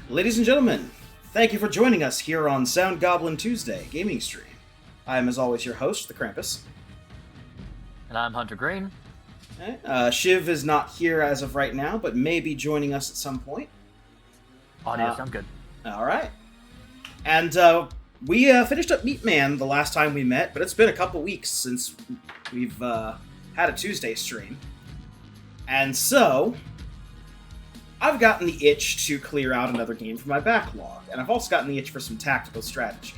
Ladies and gentlemen, thank you for joining us here on Sound Goblin Tuesday gaming stream. I am, as always, your host, the Krampus. And I'm Hunter Green. Okay. Shiv is not here as of right now, but may be joining us at some point. Audio sounds good. All right. And we finished up Meatman the last time we met, but it's been a couple weeks since we've had a Tuesday stream. And so, I've gotten the itch to clear out another game from my backlog, and I've also gotten the itch for some tactical strategy.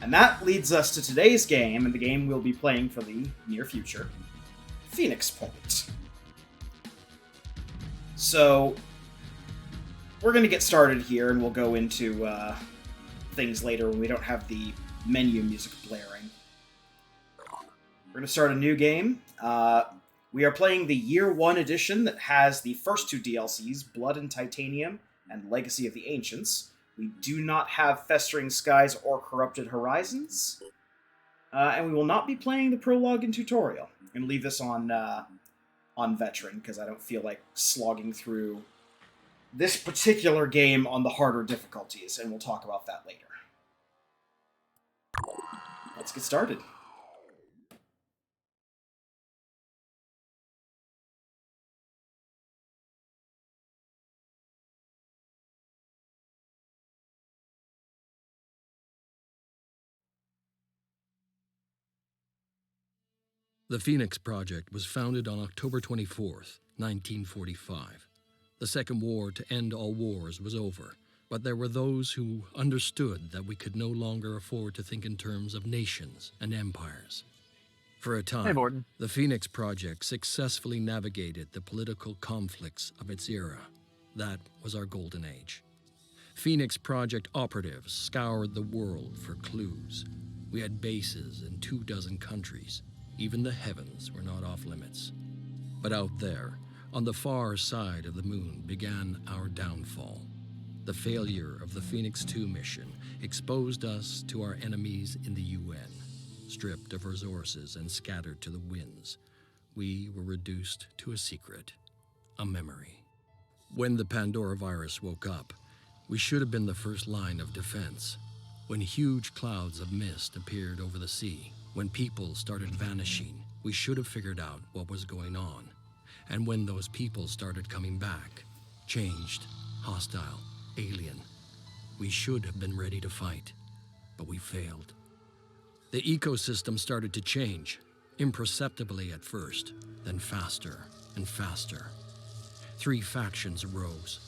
And that leads us to today's game, and the game we'll be playing for the near future, Phoenix Point. So, we're going to get started here, and we'll go into things later when we don't have the menu music blaring. We're going to start a new game. We are playing the Year 1 edition that has the first two DLCs, Blood and Titanium and Legacy of the Ancients. We do not have Festering Skies or Corrupted Horizons. And we will not be playing the prologue and tutorial. I'm going to leave this on Veteran, because I don't feel like slogging through this particular game on the harder difficulties, and we'll talk about that later. Let's get started. The Phoenix Project was founded on October 24th, 1945. The Second War to End All Wars was over, but there were those who understood that we could no longer afford to think in terms of nations and empires. For a time, the Phoenix Project successfully navigated the political conflicts of its era. That was our golden age. Phoenix Project operatives scoured the world for clues. We had bases in 24 countries. Even the heavens were not off limits. But out there, on the far side of the moon, began our downfall. The failure of the Phoenix 2 mission exposed us to our enemies in the UN. Stripped of resources and scattered to the winds, we were reduced to a secret, a memory. When the Pandora virus woke up, we should have been the first line of defense. When huge clouds of mist appeared over the sea, when people started vanishing, we should have figured out what was going on. And when those people started coming back, changed, hostile, alien, we should have been ready to fight, but we failed. The ecosystem started to change, imperceptibly at first, then faster and faster. 3 factions arose.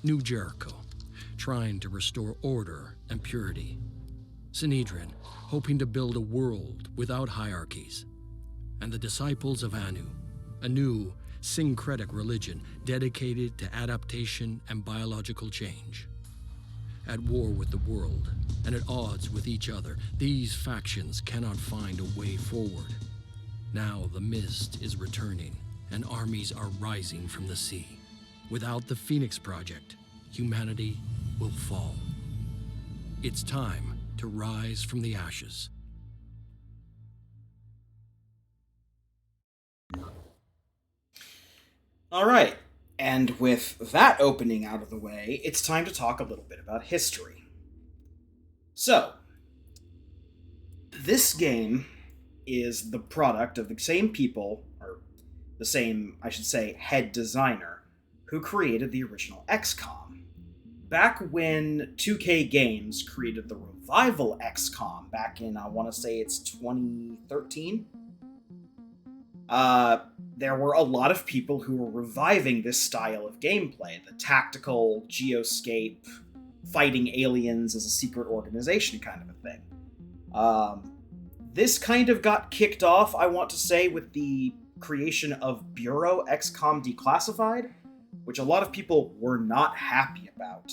New Jericho, trying to restore order and purity. Sanhedrin, hoping to build a world without hierarchies. And the Disciples of Anu, a new syncretic religion dedicated to adaptation and biological change. At war with the world, and at odds with each other, these factions cannot find a way forward. Now the mist is returning, and armies are rising from the sea. Without the Phoenix Project, humanity will fall. It's time to rise from the ashes. All right, and with that opening out of the way, it's time to talk a little bit about history. So, this game is the product of the same people, or the same, I should say, head designer, who created the original XCOM. Back when 2K Games created the revival XCOM back in, I want to say it's 2013, there were a lot of people who were reviving this style of gameplay, the tactical, geoscape, fighting aliens as a secret organization kind of a thing. This kind of got kicked off, I want to say, with the creation of Bureau XCOM Declassified, which a lot of people were not happy about.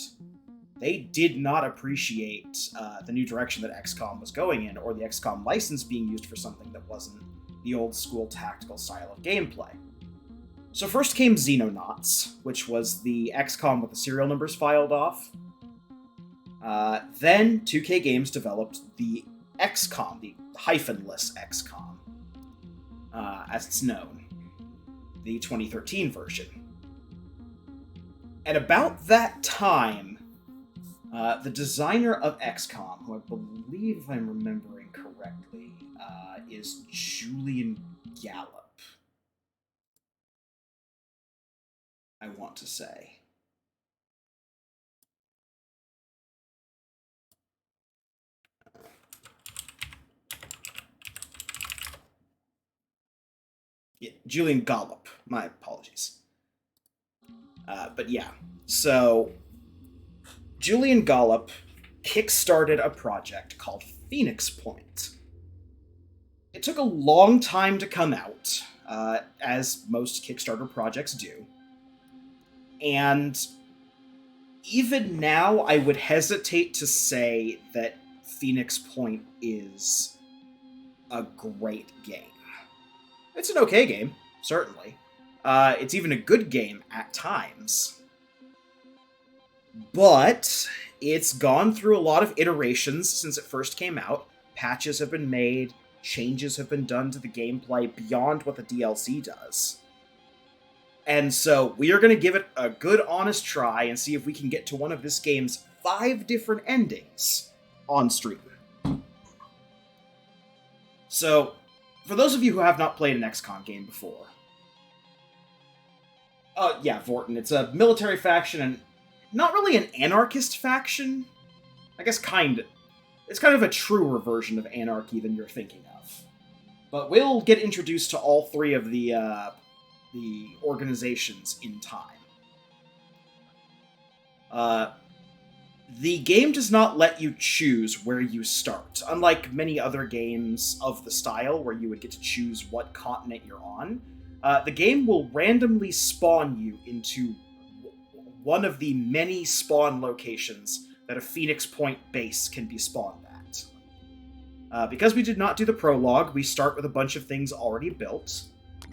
They did not appreciate the new direction that XCOM was going in, or the XCOM license being used for something that wasn't the old school tactical style of gameplay. So first came Xenonauts, which was the XCOM with the serial numbers filed off. Then 2K Games developed the XCOM, the hyphenless XCOM, as it's known, the 2013 version. At about that time, The designer of XCOM, who I believe, if I'm remembering correctly, is Julian Gallup, I want to say. Yeah, Julian Gallup. My apologies. But yeah, so Julian Gallup kickstarted a project called Phoenix Point. It took a long time to come out, as most Kickstarter projects do. And even now, I would hesitate to say that Phoenix Point is a great game. It's an okay game, certainly. It's even a good game at times. But it's gone through a lot of iterations since it first came out. Patches have been made, changes have been done to the gameplay beyond what the DLC does. And so we are going to give it a good, honest try and see if we can get to one of this game's 5 different endings on stream. So, for those of you who have not played an XCOM game before, yeah, Vorten, it's a military faction and not really an anarchist faction. I guess it's kind of a truer version of anarchy than you're thinking of. But we'll get introduced to all 3 of the organizations in time. The game does not let you choose where you start. Unlike many other games of the style, where you would get to choose what continent you're on, the game will randomly spawn you into one of the many spawn locations that a Phoenix Point base can be spawned at. Because we did not do the prologue, we start with a bunch of things already built.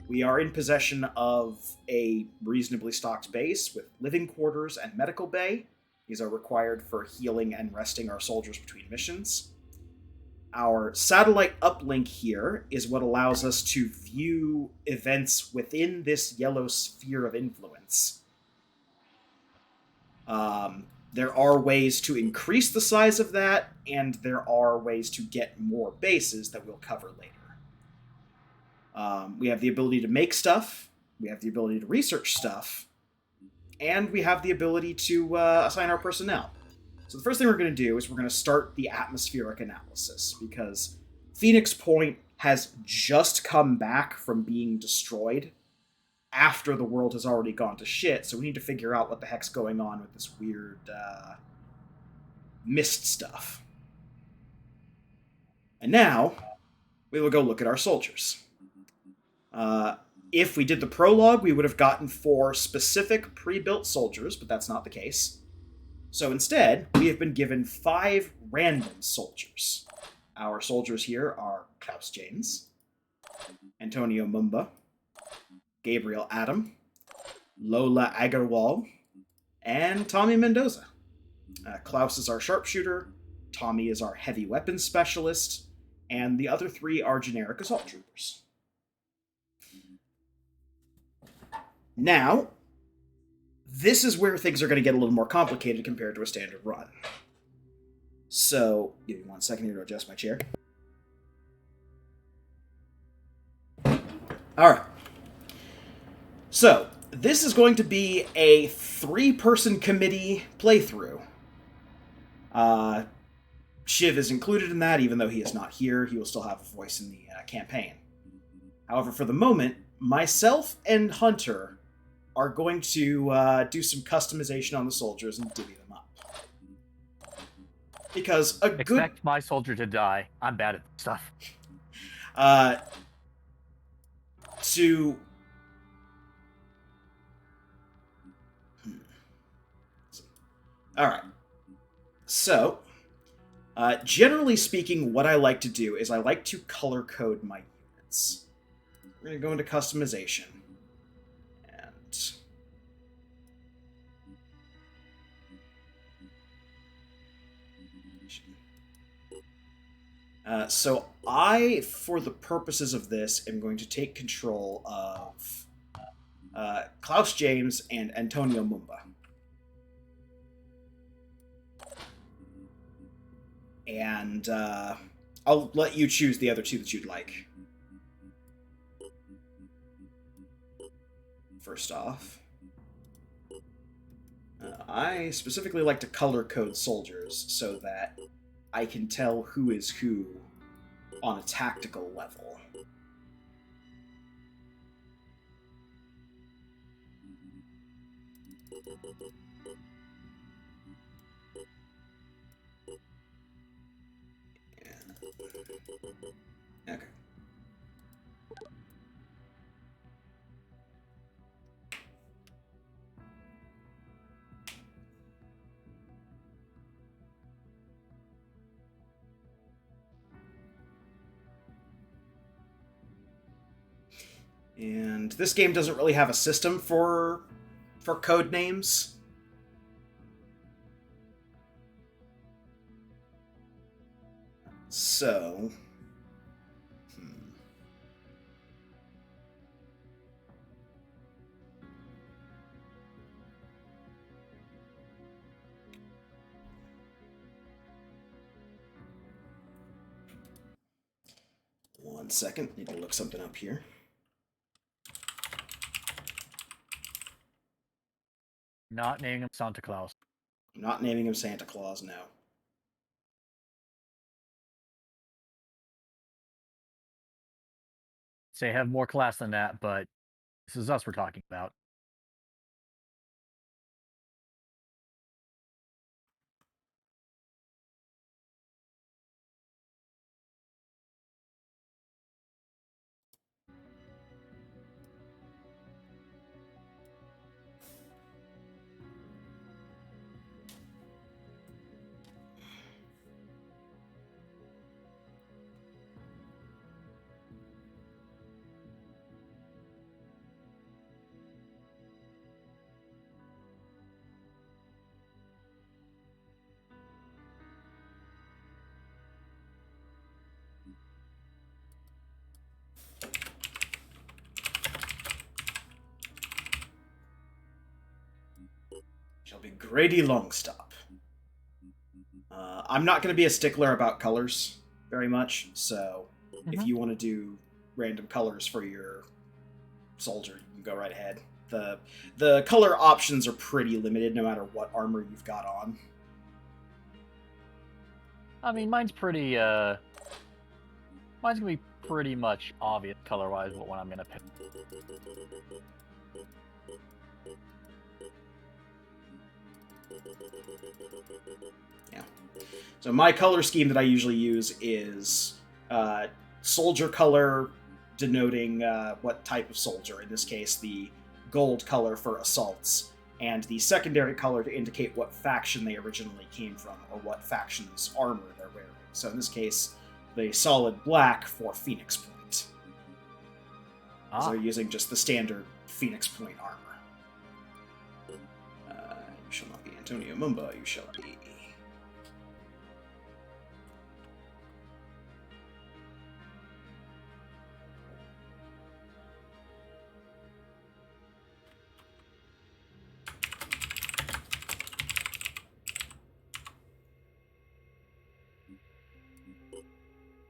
We are in possession of a reasonably stocked base with living quarters and medical bay. These are required for healing and resting our soldiers between missions. Our satellite uplink here is what allows us to view events within this yellow sphere of influence. There are ways to increase the size of that, and there are ways to get more bases that we'll cover later. We have the ability to make stuff, we have the ability to research stuff, and we have the ability to assign our personnel. So the first thing we're going to do is we're going to start the atmospheric analysis, because Phoenix Point has just come back from being destroyed after the world has already gone to shit, so we need to figure out what the heck's going on with this weird mist stuff. And now, we will go look at our soldiers. If we did the prologue, we would have gotten 4 specific pre-built soldiers, but that's not the case. So instead, we have been given 5 random soldiers. Our soldiers here are Klaus James, Antonio Mumba, Gabriel Adam, Lola Agarwal, and Tommy Mendoza. Klaus is our sharpshooter, Tommy is our heavy weapons specialist, and the other 3 are generic assault troopers. Now, this is where things are going to get a little more complicated compared to a standard run. So, give me 1 second here to adjust my chair. Alright. So, this is going to be a 3-person committee playthrough. Shiv is included in that, even though he is not here. He will still have a voice in the campaign. However, for the moment, myself and Hunter are going to do some customization on the soldiers and divvy them up. Because Expect my soldier to die. I'm bad at this stuff. Alright. So, generally speaking, what I like to do is I like to color code my units. We're going to go into customization. So I, for the purposes of this, am going to take control of Klaus James and Antonio Mumba. and I'll let you choose the other two that you'd like. First off, I specifically like to color code soldiers so that I can tell who is who on a tactical level. Okay. And this game doesn't really have a system for code names. So, one second, need to look something up here. Not naming him Santa Claus. I'm not naming him Santa Claus, no. Say have more class than that, but this is us we're talking about. Shall be Grady Longstop. I'm not going to be a stickler about colors very much, so if you want to do random colors for your soldier, you can go right ahead. The color options are pretty limited no matter what armor you've got on. I mean, mine's pretty, mine's gonna be pretty much obvious color-wise what one I'm gonna pick. Yeah. So my color scheme that I usually use is soldier color denoting what type of soldier. In this case, the gold color for assaults, and the secondary color to indicate what faction they originally came from, or what faction's armor they're wearing. So in this case, the solid black for Phoenix Point. Because they're using just the standard Phoenix Point armor. You shall not be Antonio Mumba, you shall be...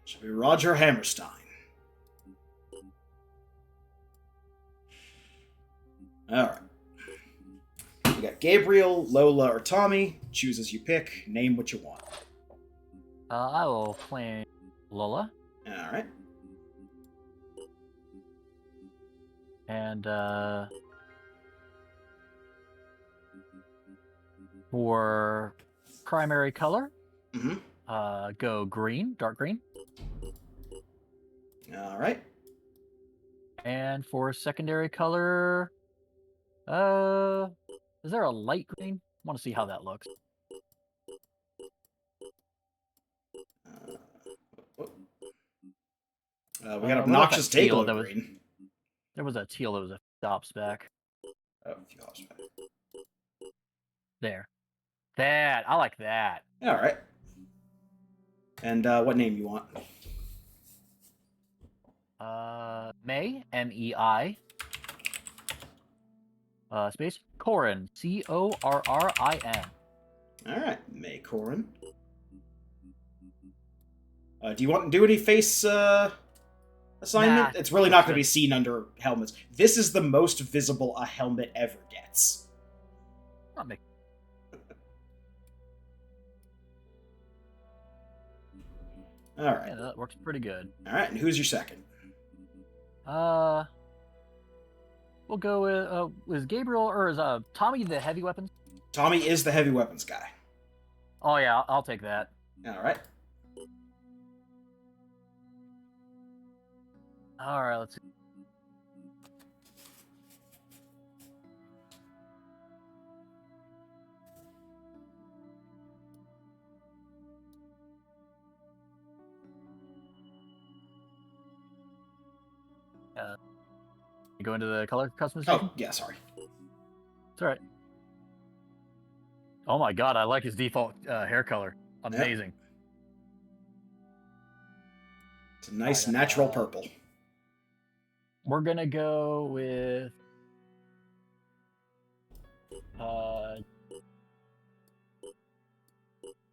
Shall be Roger Hammerstein. Alright. We got Gabriel, Lola, or Tommy. Choose as you pick. Name what you want. I will play Lola. Alright. And, for primary color, go green, dark green. Alright. And for secondary color, is there a light green? I want to see how that looks. We got obnoxious Dayglow green. There was a teal that was a stops back. Oh, a few hops back. There. That. I like that. Alright. And what name you want? May, M-E-I. Space, Corrin, C-O-R-R-I-N. Alright, May Corrin. Do you want to do any face assignment? Nah, It's really not going to be seen under helmets. This is the most visible a helmet ever gets. Not make. All right. Yeah, that works pretty good. All right, and who's your second? We'll go with is Gabriel or is Tommy the heavy weapons? Tommy is the heavy weapons guy. Oh yeah, I'll take that. All right. All right, let's see. You go into the color customization? Oh, yeah, sorry. It's all right. Oh my god, I like his default hair color. Amazing. It's a nice Right, natural purple. We're gonna go with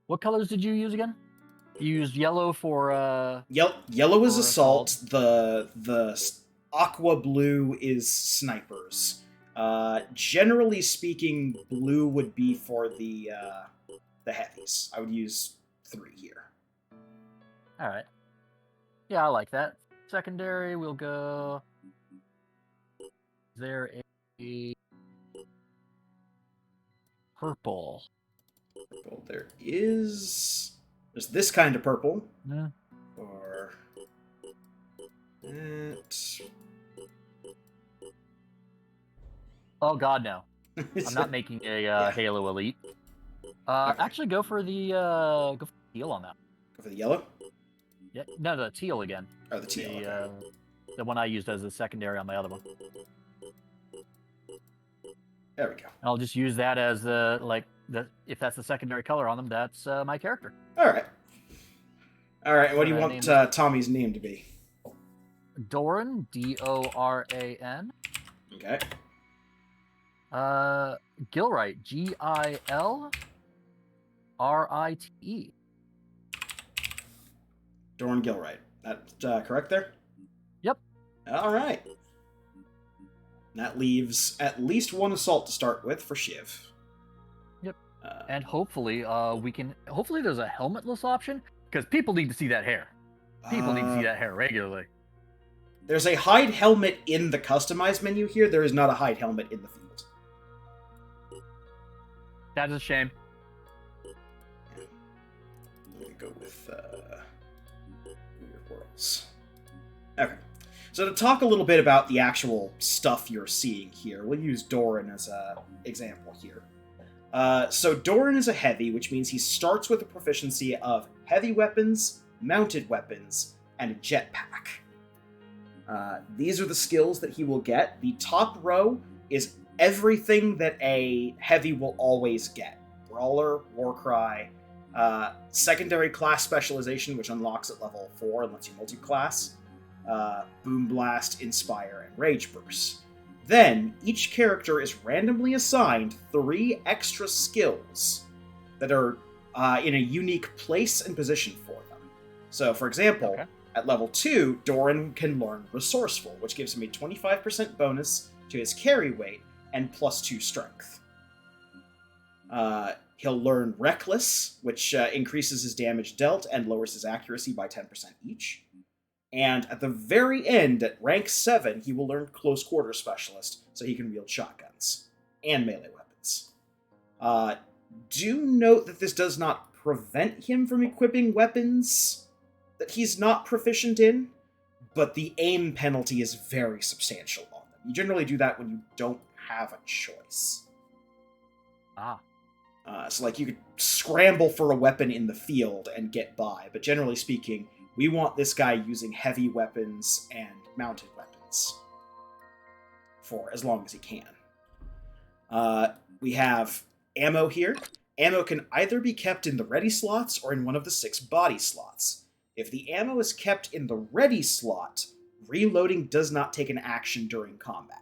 what colors did you use again? You used yellow for Yellow is for assault. The aqua blue is snipers. Generally speaking, blue would be for the heavies. I would use 3 here. all right. Yeah, I like that. Secondary, we'll go. Is there a purple? Purple. There's this kind of purple. Yeah. Or that. Oh god, no! I'm not making a Halo Elite. Okay. Actually, go for the teal on that. Go for the yellow? Yeah, no, the teal again. Or the teal. Okay. The one I used as a secondary on my other one. There we go. I'll just use that as if that's the secondary color on them, that's my character. Alright. Alright, what do you name want Tommy's name to be? Doran, Doran. Okay. Gilrite, Gilrite. Doran Gilwright. That correct there? Yep. Alright. That leaves at least 1 assault to start with for Shiv. Yep. And hopefully hopefully there's a helmetless option, because people need to see that hair. People need to see that hair regularly. There's a hide helmet in the customized menu here. There is not a hide helmet in the field. That is a shame. I'm going to go with Weird Worlds. Okay. So to talk a little bit about the actual stuff you're seeing here, we'll use Doran as an example here. So Doran is a heavy, which means he starts with a proficiency of heavy weapons, mounted weapons, and a jetpack. These are the skills that he will get. The top row is everything that a heavy will always get. Brawler, Warcry, secondary class specialization, which unlocks at level 4 and lets you multi-class, Boom Blast, Inspire, and Rage Burst. Then, each character is randomly assigned 3 extra skills that are in a unique place and position for them. So, for example, at level 2, Doran can learn Resourceful, which gives him a 25% bonus to his carry weight and +2 strength. He'll learn Reckless, which increases his damage dealt and lowers his accuracy by 10% each. And at the very end, at rank 7, he will learn Close Quarter Specialist, so he can wield shotguns and melee weapons. Do note that this does not prevent him from equipping weapons that he's not proficient in, but the aim penalty is very substantial on them. You generally do that when you don't have a choice. So, like, you could scramble for a weapon in the field and get by, but generally speaking, we want this guy using heavy weapons and mounted weapons for as long as he can. We have ammo here. Ammo can either be kept in the ready slots or in one of the 6 body slots. If the ammo is kept in the ready slot, reloading does not take an action during combat.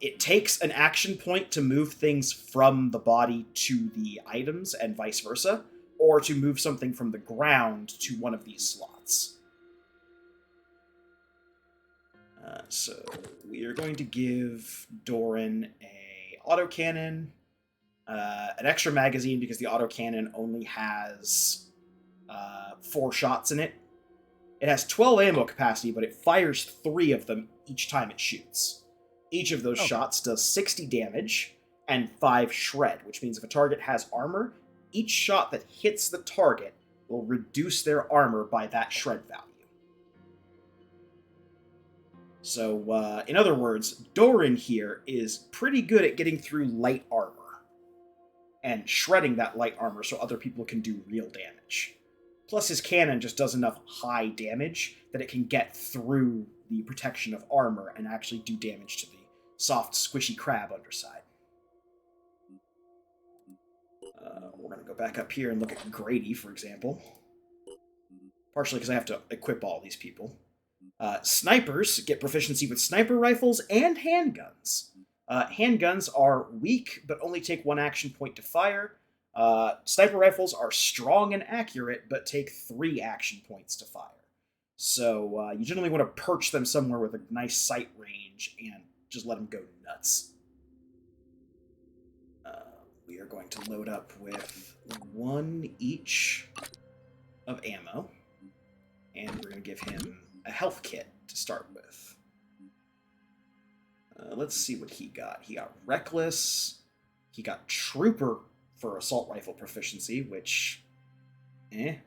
It takes an action point to move things from the body to the items and vice versa, or to move something from the ground to one of these slots. So we are going to give Doran a autocannon, an extra magazine because the autocannon only has 4 shots in it. It has 12 ammo capacity, but it fires 3 of them each time it shoots. Each of those shots does 60 damage and 5 shred, which means if a target has armor, each shot that hits the target will reduce their armor by that shred value. So, in other words, Doran here is pretty good at getting through light armor and shredding that light armor so other people can do real damage. Plus, his cannon just does enough high damage that it can get through the protection of armor and actually do damage to the soft, squishy crab underside. We're going to go back up here and look at Grady, for example. Partially because I have to equip all these people. Snipers get proficiency with sniper rifles and handguns. Handguns are weak, but only take 1 action point to fire. Sniper rifles are strong and accurate, but take 3 action points to fire. So you generally want to perch them somewhere with a nice sight range and just let them go nuts. We are going to load up with 1 each of ammo, and we're going to give him a health kit to start with. Let's see what he got. He got Reckless. He got Trooper for assault rifle proficiency, which, And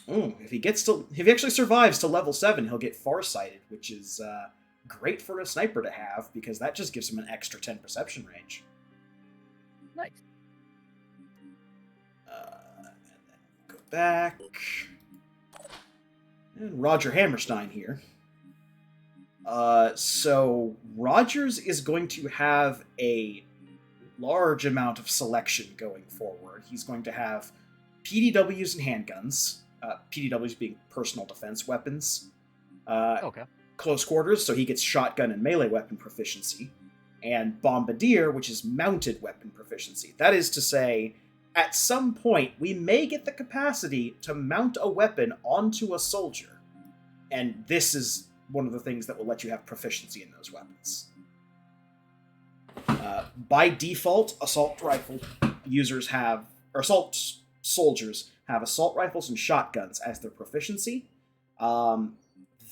if he actually survives to level 7, he'll get Farsighted, which is great for a sniper to have because that just gives him an extra 10 perception range. Nice. And then go back. And Roger Hammerstein here. So Rogers is going to have a large amount of selection going forward. He's going to have PDWs and handguns. PDWs being personal defense weapons. Okay. Close quarters, so he gets shotgun and melee weapon proficiency. And Bombardier, which is mounted weapon proficiency. That is to say, at some point, we may get the capacity to mount a weapon onto a soldier. And this is one of the things that will let you have proficiency in those weapons. By default, assault soldiers have assault rifles and shotguns as their proficiency.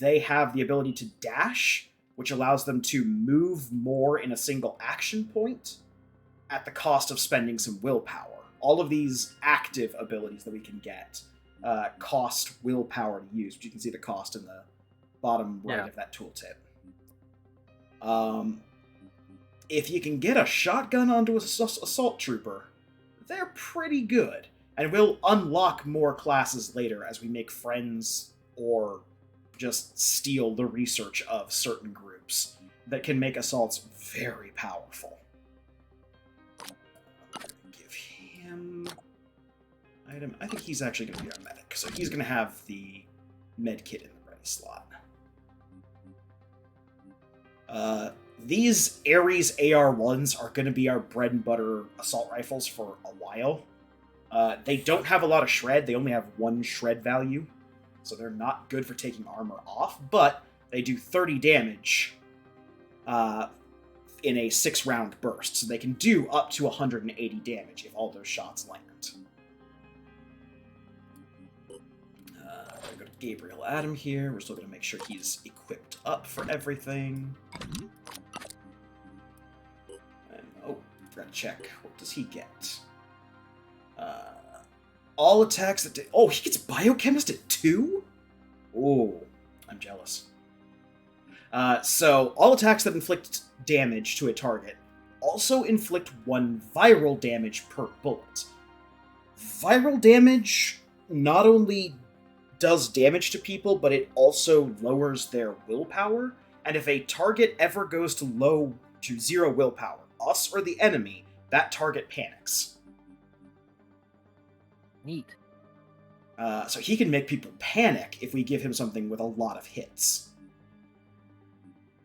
They have the ability to dash, which allows them to move more in a single action point at the cost of spending some willpower. All of these active abilities that we can get cost willpower to use, which you can see the cost in the bottom right of that tooltip. If you can get a shotgun onto an assault trooper, they're pretty good. And we'll unlock more classes later as we make friends or just steal the research of certain groups that can make assaults very powerful. Give him item. I think he's actually going to be our medic, so he's going to have the med kit in the ready slot. These Ares AR-1s are going to be our bread and butter assault rifles for a while. They don't have a lot of shred. They only have 1 shred value, so they're not good for taking armor off, but they do 30 damage in a 6-round burst, so they can do up to 180 damage if all those shots land. I'm going to go to Gabriel Adam here. We're still going to make sure he's equipped up for everything. Forgot to check. What does he get? All attacks that... Oh, he gets Biochemist at 2? Oh, I'm jealous. So, all attacks that inflict damage to a target also inflict 1 viral damage per bullet. Viral damage not only does damage to people, but it also lowers their willpower, and if a target ever goes to 0 willpower, us or the enemy, that target panics. Neat. So he can make people panic if we give him something with a lot of hits.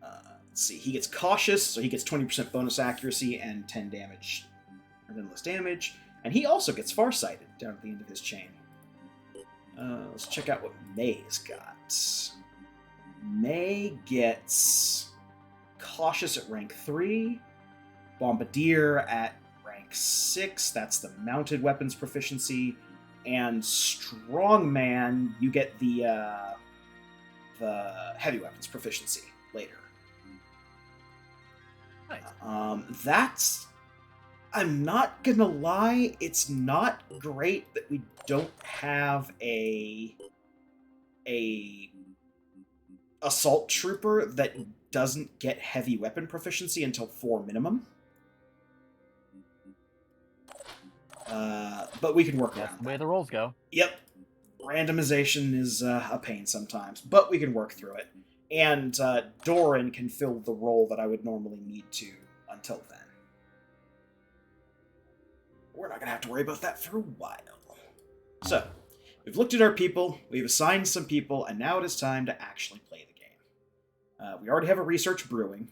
Let's see, he gets Cautious, so he gets 20% bonus accuracy and 10 damage, or then less damage. And he also gets farsighted down at the end of his chain. Let's check out what May's got. May gets Cautious at rank 3, Bombardier at rank 6, that's the mounted weapons proficiency, and Strongman, you get the heavy weapons proficiency later. Nice. That's... I'm not gonna lie, it's not great that we don't have a assault trooper that doesn't get heavy weapon proficiency until 4 minimum. But we can work around That's the way the rolls go. Yep. Randomization is a pain sometimes, but we can work through it. And Doran can fill the role that I would normally need to until then. We're not going to have to worry about that for a while. So, we've looked at our people, we've assigned some people, and now it is time to actually play the game. We already have a research brewing.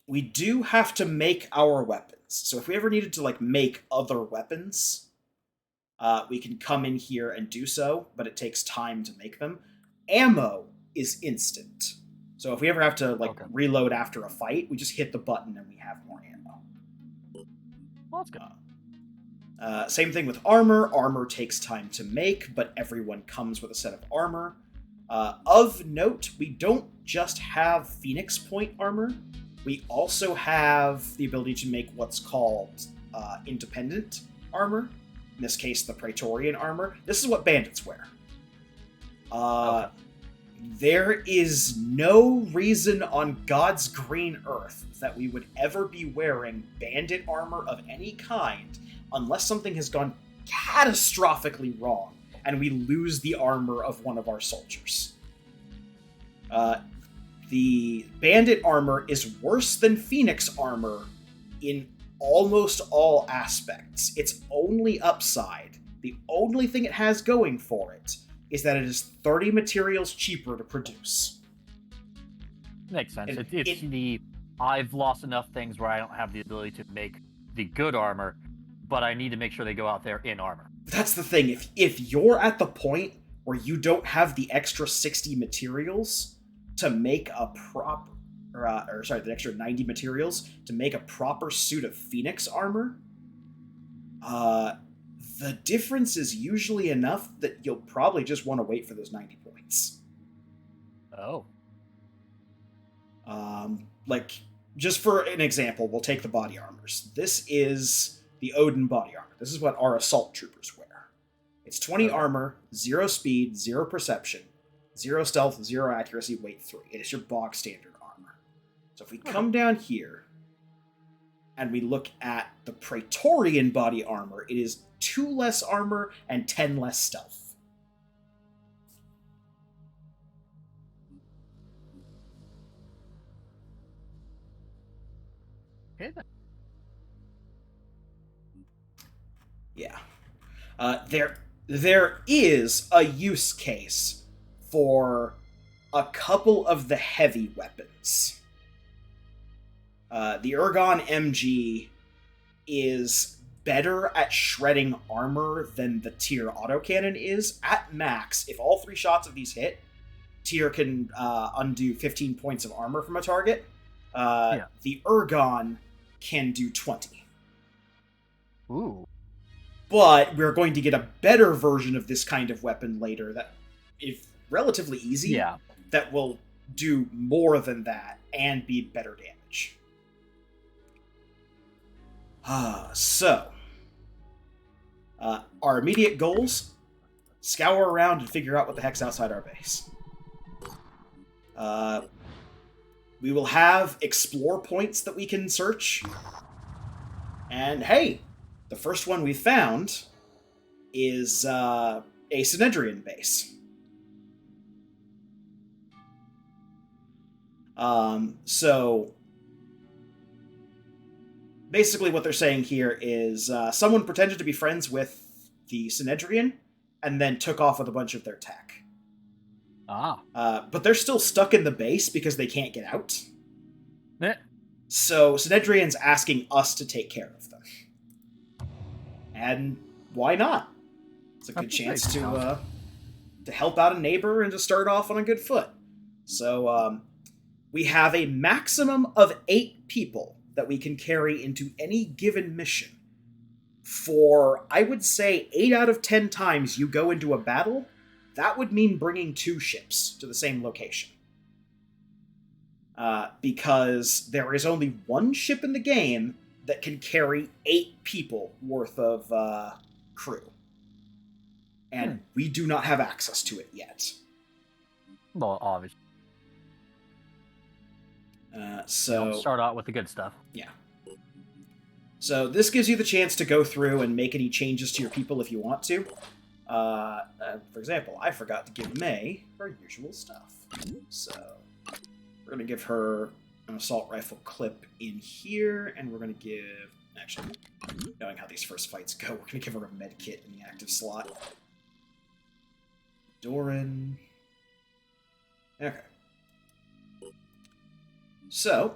We do have to make our weapons. So if we ever needed to make other weapons, we can come in here and do so, but it takes time to make them. Ammo is instant. So if we ever have to reload after a fight, we just hit the button and we have more ammo. Well, that's good. Same thing with armor. Armor takes time to make, but everyone comes with a set of armor. Of note, we don't just have Phoenix Point armor. We also have the ability to make what's called independent armor. In this case, the Praetorian armor. This is what bandits wear. There is no reason on God's green earth that we would ever be wearing bandit armor of any kind unless something has gone catastrophically wrong and we lose the armor of one of our soldiers. The bandit armor is worse than Phoenix armor in almost all aspects. Its only upside, the only thing it has going for it, is that it is 30 materials cheaper to produce. Makes sense. I've lost enough things where I don't have the ability to make the good armor, but I need to make sure they go out there in armor. That's the thing. If you're at the point where you don't have the extra 60 materials to make a proper, the extra 90 materials to make a proper suit of Phoenix armor, the difference is usually enough that you'll probably just want to wait for those 90 points. Oh. Just for an example, we'll take the body armors. This is the Odin body armor. This is what our assault troopers wear. It's 20 armor, 0 speed, 0 perception, 0 stealth, 0 accuracy, weight 3. It is your bog standard armor. So if we come down here and we look at the Praetorian body armor, it is 2 less armor and 10 less stealth. Okay, then. Yeah. There is a use case for a couple of the heavy weapons. The Ergon MG is better at shredding armor than the Tyr autocannon is. At max, if all 3 shots of these hit, Tyr can undo 15 points of armor from a target. The Ergon can do 20. Ooh. But we're going to get a better version of this kind of weapon later that is relatively easy. Yeah. That will do more than that and be better damage. Our immediate goals: scour around and figure out what the heck's outside our base. We will have explore points that we can search. And hey, the first one we found is a Synedrian base. So basically what they're saying here is someone pretended to be friends with the Synedrian and then took off with a bunch of their tech. But they're still stuck in the base because they can't get out. So Synedrian's asking us to take care of them. And why not? It's a good chance to help out a neighbor and to start off on a good foot. So we have a maximum of 8 people that we can carry into any given mission. For, I would say, 8 out of 10 times you go into a battle, that would mean bringing 2 ships to the same location. Because there is only 1 ship in the game that can carry 8 people worth of crew. And we do not have access to it yet. Well, obviously. So start out with the good stuff. Yeah. So this gives you the chance to go through and make any changes to your people if you want to. For example, I forgot to give May her usual stuff. So we're going to give her an assault rifle clip in here, and we're going to give... Actually, knowing how these first fights go, we're going to give her a med kit in the active slot. Doran. Okay. So,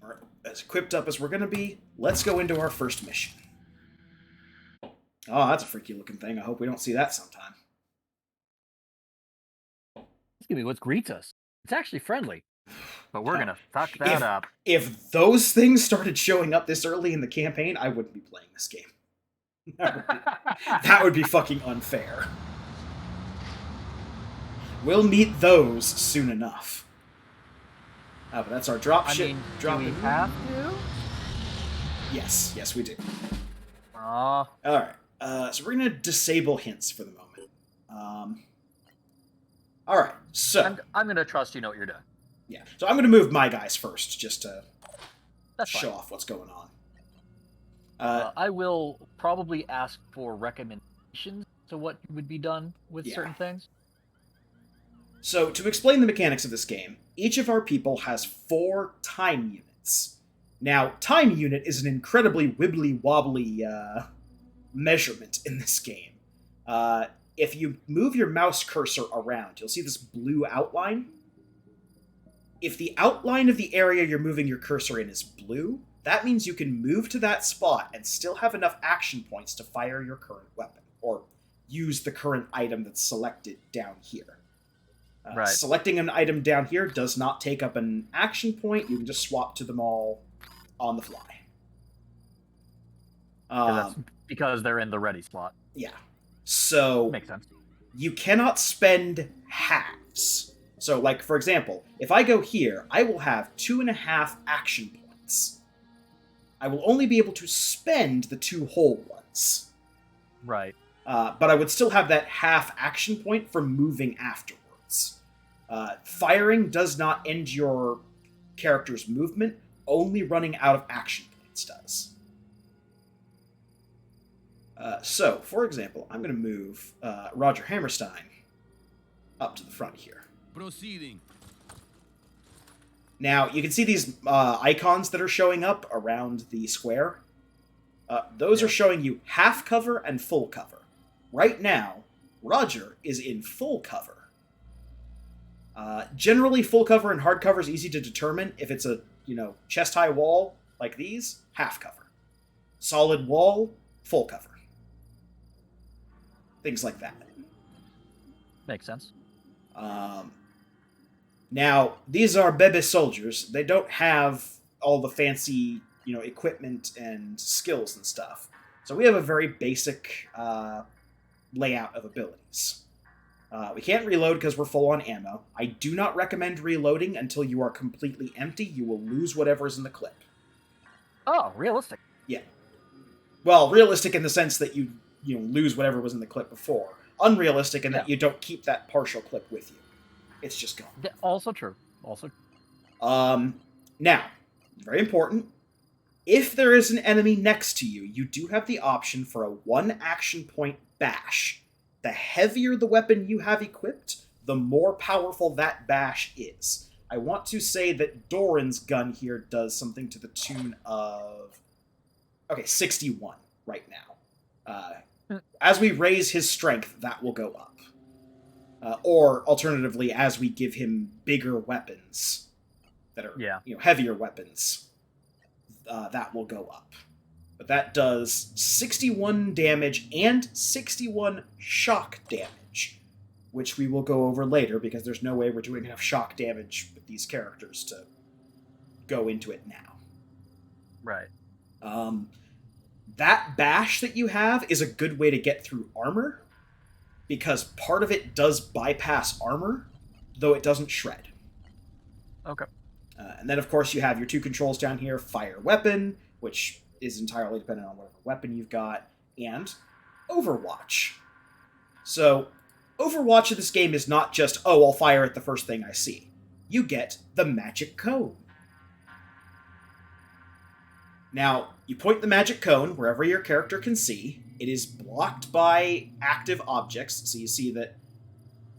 we're as equipped up as we're going to be. Let's go into our first mission. Oh, that's a freaky looking thing. I hope we don't see that sometime. It's going to be what greets us. It's actually friendly. But we're going to fuck that up. If those things started showing up this early in the campaign, I wouldn't be playing this game. That would be fucking unfair. We'll meet those soon enough. But that's our drop ship. Do we have to? Yes, we do. Alright, so we're going to disable hints for the moment. Alright, so... I'm going to trust you know what you're doing. Yeah, so I'm going to move my guys first, just to show off what's going on. I will probably ask for recommendations to what would be done with certain things. So, to explain the mechanics of this game, each of our people has 4 time units. Now, time unit is an incredibly wibbly-wobbly measurement in this game. If you move your mouse cursor around, you'll see this blue outline. If the outline of the area you're moving your cursor in is blue, that means you can move to that spot and still have enough action points to fire your current weapon, or use the current item that's selected down here. Right. Selecting an item down here does not take up an action point. You can just swap to them all on the fly. That's because they're in the ready slot. Yeah. So makes sense. You cannot spend halves. So, like, for example, if I go here, I will have 2.5 action points. I will only be able to spend the 2 whole ones. Right. But I would still have that half action point for moving afterwards. Firing does not end your character's movement, only running out of action points does. So, for example, I'm going to move Roger Hammerstein up to the front here. Proceeding. Now, you can see these icons that are showing up around the square. Those are showing you half cover and full cover. Right now, Roger is in full cover. Generally, full cover and hard cover is easy to determine. If it's a, chest-high wall like these, half cover. Solid wall, full cover. Things like that. Makes sense. Now, these are Bebe soldiers. They don't have all the fancy, equipment and skills and stuff. So we have a very basic layout of abilities. We can't reload because we're full on ammo. I do not recommend reloading until you are completely empty. You will lose whatever's in the clip. Oh, realistic. Yeah. Well, realistic in the sense that you lose whatever was in the clip before. Unrealistic in that you don't keep that partial clip with you. It's just gone. Also true. Now, very important. If there is an enemy next to you, you do have the option for a 1 action point bash. The heavier the weapon you have equipped, the more powerful that bash is. I want to say that Doran's gun here does something to the tune of... 61 right now. As we raise his strength, that will go up. Or, alternatively, as we give him bigger weapons, that are Yeah. heavier weapons, that will go up. But that does 61 damage and 61 shock damage, which we will go over later because there's no way we're doing enough shock damage with these characters to go into it now. Right. That bash that you have is a good way to get through armor, because part of it does bypass armor, though it doesn't shred. Okay. And then, of course, you have your 2 controls down here, fire weapon, which is entirely dependent on whatever weapon you've got, and Overwatch. So, Overwatch in this game is not just, oh, I'll fire at the first thing I see. You get the magic cone. Now, you point the magic cone wherever your character can see. It is blocked by active objects, so you see that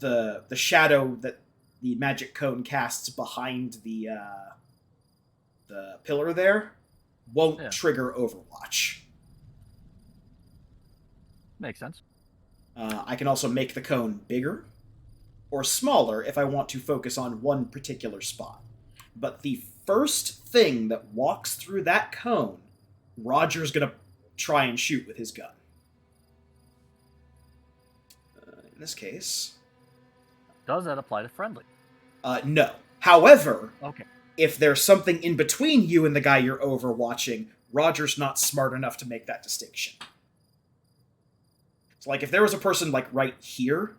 the shadow that the magic cone casts behind the pillar there won't trigger Overwatch. Makes sense. I can also make the cone bigger or smaller if I want to focus on one particular spot. But the first thing that walks through that cone, Roger's going to try and shoot with his gun. In this case... Does that apply to friendly? No. However, okay. If there's something in between you and the guy you're overwatching, Roger's not smart enough to make that distinction. So, like, if there was a person, like, right here,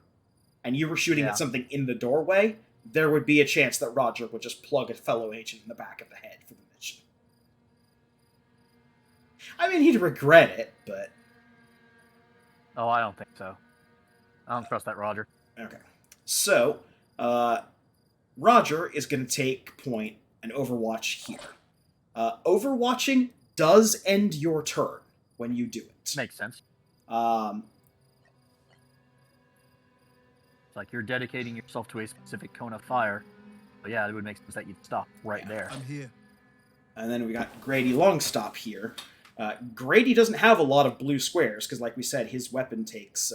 and you were shooting at something in the doorway, there would be a chance that Roger would just plug a fellow agent in the back of the head for the mission. I mean, he'd regret it, but... Oh, I don't think so. I don't trust that Roger. Okay. So, Roger is going to take point and overwatch here. Overwatching does end your turn when you do it. Makes sense. Um... It's like you're dedicating yourself to a specific cone of fire. But yeah, it would make sense that you'd stop right there. I'm here. And then we got Grady Longstop here. Grady doesn't have a lot of blue squares, because like we said, his weapon takes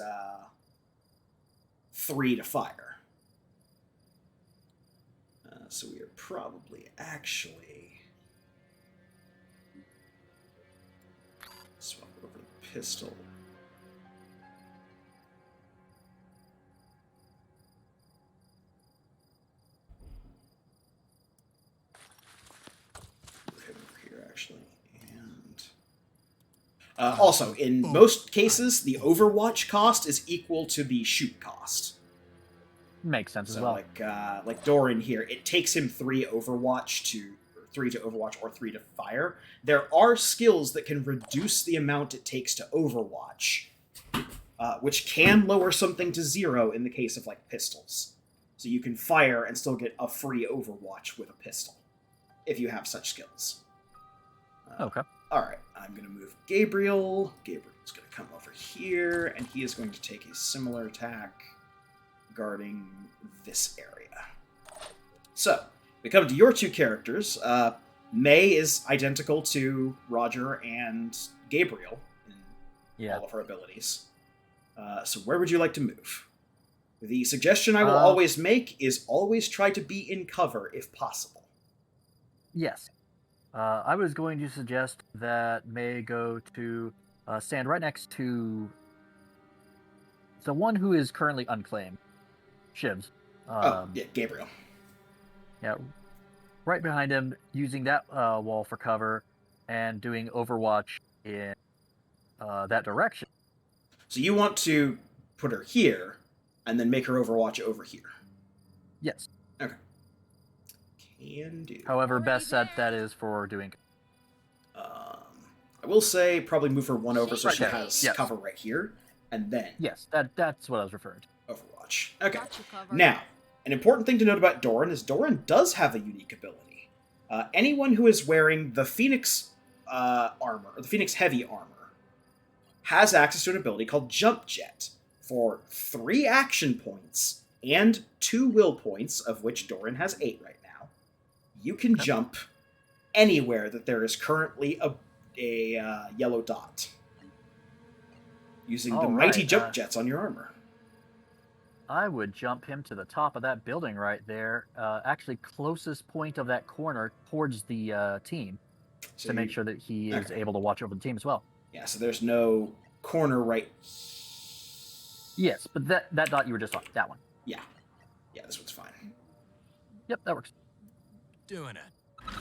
3 to fire. So we are probably actually... swap over the pistol. Also, in most cases, the Overwatch cost is equal to the shoot cost. Makes sense so as well. Like Doran here, it takes him 3 to Overwatch or 3 to fire. There are skills that can reduce the amount it takes to Overwatch, which can lower something to 0 in the case of like pistols. So you can fire and still get a free Overwatch with a pistol, if you have such skills. Okay. Alright, I'm going to move Gabriel. Gabriel's going to come over here, and he is going to take a similar attack guarding this area. So, we come to your 2 characters. May is identical to Roger and Gabriel in all of her abilities. So where would you like to move? The suggestion I will always make is always try to be in cover if possible. Yes. I was going to suggest that May go to stand right next to the one who is currently unclaimed, Shivs. Gabriel. Yeah, right behind him, using that wall for cover and doing Overwatch in that direction. So you want to put her here and then make her Overwatch over here? Yes. Okay. Can do. However, best set that is for doing. I will say probably move her one over so right she there. has Yes. cover right here, and then Yes, that's what I was referring to. Overwatch. Okay. Got you covered. Now, an important thing to note about Doran is Doran does have a unique ability. Anyone who is wearing the Phoenix armor, or the Phoenix heavy armor, has access to an ability called Jump Jet for 3 action points and 2 will points, of which Doran has 8 right now. You can jump anywhere that there is currently a yellow dot, using the mighty jump jets on your armor. I would jump him to the top of that building right there. Actually, closest point of that corner towards the team So to make sure that he is okay. able to watch over the team as well. Yeah, so there's no corner right. Yes, but that dot you were just on, that one. Yeah. Yeah, this one's fine. Yep, that works. Doing it.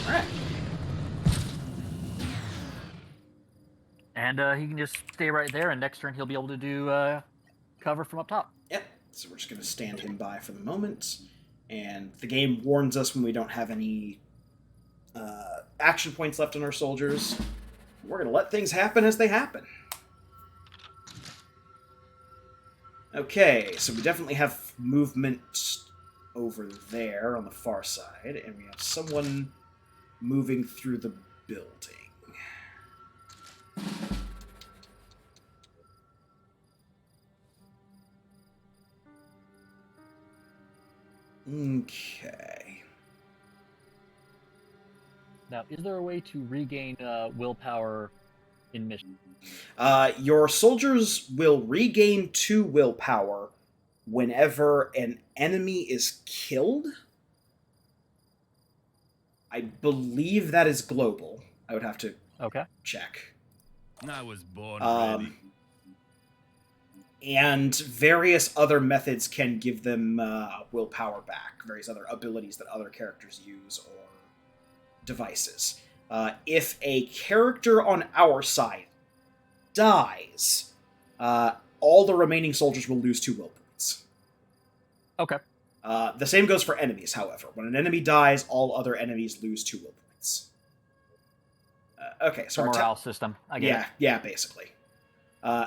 All right. And he can just stay right there, and next turn he'll be able to do cover from up top. Yep. So we're just going to stand him by for the moment. And the game warns us when we don't have any action points left on our soldiers. We're going to let things happen as they happen. Okay, so we definitely have movement over there on the far side, and we have someone moving through the building. Okay. Now, is there a way to regain willpower in mission? Your soldiers will regain 2 willpower whenever an enemy is killed. I believe that is global. I would have to check. I was born ready. And various other methods can give them willpower back. Various other abilities that other characters use or devices. If a character on our side dies, all the remaining soldiers will lose 2 will points. Okay. The same goes for enemies, however. When an enemy dies, all other enemies lose 2 will points. Okay, so our morale system. I get it. Yeah, basically.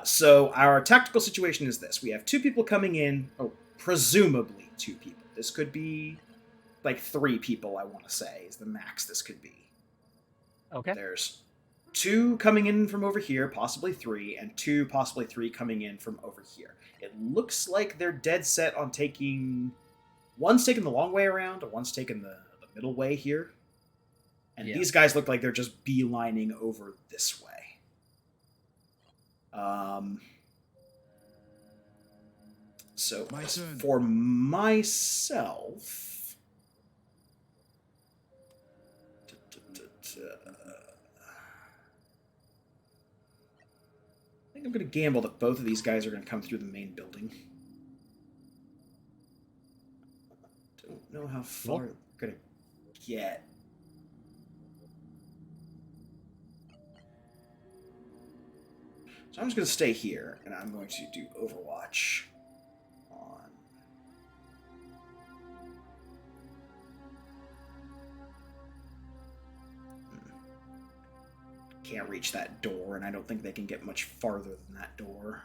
So our tactical situation is this. We have 2 people coming in, presumably 2 people. This could be like 3 people, I want to say, is the max this could be. Okay. There's 2 coming in from over here, possibly 3, and 2, possibly 3 coming in from over here. It looks like they're dead set on taking... One's taking the long way around, and one's taking the middle way here. And these guys look like they're just beelining over this way. So for myself... I think I'm going to gamble that both of these guys are going to come through the main building. Don't know how far they're going to get. So I'm just going to stay here, and I'm going to do Overwatch on... Can't reach that door, and I don't think they can get much farther than that door.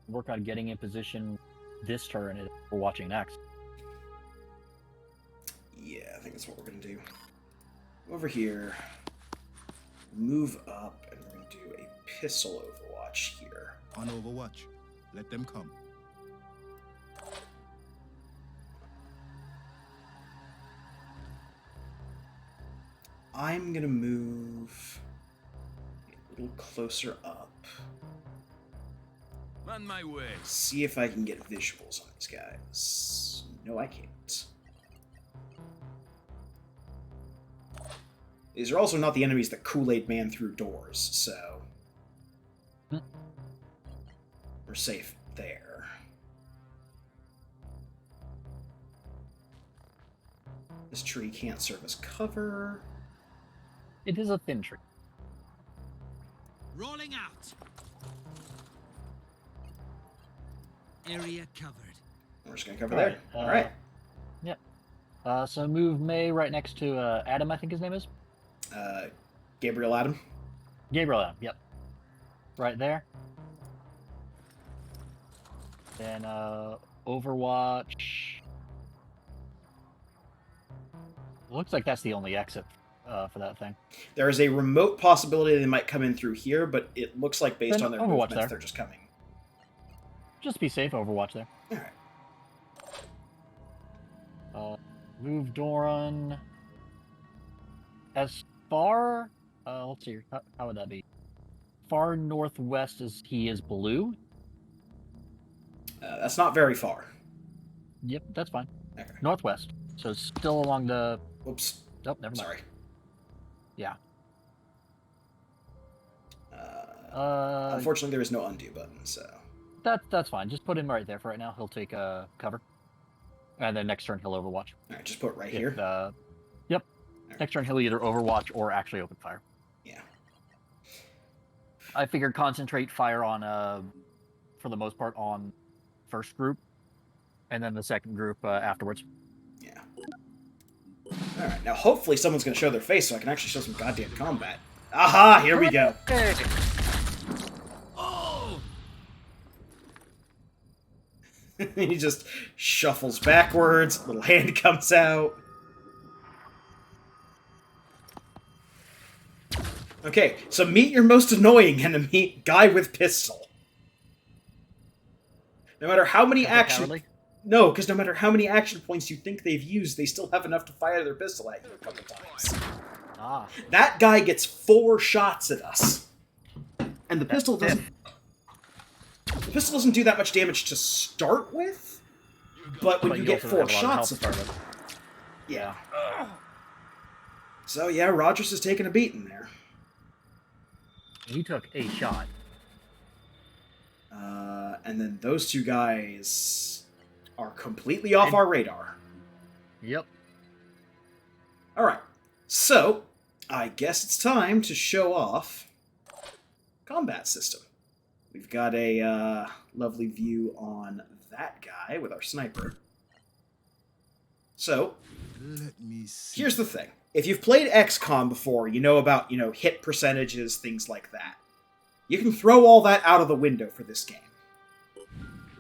Work on getting in position this turn and we're watching next. Yeah, I think that's what we're going to do. Over here, move up, and we're going to do a pistol Overwatch here. On Overwatch, let them come. I'm going to move a little closer up. On my way. See if I can get visuals on these guys. No, I can't. These are also not the enemies that Kool-Aid Man through doors, so... We're safe there. This tree can't serve as cover. It is a thin tree. Rolling out. Area covered. We're just going to cover there. All right. Yep. So move May right next to Adam, I think his name is. Gabriel Adam. Gabriel Adam, yep. Right there. Then Overwatch. Looks like that's the only exit for that thing. There is a remote possibility they might come in through here, but it looks like based Then on their Overwatch movements, there. they're just coming. Just be safe, Overwatch there. Alright. Move Doran. As far... let's see, how would that be? far northwest as he is blue? That's not very far. Yep, that's fine. Okay. Northwest. So it's still along the... Oops. Oh, never mind. Sorry. Yeah. Unfortunately, there is no undo button, so... That's fine. Just put him right there for right now. He'll take cover. And then next turn he'll overwatch. Alright, just put it right here. Yep. Right. Next turn he'll either overwatch or actually open fire. Yeah. I figured concentrate fire on, for the most part, on first group. And then the second group afterwards. Yeah. Alright, now hopefully someone's going to show their face so I can actually show some goddamn combat. Aha! Here we go. Hey. Oh! He just shuffles backwards, little hand comes out. Okay, so meet your most annoying enemy, guy with pistol. No matter how many action... No, because no matter how many action points you think they've used, they still have enough to fire their pistol at you a couple times. Ah. That guy gets 4 shots at us. And the pistol doesn't... The pistol doesn't do that much damage to start with, but when you get 4 shots of it... Yeah. So yeah, Rogers is taking a beating there. He took a shot. And then those 2 guys are completely off our radar. Yep. Alright, so I guess it's time to show off combat system. We've got a lovely view on that guy with our sniper. So, Let me see. here's the thing. If you've played XCOM before, you know about, hit percentages, things like that. You can throw all that out of the window for this game.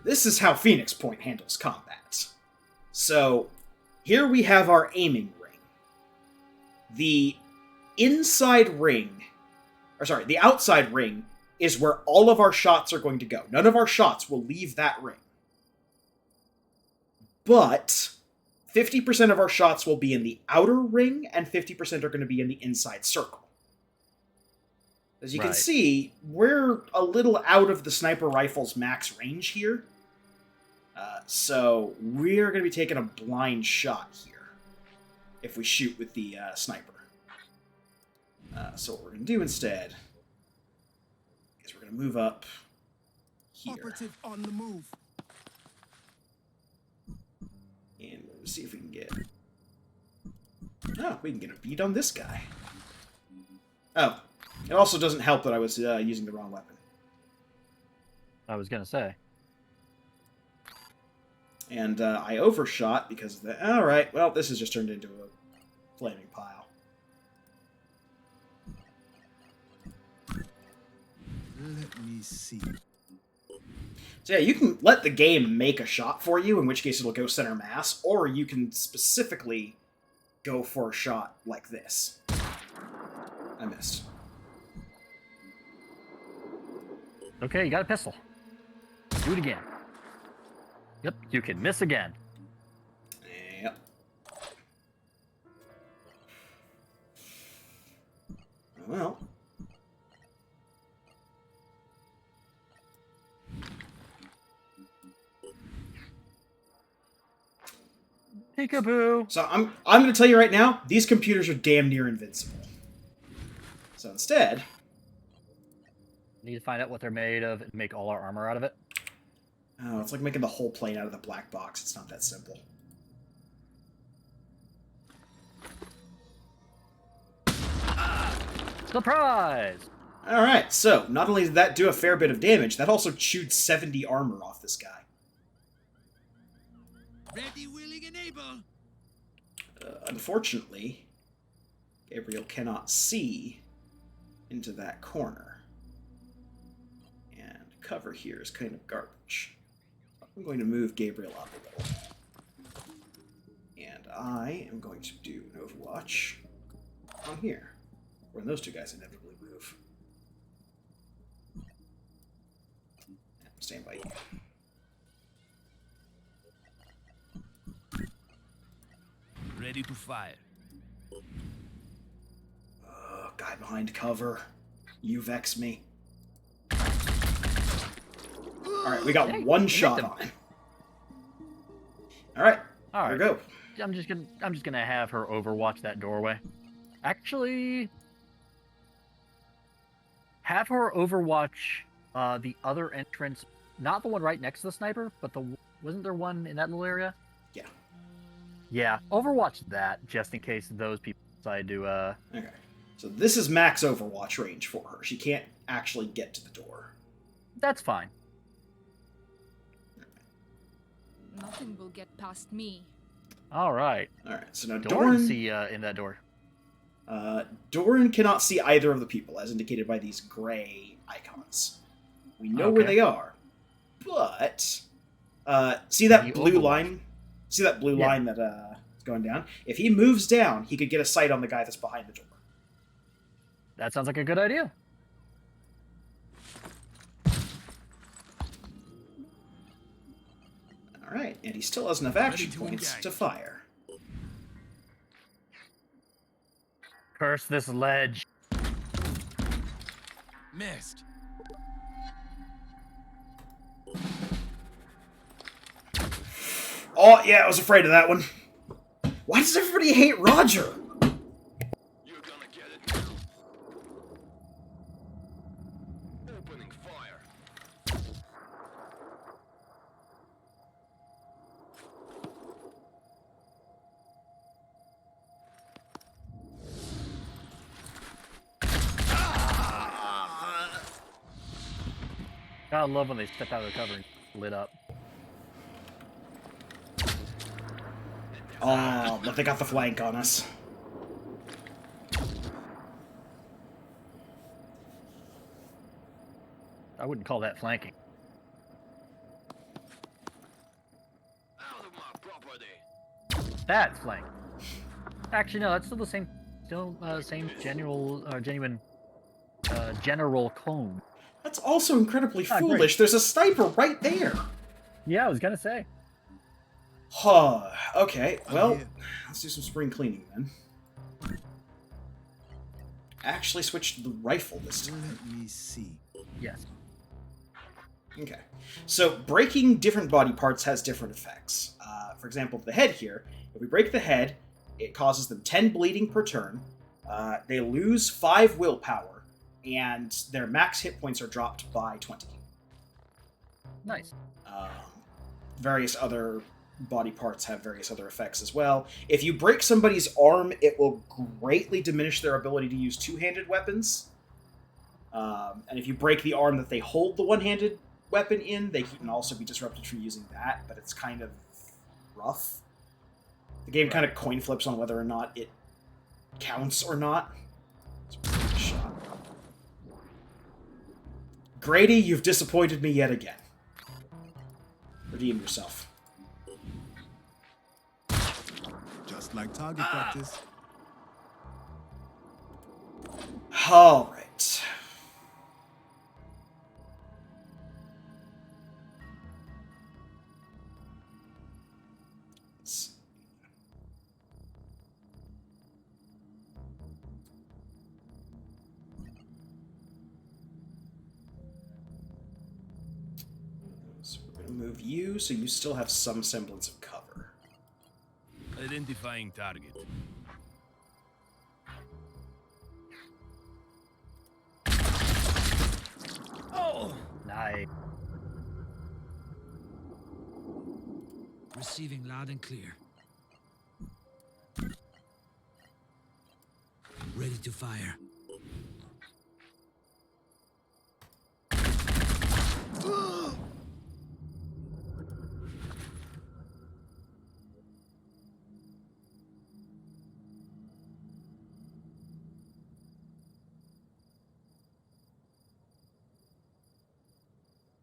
This is how Phoenix Point handles combat. So, here we have our aiming ring. The outside ring is where all of our shots are going to go. None of our shots will leave that ring. But 50% of our shots will be in the outer ring, and 50% are going to be in the inside circle. As you can see, we're a little out of the sniper rifle's max range here. So we're going to be taking a blind shot here if we shoot with the sniper. So what we're going to do instead is we're going to move up here. Operative on the move. And we're going to see if we can get... Oh, we can get a beat on this guy. Oh, it also doesn't help that I was using the wrong weapon. I was gonna say. And I overshot because of that. Alright, well, this has just turned into a flaming pile. Let me see. So yeah, you can let the game make a shot for you, in which case it'll go center mass, or you can specifically go for a shot like this. I missed. Okay, you got a pistol. Do it again. Yep, you can miss again. Yep. Well. Peekaboo. So I'm going to tell you right now, these computers are damn near invincible. So instead... Need to find out what they're made of and make all our armor out of it. Oh, it's like making the whole plane out of the black box. It's not that simple. Surprise! Alright, so not only did that do a fair bit of damage, that also chewed 70 armor off this guy. Ready, willing, and able. Unfortunately, Gabriel cannot see into that corner. And cover here is kind of garbage. I'm going to move Gabriel up a little. And I am going to do an Overwatch on here, when those 2 guys inevitably move. And stand by you. Ready to fire. Guy behind cover. You vex me. All right, we got Hey, one we shot nicked him. on him. All right, All here we right. go. I'm just gonna have her overwatch that doorway. Actually, have her overwatch the other entrance, not the one right next to the sniper, but wasn't there one in that little area? Yeah. Yeah, overwatch that just in case those people decide to. Okay. So this is max Overwatch range for her. She can't actually get to the door. That's fine. Nothing will get past me. All right. All right. So now Doran Doran. see in that door. Doran cannot see either of the people, as indicated by these gray icons. We know where Okay. they are, but see that The blue Overwatch. line? See that blue Yeah. line that is going down? If he moves down, he could get a sight on the guy that's behind the door. That sounds like a good idea. All right, and he still has enough action to points engage. to fire. Curse this ledge. Missed. Oh yeah, I was afraid of that one. Why does everybody hate Roger? You're gonna get it now. Opening fire. I love when they step out of the cover and lit up. Oh, but they got the flank on us. I wouldn't call that flanking. Out of my property. That's flank. Actually, no, that's still the same, same genuine general cone. That's also incredibly Ah, great. foolish. There's a sniper right there. Yeah, I was gonna say. Huh. Okay, well, here. let's do some spring cleaning then. Actually switch to the rifle this time. Let me see. Yes. Okay. So breaking different body parts has different effects. For example, the head here, if we break the head, it causes them 10 bleeding per turn. They lose 5 willpower, and their max hit points are dropped by 20. Nice. Various other body parts have various other effects as well. If you break somebody's arm, it will greatly diminish their ability to use two-handed weapons. And if you break the arm that they hold the one-handed weapon in, they can also be disrupted from using that, but it's kind of rough. The game kind of coin flips on whether or not it counts or not. It's a pretty good shot. Grady, you've disappointed me yet again. Redeem yourself. Just like target practice. All right. Let's see. So we're going to move you, so you still have some semblance of cover. Identifying target. Oh! Nice. Receiving loud and clear. Ready to fire.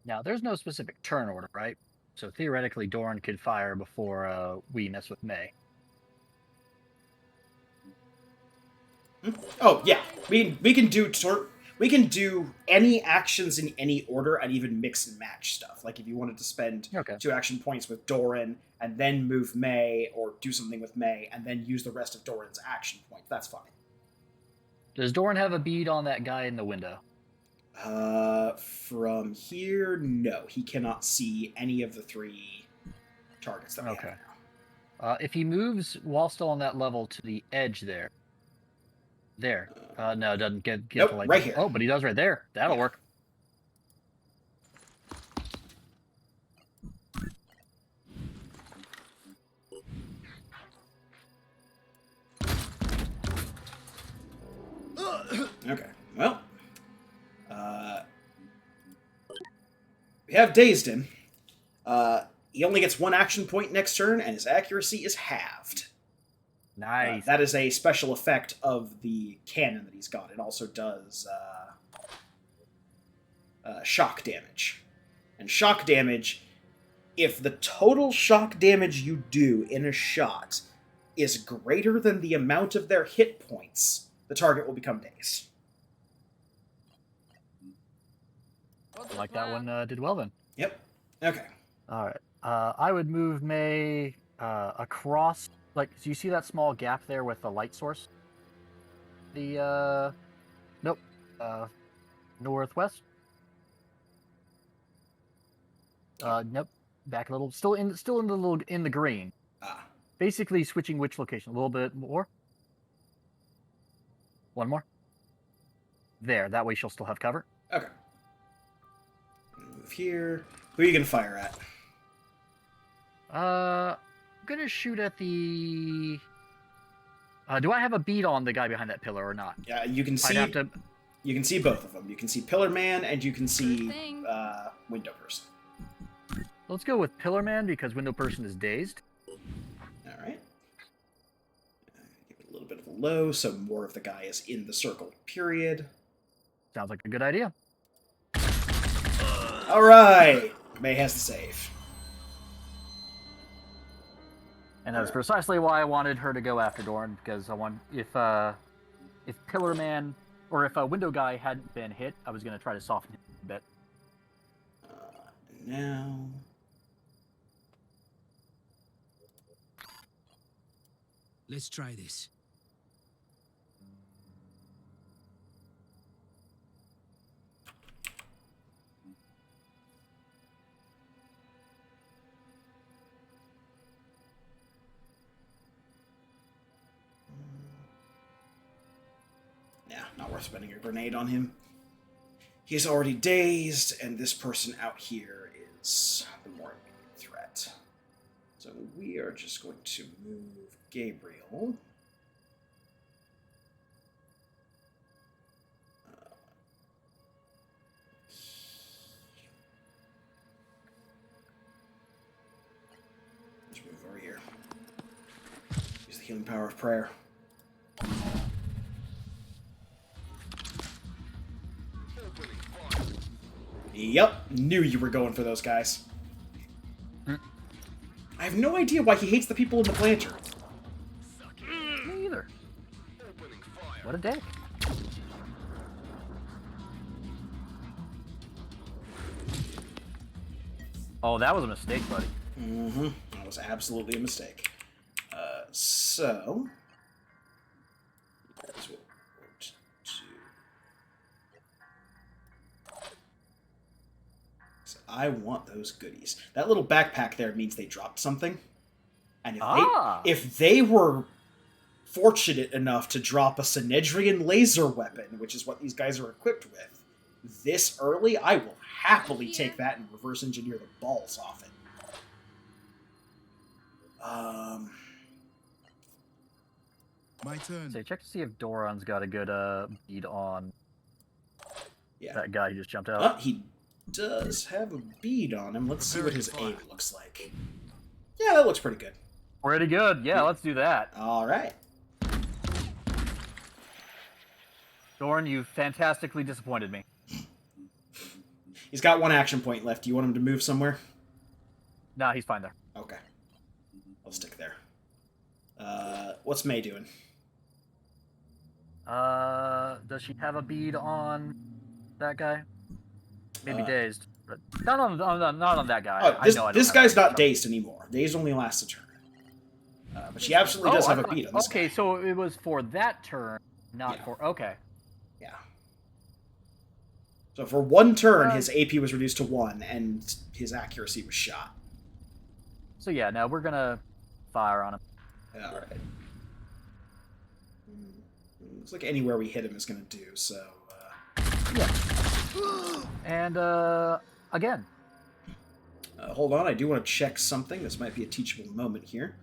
Now, there's no specific turn order, right? So theoretically, Doran could fire before we mess with May. Oh yeah, we can do any actions in any order and even mix and match stuff. Like if you wanted to spend Okay. 2 action points with Doran and then move May, or do something with May and then use the rest of Doran's action points, that's fine. Does Doran have a bead on that guy in the window? from here, no. He cannot see any of the 3 targets that we have now. If he moves while still on that level to the edge there. No, it doesn't get Nope, to like right here. Oh, but he does right there. That'll work. Okay, well. We have dazed him. He only gets 1 action point next turn, and his accuracy is halved. Nice. That is a special effect of the cannon that he's got. It also does shock damage. And shock damage, if the total shock damage you do in a shot is greater than the amount of their hit points, the target will become dazed. Like that one did well then. Yep. Okay. All right. I would move May across. Like, so you see that small gap there with the light source? Nope. Northwest. Nope. Back a little. Still in the green. Ah. Basically switching which location? A little bit more. One more. There. That way she'll still have cover. Okay. Move here. Who are you gonna fire at? I'm gonna shoot at the. Do I have a bead on the guy behind that pillar or not? Yeah, you can see. I'd have to. You can see both of them. You can see Pillar Man and you can see thing. Window Person. Let's go with Pillar Man because Window Person is dazed. All right. Give it a little bit of a low, so more of the guy is in the circle. Period. Sounds like a good idea. All right. May has the save. And that's precisely why I wanted her to go after Dorn, because I want if Pillar Man or if a Window Guy hadn't been hit, I was going to try to soften him a bit. Now. Let's try this. Yeah, not worth spending a grenade on him. He's already dazed, and this person out here is the more immediate threat. So we are just going to move Gabriel. Let's move over here. Use the healing power of prayer. Yep, knew you were going for those guys. I have no idea why he hates the people in the planter. Me either. What a dick. Oh, that was a mistake, buddy. Mm-hmm. That was absolutely a mistake. So... That's what we're to do. So I want those goodies. That little backpack there means they dropped something. And if they were fortunate enough to drop a Synedrian laser weapon, which is what these guys are equipped with, this early, I will happily take that and reverse engineer the balls off it. My turn. So check to see if Doran's got a good bead on that guy who just jumped out. Oh, he does have a bead on him. Let's see what his aim looks like. Yeah, that looks pretty good. Pretty good. Yeah, let's do that. All right. Doran, you fantastically disappointed me. He's got 1 action point left. Do you want him to move somewhere? Nah, he's fine there. Okay. I'll stick there. What's May doing? Does she have a bead on that guy? Maybe dazed, but not on that guy. Oh, this guy's not dazed anymore. Dazed only lasts a turn. But she absolutely does have a bead on this guy. Okay, so it was for that turn, not for... Okay. Yeah. So for one turn, his AP was reduced to 1, and his accuracy was shot. So yeah, now we're gonna fire on him. Alright. Looks like anywhere we hit him is going to do, so... Yeah. And, again. Hold on, I do want to check something. This might be a teachable moment here.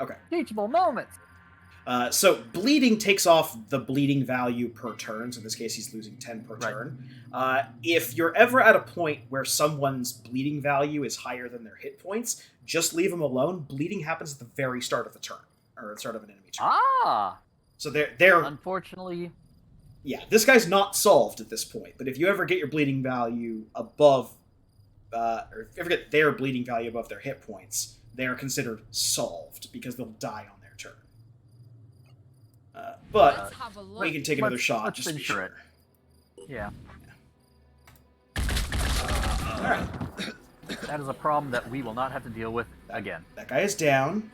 Okay. Teachable moments! So bleeding takes off the bleeding value per turn. So in this case, he's losing 10 per turn. If you're ever at a point where someone's bleeding value is higher than their hit points, just leave them alone. Bleeding happens at the very start of the turn, or at the start of an enemy turn. Ah! So they're Unfortunately... Yeah, this guy's not solved at this point. But if you ever get your bleeding value above, or if you ever get their bleeding value above their hit points, they are considered solved because they'll die on their turn. But Let's have a look. we can take another shot let's just to be ensure sure. it. Yeah. Alright. That is a problem that we will not have to deal with again. That guy is down.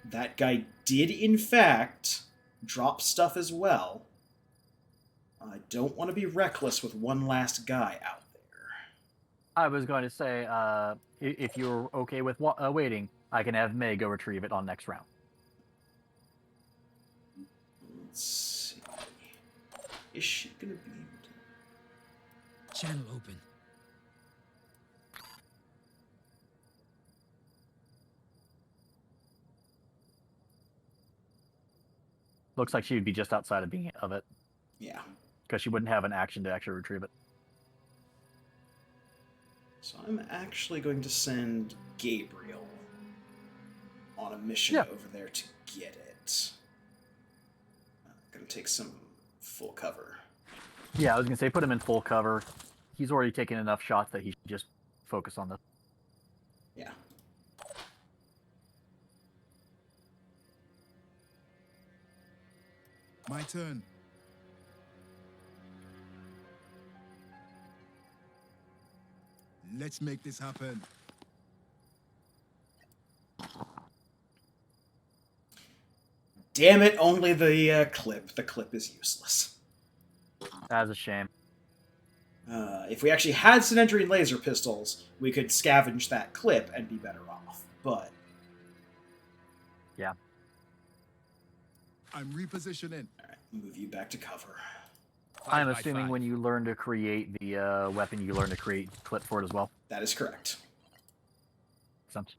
That guy did, in fact, drop stuff as well. I don't want to be reckless with one last guy out there. I was going to say, if you're okay with waiting, I can have May go retrieve it on next round. Let's see. Is she going to be able to... Channel open. Looks like she would be just outside of it, Yeah. because she wouldn't have an action to actually retrieve it. So I'm actually going to send Gabriel on a mission Yeah. over there to get it. I'm going to take some full cover. Yeah, I was going to say, put him in full cover. He's already taken enough shots that he should just focus on this. Yeah. My turn. Let's make this happen. Damn it, only the clip. The clip is useless. That's a shame. If we actually had Synedrian laser pistols, we could scavenge that clip and be better off. But Yeah. I'm repositioning. alright, move you back to cover. I'm 5 by assuming 5. when you learn to create the weapon, you learn to create clip for it as well. That is correct. Sounds.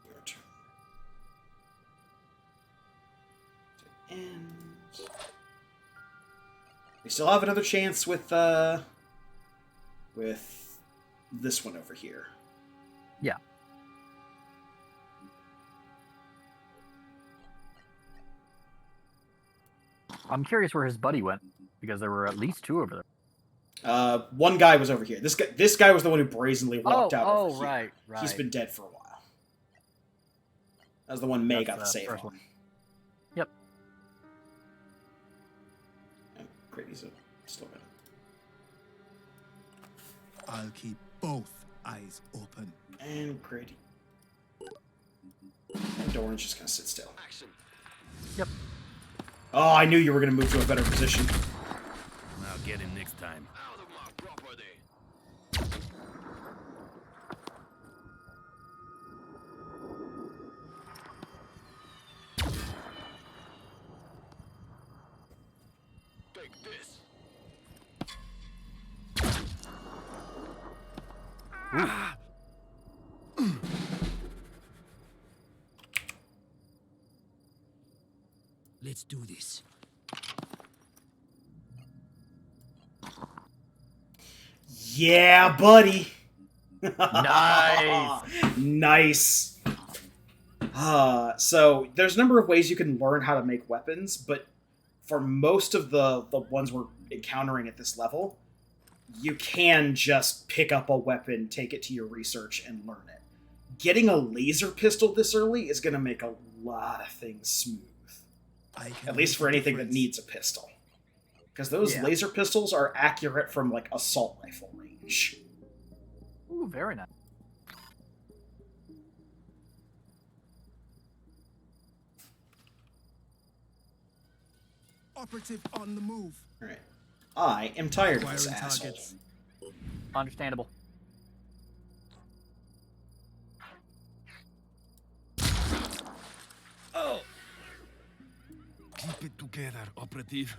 Your turn. To end. We still have another chance with this one over here. Yeah. I'm curious where his buddy went, because there were at least two over there. One guy was over here. This guy was the one who brazenly walked out over here. Right. He's been dead for a while. That was the one May That's got the the save first on. one. Yep. Oh, great, he's still got it. I'll keep both eyes open. And Grady. And Doran's just gonna sit still. Action. Yep. Oh, I knew you were gonna move to a better position. I'll get him next time. Out of my property. Take this. Let's do this. Yeah, buddy. Nice. Nice. So there's a number of ways you can learn how to make weapons, but for most of the ones we're encountering at this level, you can just pick up a weapon, take it to your research, and learn it. Getting a laser pistol this early is going to make a lot of things smooth. At least for anything that needs a pistol. Because those Yeah. laser pistols are accurate from, like, assault rifle range. Ooh, very nice. Operative on the move. Alright. I am tired of this Acquiring asshole. targets. Understandable. Oh! Keep it together, operative.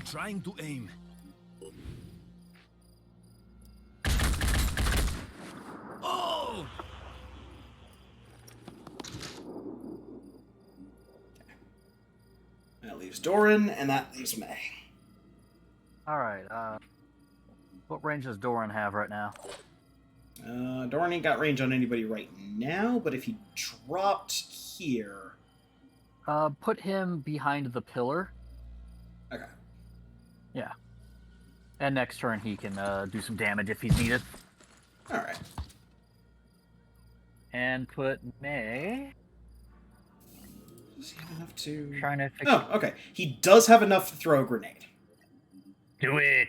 Trying to aim. Oh! That leaves Doran, and that leaves May. Alright, what range does Doran have right now? Doran ain't got range on anybody right now, but if he dropped here... Put him behind the pillar. Okay. Yeah. And next turn he can do some damage if he's needed. Alright. And put May... Does he have enough to... Trying to fix... Oh, okay. He does have enough to throw a grenade. Do it!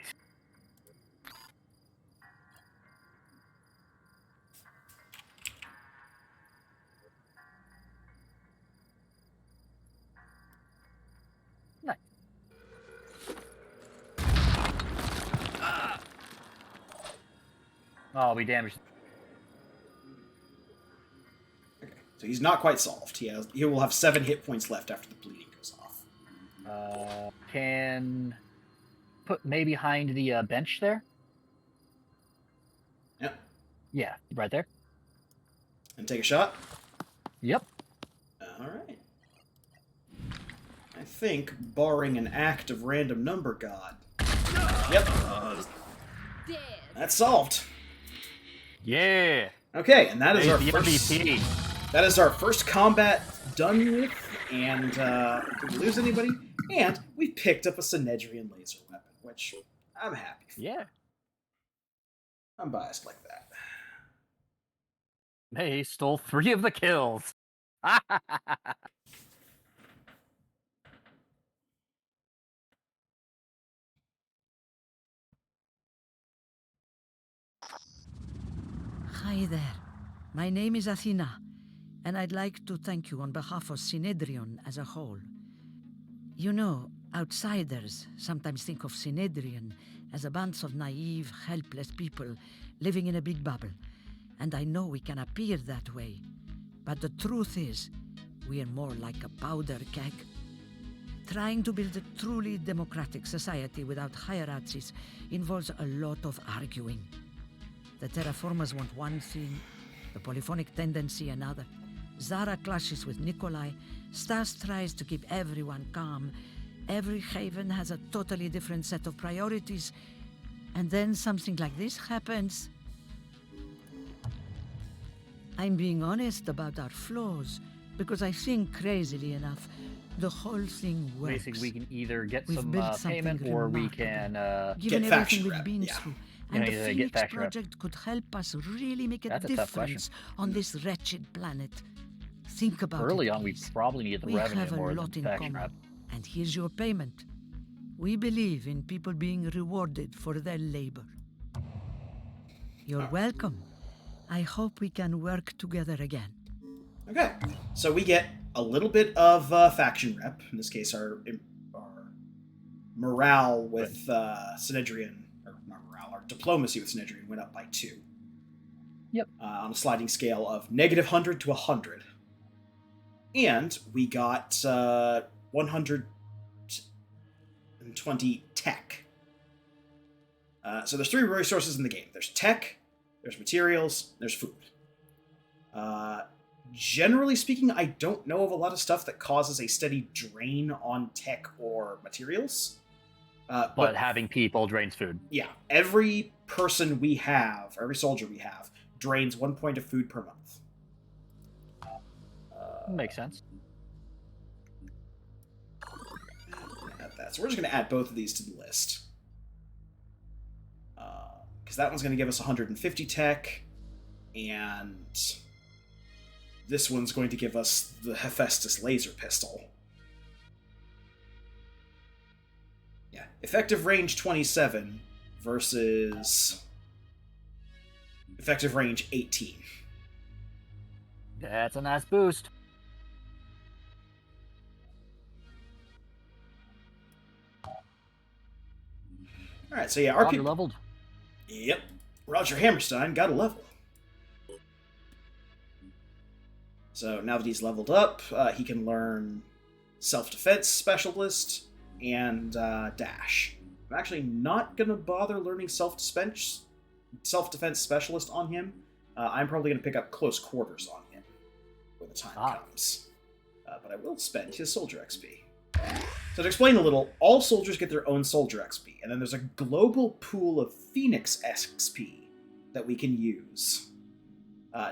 Nice. Oh, we damaged... Okay. So he's not quite solved. He will have 7 hit points left after the bleeding goes off. Can... Put May behind the bench there? Yep. Yeah, right there. And take a shot. Yep. Alright. I think, barring an act of random number god... Yep. Dead. That's solved. Yeah! Okay, and that is our the first... MVP. That is our first combat done with, and did we lose anybody? And we picked up a Synedrian laser weapon, which I'm happy for. Yeah. I'm biased like that. May stole 3 of the kills. Hi there. My name is Athena, and I'd like to thank you on behalf of Synedrion as a whole. You know, outsiders sometimes think of Synedrion as a bunch of naive, helpless people living in a big bubble, and I know we can appear that way. But the truth is, we are more like a powder keg. Trying to build a truly democratic society without hierarchies involves a lot of arguing. The terraformers want one thing, the polyphonic tendency another. Zara clashes with Nikolai, Stas tries to keep everyone calm. Every haven has a totally different set of priorities, and then something like this happens. I'm being honest about our flaws, because I think, crazily enough, the whole thing works. Basically, we can either get We've some built something payment, or we remarkable. can... Given Get everything faction we've rep, been yeah. through, Yeah, and the yeah, get Phoenix faction rep. Project could help us really make a That's a tough question. difference on this wretched planet. Think about Early it. on, we please. probably needed the We revenue have a more lot than in faction common, rep. and here's your payment. We believe in people being rewarded for their labor. You're welcome. I hope we can work together again. Okay, so we get a little bit of faction rep. In this case, our morale with Synedrion, or not morale, our diplomacy with Synedrion went up by 2. Yep. On a sliding scale of -100 to 100. And we got 120 tech. So there's 3 resources in the game. There's tech, there's materials, there's food. Generally speaking, I don't know of a lot of stuff that causes a steady drain on tech or materials. But having people drains food. Yeah, every person we have, every soldier we have, drains 1 point of food per month. Makes sense. Add that. So we're just going to add both of these to the list. Because that one's going to give us 150 tech, and this one's going to give us the Hephaestus laser pistol. Yeah, effective range 27 versus effective range 18. That's a nice boost. All right, so yeah, Roger leveled. Yep, Roger Hammerstein got a level. So now that he's leveled up, he can learn Self-Defense Specialist and Dash. I'm actually not going to bother learning Self-Defense Specialist on him. I'm probably going to pick up Close Quarters on him when the time comes. But I will spend his Soldier XP. So to explain a little, all soldiers get their own Soldier XP, and then there's a global pool of Phoenix XP that we can use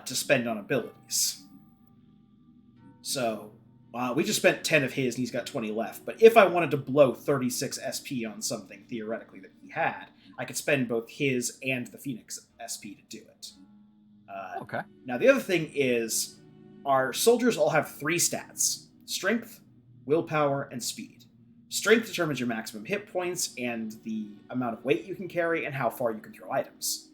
to spend on abilities. So we just spent 10 of his, and he's got 20 left. But if I wanted to blow 36 SP on something, theoretically, that he had, I could spend both his and the Phoenix SP to do it. Okay. Now, the other thing is, our soldiers all have 3 stats. Strength, willpower, and speed. Strength determines your maximum hit points and the amount of weight you can carry and how far you can throw items.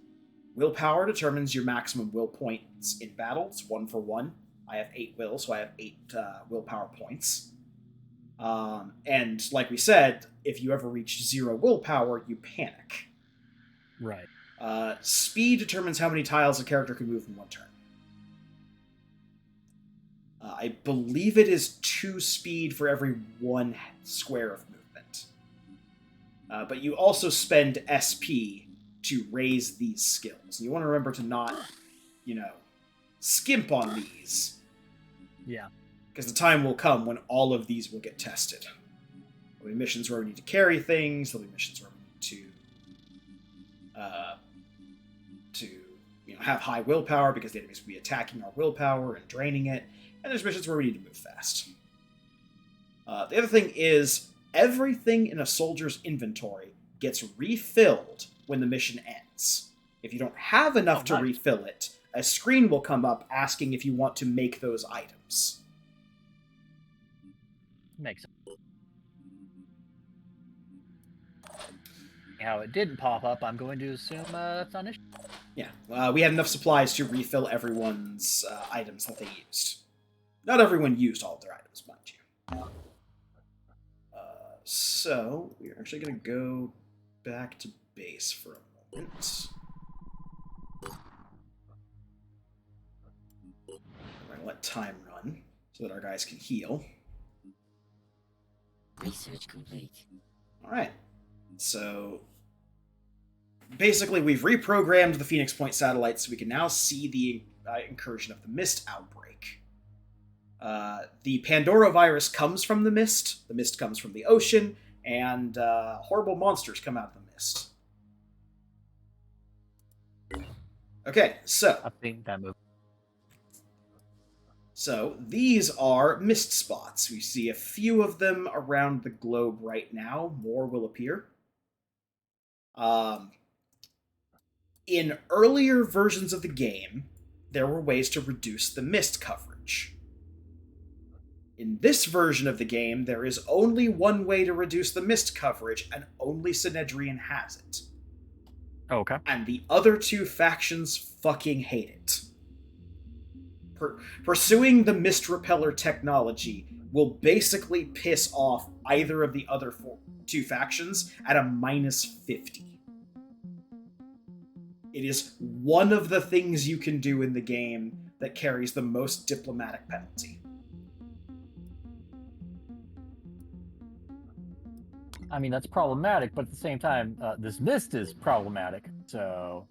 Willpower determines your maximum will points in battle. It's 1 for 1. I have 8 will, so I have 8 willpower points. And like we said, if you ever reach 0 willpower, you panic. Right. Speed determines how many tiles a character can move in one turn. I believe it is 2 speed for every 1 square of movement. But you also spend SP to raise these skills. You want to remember to not, skimp on these. Yeah. Because the time will come when all of these will get tested. There'll be missions where we need to carry things. There'll be missions where we need to have high willpower because the enemies will be attacking our willpower and draining it. And there's missions where we need to move fast. The other thing is, everything in a soldier's inventory gets refilled when the mission ends. If you don't have enough to refill it, a screen will come up asking if you want to make those items. Makes sense. How it didn't pop up, I'm going to assume that's not an issue. Yeah, we had enough supplies to refill everyone's items that they used. Not everyone used all of their items, mind you. So, we're actually going to go back to base for a moment. We're going to let time run so that our guys can heal. Research complete. Alright. So, basically we've reprogrammed the Phoenix Point satellite so we can now see the incursion of the Mist outbreak. The Pandora virus comes from the mist comes from the ocean, and horrible monsters come out of the mist. Okay, so... I think that move. So, these are mist spots. We see a few of them around the globe right now. More will appear. In earlier versions of the game, there were ways to reduce the mist coverage. In this version of the game, there is only one way to reduce the mist coverage, and only Synedrian has it. Okay. And the other 2 factions fucking hate it. Pursuing the mist repeller technology will basically piss off either of the other 2 factions at a -50. It is one of the things you can do in the game that carries the most diplomatic penalty. I mean, that's problematic, but at the same time, this mist is problematic, so...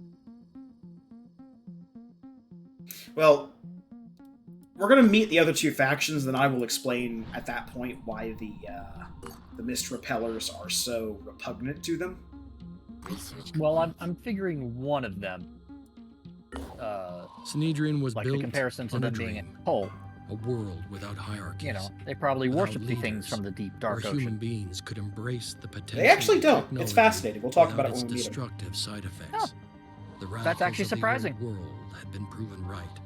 Well, we're going to meet the other 2 factions, then I will explain at that point why the mist repellers are so repugnant to them. Well, I'm figuring one of them. Synedrian was like built the comparison to on them a being dream, a whole. a world without hierarchies. They probably without worship the things leaders, from the deep, dark where ocean. human beings could embrace the potential. They actually of don't. It's technology fascinating. We'll talk about without it when we its meet 'em. destructive side effects. Oh, The that's actually radicals of the surprising. old world had been proven right.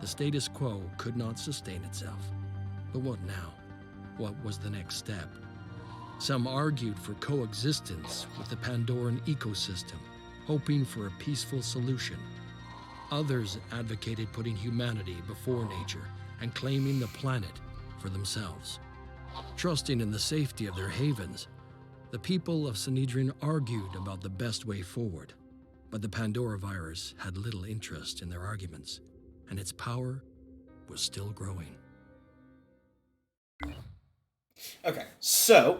The status quo could not sustain itself. But what now? What was the next step? Some argued for coexistence with the Pandoran ecosystem, hoping for a peaceful solution. Others advocated putting humanity before nature and claiming the planet for themselves. Trusting in the safety of their havens, the people of Sanhedrin argued about the best way forward. But the Pandora virus had little interest in their arguments, and its power was still growing. Okay, so,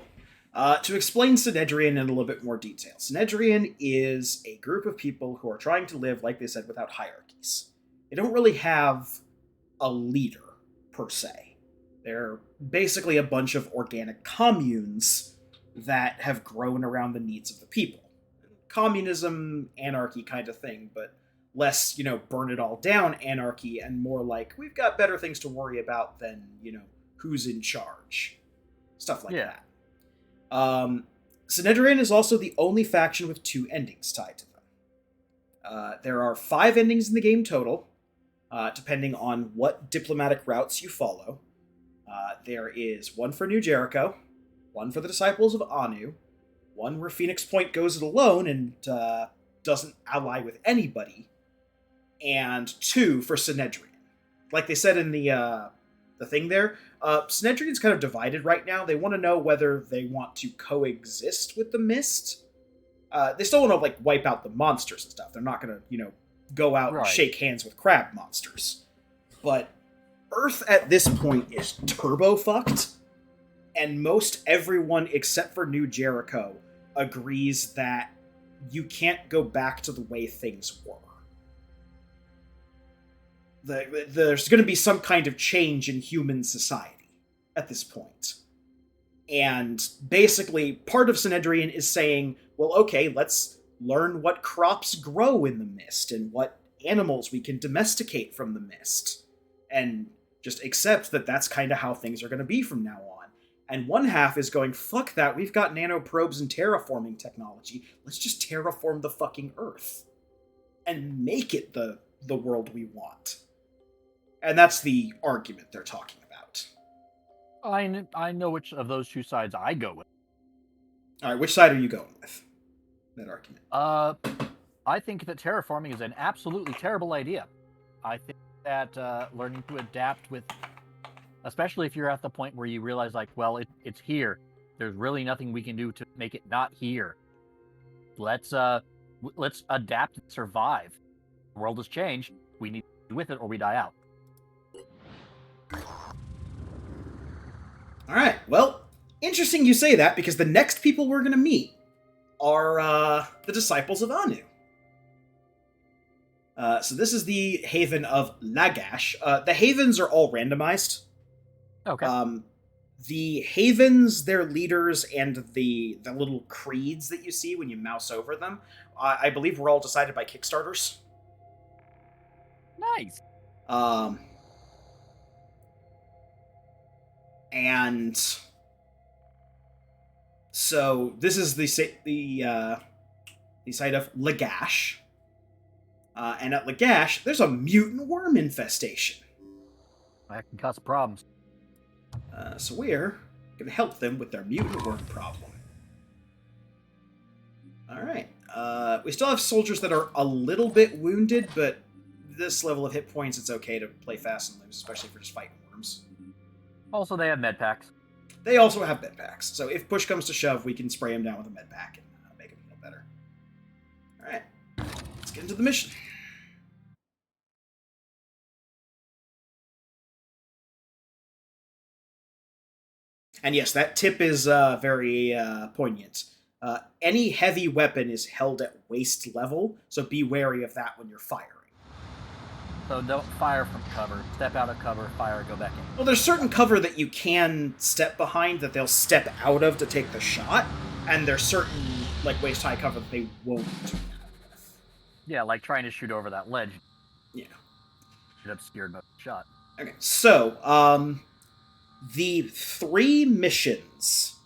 to explain Sanhedrin in a little bit more detail. Sanhedrin is a group of people who are trying to live, like they said, without hierarchies. They don't really have a leader, per se. They're basically a bunch of organic communes that have grown around the needs of the people. Communism, anarchy kind of thing, but less, burn it all down anarchy, and more like, we've got better things to worry about than, who's in charge. Stuff like that. Sanhedrin is also the only faction with 2 endings tied to them. There are 5 endings in the game total, depending on what diplomatic routes you follow. There is one for New Jericho, one for the Disciples of Anu, one where Phoenix Point goes it alone and doesn't ally with anybody, and 2 for Sanhedrin. Like they said in the thing there, Sanhedrin's kind of divided right now. They want to know whether they want to coexist with the Mist. They still want to wipe out the monsters and stuff. They're not going to, go out and shake hands with crab monsters. But Earth at this point is turbo fucked, and most everyone except for New Jericho agrees that you can't go back to the way things were. There's going to be some kind of change in human society at this point. And basically, part of Sanhedrin is saying, well, okay, let's learn what crops grow in the mist and what animals we can domesticate from the mist. And just accept that that's kind of how things are going to be from now on. And one half is going, fuck that, we've got nanoprobes and terraforming technology. Let's just terraform the fucking Earth. And make it the world we want. And that's the argument they're talking about. I know which of those 2 sides I go with. Alright, which side are you going with? That argument. I think that terraforming is an absolutely terrible idea. I think that learning to adapt with, especially if you're at the point where you realize, well, it's here. There's really nothing we can do to make it not here. Let's adapt and survive. The world has changed. We need to be with it or we die out. Alright, well, interesting you say that, because the next people we're going to meet are the Disciples of Anu. So this is the Haven of Lagash. The Havens are all randomized. Okay. The Havens, their leaders, and the little creeds that you see when you mouse over them, I believe were all decided by Kickstarters. Nice. And so this is the site of Lagash. And at Lagash, there's a mutant worm infestation. That can cause problems. So we're going to help them with their mutant worm problem. Alright. We still have soldiers that are a little bit wounded, but this level of hit points, it's okay to play fast and lose, especially if we're just fighting worms. Also, they have med packs. They also have med packs, so if push comes to shove, we can spray them down with a med pack and make them feel better. Alright. Let's get into the mission. And yes, that tip is very poignant. Any heavy weapon is held at waist level, so be wary of that when you're firing. So don't fire from cover. Step out of cover, fire, go back in. Well, there's certain cover that you can step behind that they'll step out of to take the shot, and there's certain, waist-high cover that they won't do that with. Yeah, like trying to shoot over that ledge. Yeah. It obscured the shot. Okay, so, the 3 missions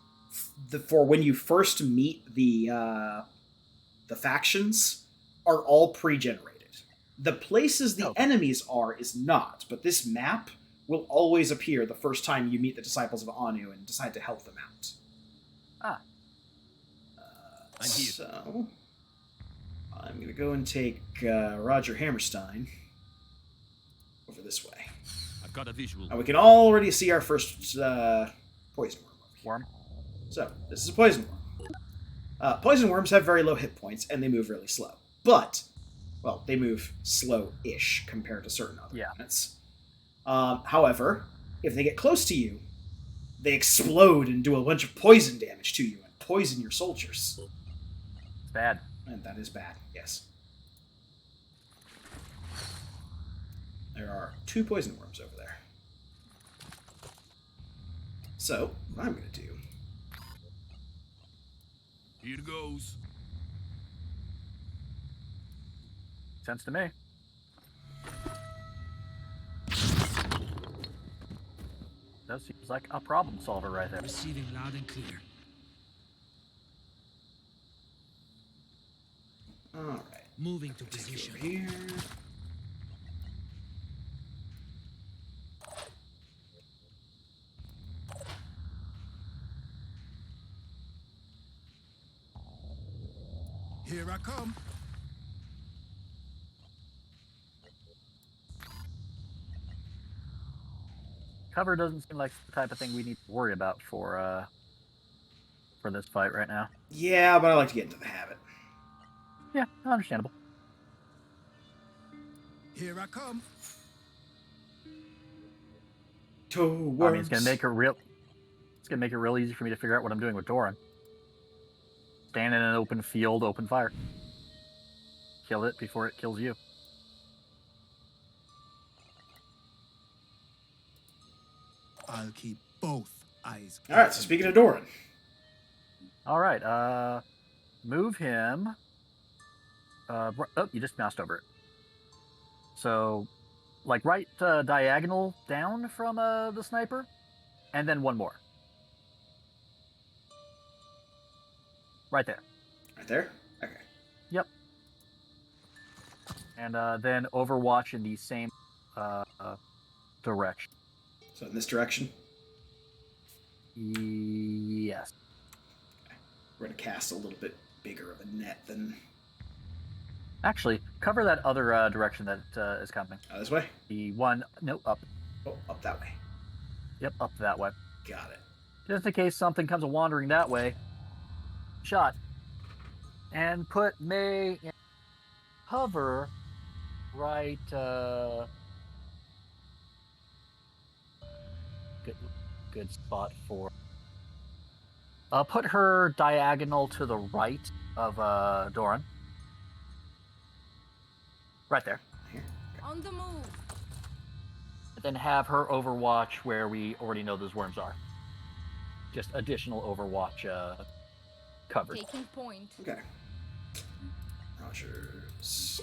for when you first meet the factions are all pre-generated. The places the enemies are is not, but this map will always appear the first time you meet the Disciples of Anu and decide to help them out. Ah. I'm here. So, I'm going to go and take Roger Hammerstein over this way. I've got a visual. Now we can already see our first poison worm. Worm. So, this is a poison worm. Poison worms have very low hit points, and they move really slow. But, well, they move slow-ish compared to certain other units. However, if they get close to you, they explode and do a bunch of poison damage to you and poison your soldiers. Bad. And that is bad, yes. There are 2 poison worms over there. So, what I'm going to do... Here goes. Sense to me. That seems like a problem solver right there. Receiving loud and clear. Alright. Moving to Take position. over here. Here I come. Cover doesn't seem like the type of thing we need to worry about for this fight right now. Yeah, but I like to get into the habit. Yeah, understandable. Here I come. Toe I mean, it's gonna make it real. It's gonna make it real easy for me to figure out what I'm doing with Doran. Stand in an open field, open fire. Kill it before it kills you. I'll keep both eyes open. Alright, so speaking of Doran. All right. Move him. Oh, you just moused over it. So, like right diagonal down from the sniper, and then one more. Right there. Right there? Okay. Yep. And then Overwatch in the same direction. So in this direction, Yes. we're going to cast a little bit bigger of a net than... Actually, cover that other direction that is coming. this way? The one, no, up. Oh, up that way. Yep, up that way. Got it. Just in case something comes wandering that way. Shot. And put May in cover right, good spot for... put her diagonal to the right of Doran. Right there. Here. On the move. Then have her overwatch where we already know those worms are. Just additional overwatch cover. Taking point. Okay. Rogers.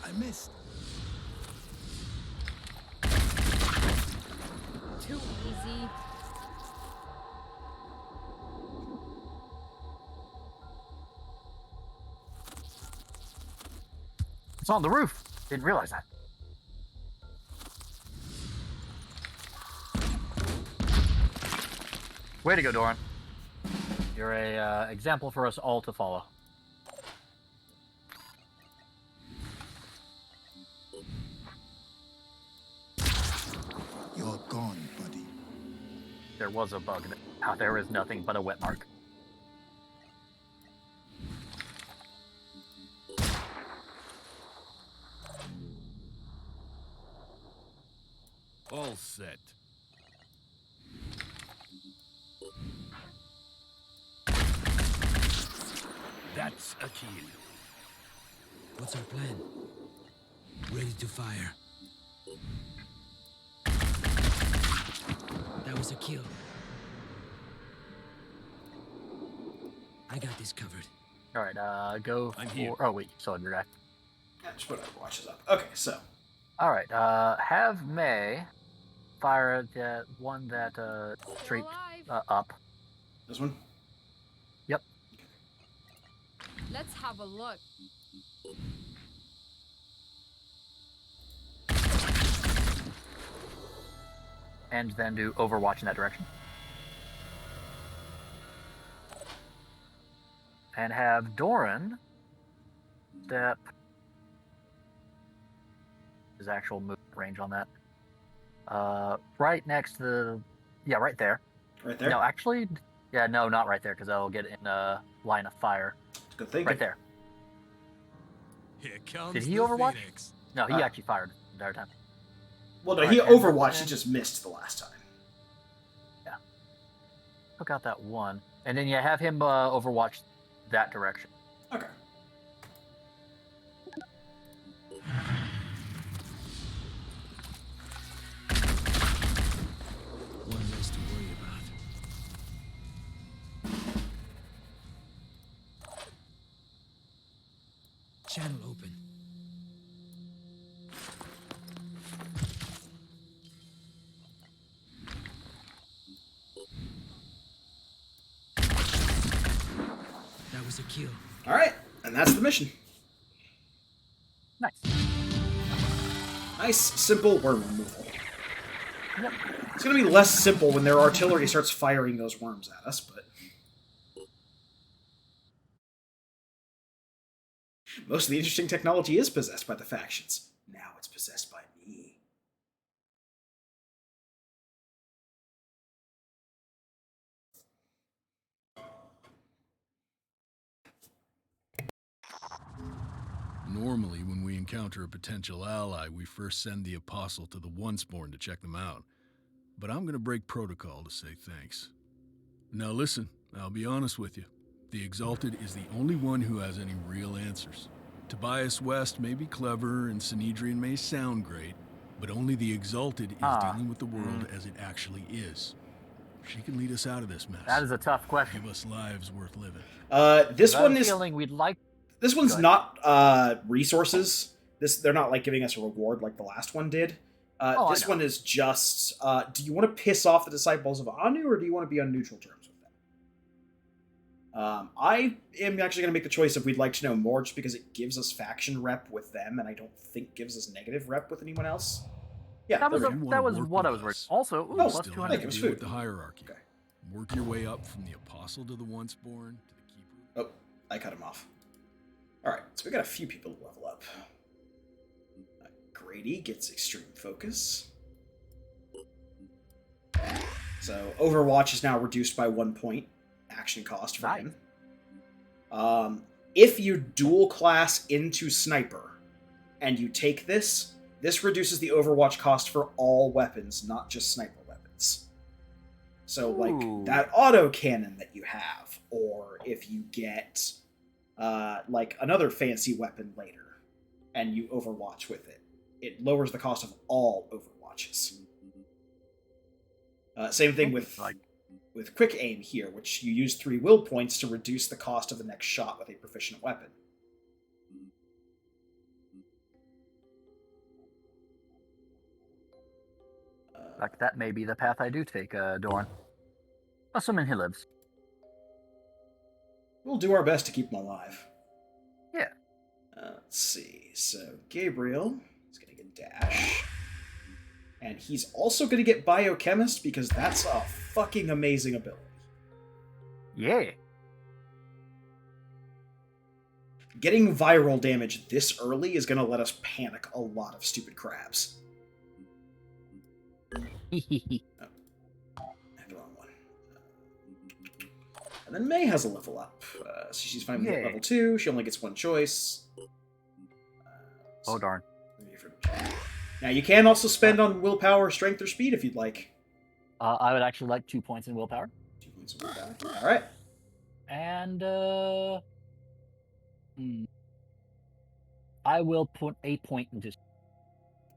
I missed. Too easy. It's on the roof. Didn't realize that. Way to go, Doran. You're a example for us all to follow. You're gone, buddy. There was a bug. Now there is nothing but a wet mark. All set. That's a kill. What's our plan? Ready to fire. That was a kill. I got this covered. All right, go I'm for... here. Oh, wait, still have your guy. Yeah, just put Overwatches up. Okay, so. All right, have May fire that one that Still straight alive. up. This one? Yep. Okay. Let's have a look. And then do Overwatch in that direction. And have Doran step his actual move range on that. Right next to the... Yeah, right there. Right there? No, actually... Yeah, no, not right there, because that'll get in line of fire. Good thinking. Right there. Here comes Did he the Overwatch? Phoenix. No, he actually fired the entire time. Well, no, Right, he and Overwatch. He then- just missed the last time. Yeah. Took out that one. And then you have him Overwatch that direction. Okay. One less to worry about. Channel open. That was a kill. All right, and that's the mission. Nice. Nice, simple worm removal. Yep. It's going to be less simple when their artillery starts firing those worms at us, but... Most of the interesting technology is possessed by the factions. Now it's possessed by me. Normally, when we encounter a potential ally, we first send the Apostle to the Onceborn to check them out. But I'm gonna break protocol to say thanks. Now listen, I'll be honest with you. The Exalted is the only one who has any real answers. Tobias West may be clever, and Synedrian may sound great, but only the Exalted is dealing with the world as it actually is. She can lead us out of this mess. That is a tough question. Give us lives worth living. This I have one a is... feeling we'd like... This one's Good. not resources. They're not like giving us a reward like the last one did. This one is just, do you want to piss off the disciples of Anu, or do you want to be on neutral terms with them? I am actually going to make the choice if we'd like to know more, just because it gives us faction rep with them, and I don't think gives us negative rep with anyone else. Yeah, That was, there we go. you that wanna was work what I with was worried. us. Also, ooh, Oh, plus still Still 200. have give us to deal food. with the hierarchy. Okay. Work your way up from the Apostle to the Onceborn to the Keeper. Oh, I cut him off. Alright, so we got a few people to level up. Grady gets extreme focus. So Overwatch is now reduced by 1 point action cost for Nice. him. If you dual class into Sniper and you take this, this reduces the Overwatch cost for all weapons, not just sniper weapons. So, Ooh. like, that auto cannon that you have, or if you get, like, another fancy weapon later, and you Overwatch with it, it lowers the cost of all Overwatches. Same thing with quick aim here, which you use 3 will points to reduce the cost of the next shot with a proficient weapon. Like, that may be the path I do take, Doran. Assuming he lives. We'll do our best to keep him alive. Yeah. Let's see. So Gabriel is going to get Dash. And he's also going to get Biochemist, because that's a fucking amazing ability. Yeah. Getting viral damage this early is going to let us panic a lot of stupid crabs. I have the wrong one. And then May has a level up. So she's finally at Yeah. level 2. She only gets 1 choice. Oh, darn. Now, you can also spend on willpower, strength, or speed if you'd like. I would actually like 2 points in willpower. 2 points of willpower. Alright. And, I will put a point into...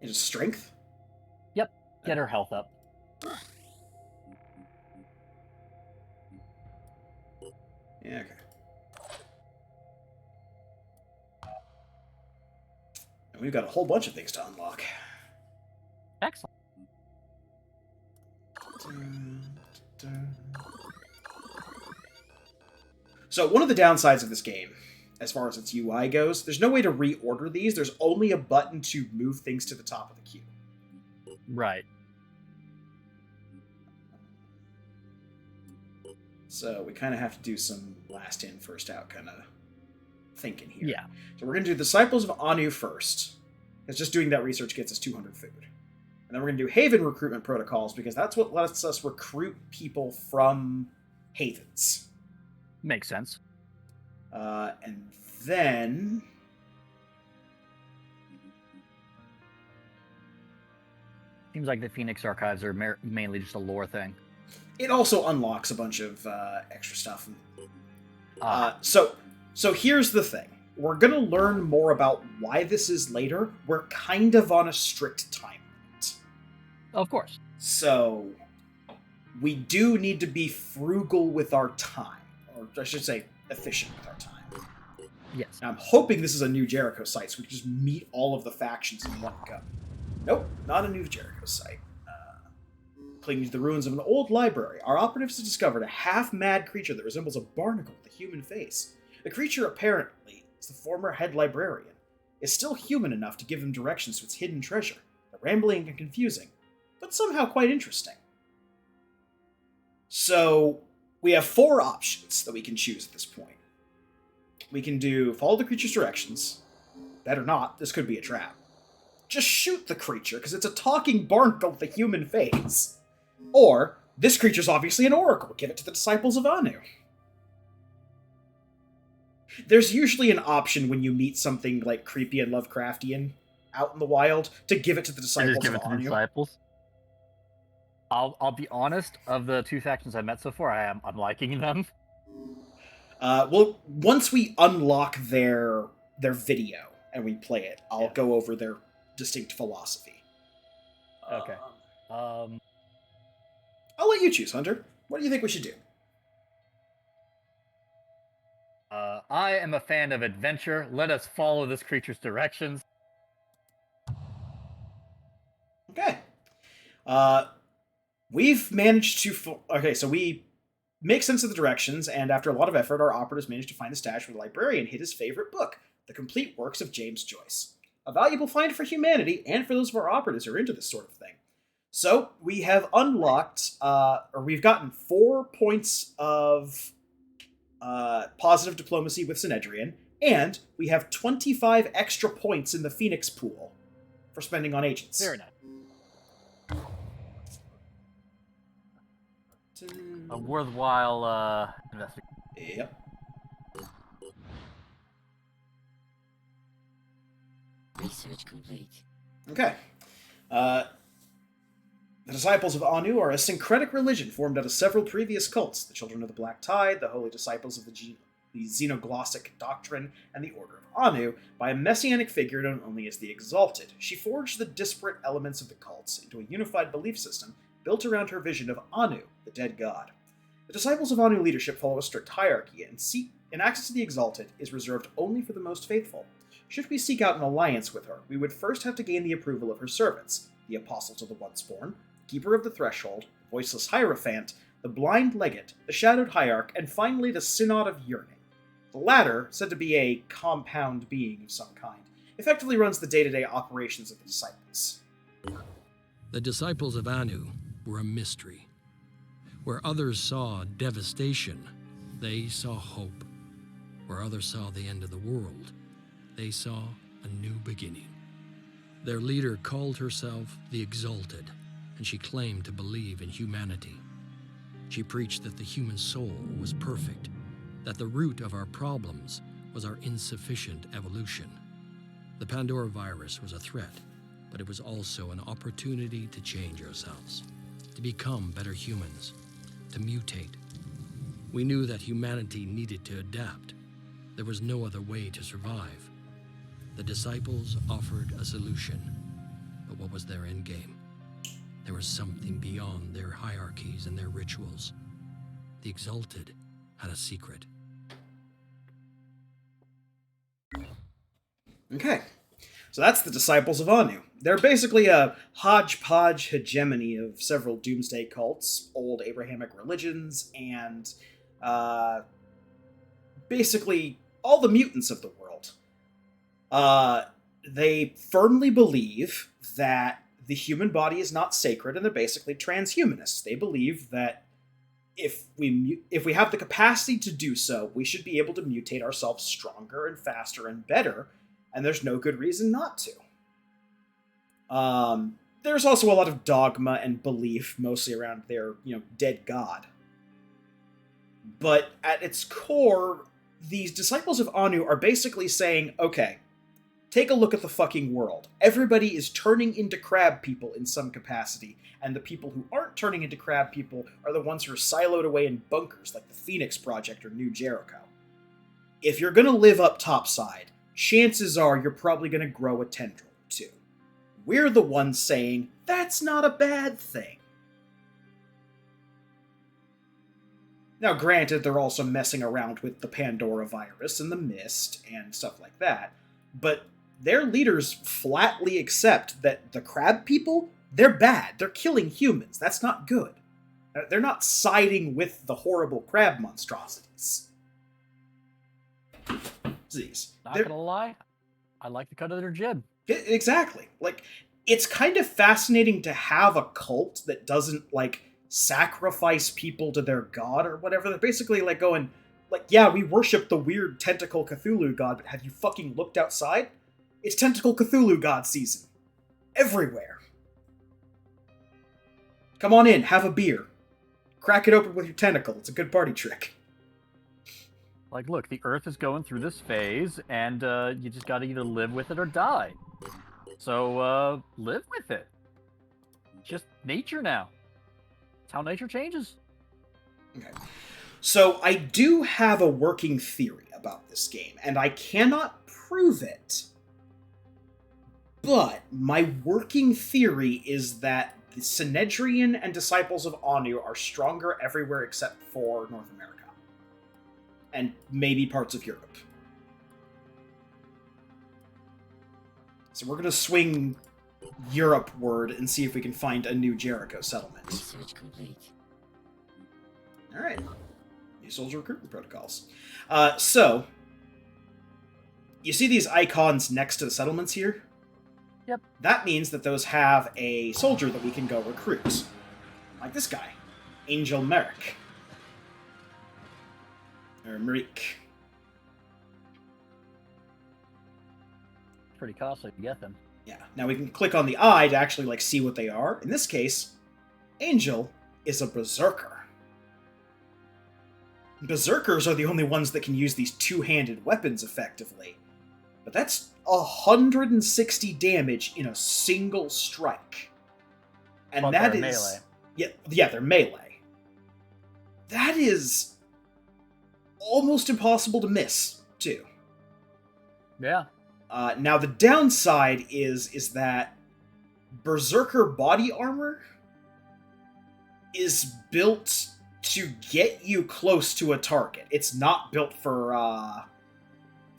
Is it strength? Yep. Get her health up. Yeah, okay. And we've got a whole bunch of things to unlock. Excellent. So one of the downsides of this game as far as its UI goes. There's no way to reorder these. There's only a button to move things to the top of the queue. Right. So we kind of have to do some last in, first out kind of thinking here. Yeah. So we're going to do Disciples of Anu first, because just doing that research gets us 200 food. And then we're going to do Haven recruitment protocols, because that's what lets us recruit people from Havens. Makes sense. And then... Seems like the Phoenix Archives are mainly just a lore thing. It also unlocks a bunch of extra stuff. Ah. So here's the thing. We're going to learn more about why this is later. We're kind of on a strict time limit. Of course. So we do need to be frugal with our time. Or I should say, efficient with our time. Yes. Now, I'm hoping this is a New Jericho site, so we can just meet all of the factions in one go. Nope, not a New Jericho site. Clinging to the ruins of an old library, our operatives have discovered a half-mad creature that resembles a barnacle with a human face. The creature apparently is the former head librarian. Is still human enough to give him directions to its hidden treasure. They're rambling and confusing, but somehow quite interesting. So, we have 4 options that we can choose at this point. We can do follow the creature's directions. Better not, this could be a trap. Just shoot the creature, because it's a talking barnacle with a human face. Or, this creature's obviously an oracle. Give it to the Disciples of Anu. There's usually an option when you meet something like creepy and Lovecraftian out in the wild to give it to the Disciples Just give of it to the Anu. disciples. I'll be honest. Of the 2 factions I met so far, I'm liking them. Well, once we unlock their video and we play it, I'll go over their distinct philosophy. Okay. I'll let you choose, Hunter. What do you think we should do? I am a fan of adventure. Let us follow this creature's directions. Okay. We've managed to... Okay, so we make sense of the directions, and after a lot of effort, our operatives managed to find the stash where the librarian hid his favorite book, The Complete Works of James Joyce. A valuable find for humanity, and for those of our operatives who are into this sort of thing. So, we have unlocked, or we've gotten 4 points of positive diplomacy with Synedrian, and we have 25 extra points in the Phoenix pool for spending on agents. Very nice. A worthwhile investigation. Yep. Research complete. Okay. The Disciples of Anu are a syncretic religion formed out of several previous cults, the Children of the Black Tide, the Holy Disciples of the Xenoglossic Doctrine, and the Order of Anu, by a messianic figure known only as the Exalted. She forged the disparate elements of the cults into a unified belief system built around her vision of Anu, the dead god. The Disciples of Anu leadership follow a strict hierarchy, and access to the Exalted is reserved only for the most faithful. Should we seek out an alliance with her, we would first have to gain the approval of her servants, the Apostles of the Once-Born, Keeper of the Threshold, the Voiceless Hierophant, the Blind Legate, the Shadowed Hierarch, and finally the Synod of Yearning. The latter, said to be a compound being of some kind, effectively runs the day-to-day operations of the Disciples. The Disciples of Anu were a mystery. Where others saw devastation, they saw hope. Where others saw the end of the world, they saw a new beginning. Their leader called herself the Exalted, and she claimed to believe in humanity. She preached that the human soul was perfect, that the root of our problems was our insufficient evolution. The Pandora virus was a threat, but it was also an opportunity to change ourselves, to become better humans, to mutate. We knew that humanity needed to adapt. There was no other way to survive. The disciples offered a solution, but what was their end game? There was something beyond their hierarchies and their rituals. The Exalted had a secret. Okay, so that's the Disciples of Anu. They're basically a hodgepodge hegemony of several doomsday cults, old Abrahamic religions, and basically all the mutants of the world. They firmly believe that the human body is not sacred, and they're basically transhumanists. They believe that if we have the capacity to do so, we should be able to mutate ourselves stronger and faster and better, and there's no good reason not to. There's also a lot of dogma and belief, mostly around their, dead god. But at its core, these disciples of Anu are basically saying, okay, take a look at the fucking world. Everybody is turning into crab people in some capacity, and the people who aren't turning into crab people are the ones who are siloed away in bunkers like the Phoenix Project or New Jericho. If you're gonna live up topside, chances are you're probably gonna grow a tendril or two. We're the ones saying, that's not a bad thing. Now, granted, they're also messing around with the Pandora virus and the mist and stuff like that, but their leaders flatly accept that the crab people, they're bad. They're killing humans. That's not good. They're not siding with the horrible crab monstrosities. Not gonna lie, I like the cut of their jib. Exactly. It's kind of fascinating to have a cult that doesn't, sacrifice people to their god or whatever. They're basically, going, yeah, we worship the weird tentacle Cthulhu god, but have you fucking looked outside? It's Tentacle Cthulhu God season. Everywhere. Come on in, have a beer. Crack it open with your tentacle. It's a good party trick. Look, the Earth is going through this phase, and you just gotta either live with it or die. So, live with it. Just nature now. It's how nature changes. Okay. So, I do have a working theory about this game, and I cannot prove it. But my working theory is that the Synedrian and Disciples of Anu are stronger everywhere except for North America. And maybe parts of Europe. So we're going to swing Europe-ward and see if we can find a new Jericho settlement. Research complete. Alright. New soldier recruitment protocols. So, you see these icons next to the settlements here? Yep. That means that those have a soldier that we can go recruit. Like this guy. Angel Merrick. Or Merrick. Pretty costly to get them. Yeah. Now we can click on the eye to actually, see what they are. In this case, Angel is a berserker. Berserkers are the only ones that can use these two-handed weapons effectively. But that's 160 damage in a single strike. And but that they're is... melee. Yeah, they're melee. That is almost impossible to miss, too. Yeah. Now, the downside is that Berserker body armor is built to get you close to a target. It's not built for...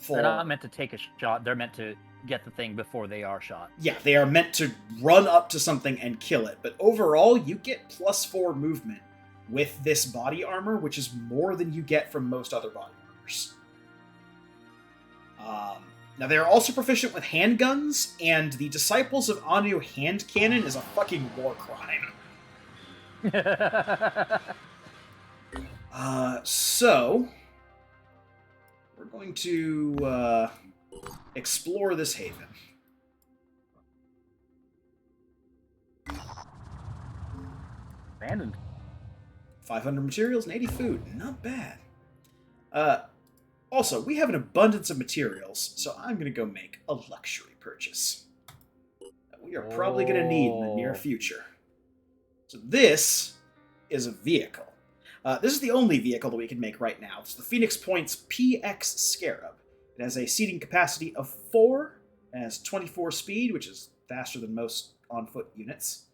They're not meant to take a shot. They're meant to get the thing before they are shot. Yeah, they are meant to run up to something and kill it. But overall, you get +4 movement with this body armor, which is more than you get from most other body armors. Now, they're also proficient with handguns, and the Disciples of Anu hand cannon is a fucking war crime. So... we're going to explore this haven. Abandoned. 500 materials and 80 food. Not bad. Also, we have an abundance of materials, so I'm going to go make a luxury purchase that we are probably going to need in the near future. So this is a vehicle. This is the only vehicle that we can make right now. It's the Phoenix Point's PX Scarab. It has a seating capacity of 4, it has 24 speed, which is faster than most on-foot units.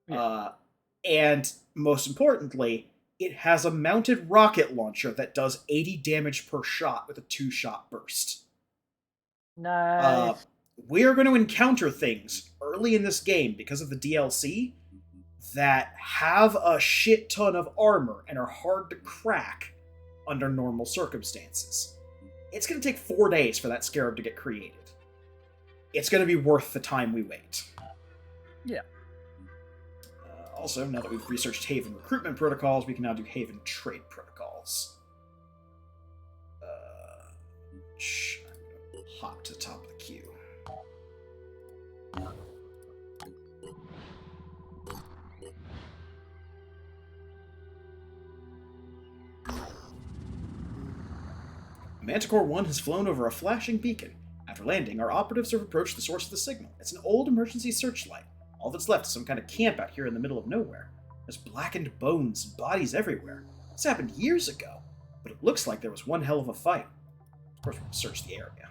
Yeah. And most importantly, it has a mounted rocket launcher that does 80 damage per shot with a 2-shot burst. Nice. We're going to encounter things early in this game because of the DLC that have a shit ton of armor and are hard to crack under normal circumstances. It's going to take 4 days for that scarab to get created. It's going to be worth the time we wait. Yeah. Also, now that we've researched Haven recruitment protocols, we can now do Haven trade protocols. I'm going to hop to the top of the queue. Manticore 1 has flown over a flashing beacon. After landing, our operatives have approached the source of the signal. It's an old emergency searchlight. All that's left is some kind of camp out here in the middle of nowhere. There's blackened bones and bodies everywhere. This happened years ago, but it looks like there was one hell of a fight. Of course, we're going to search the area.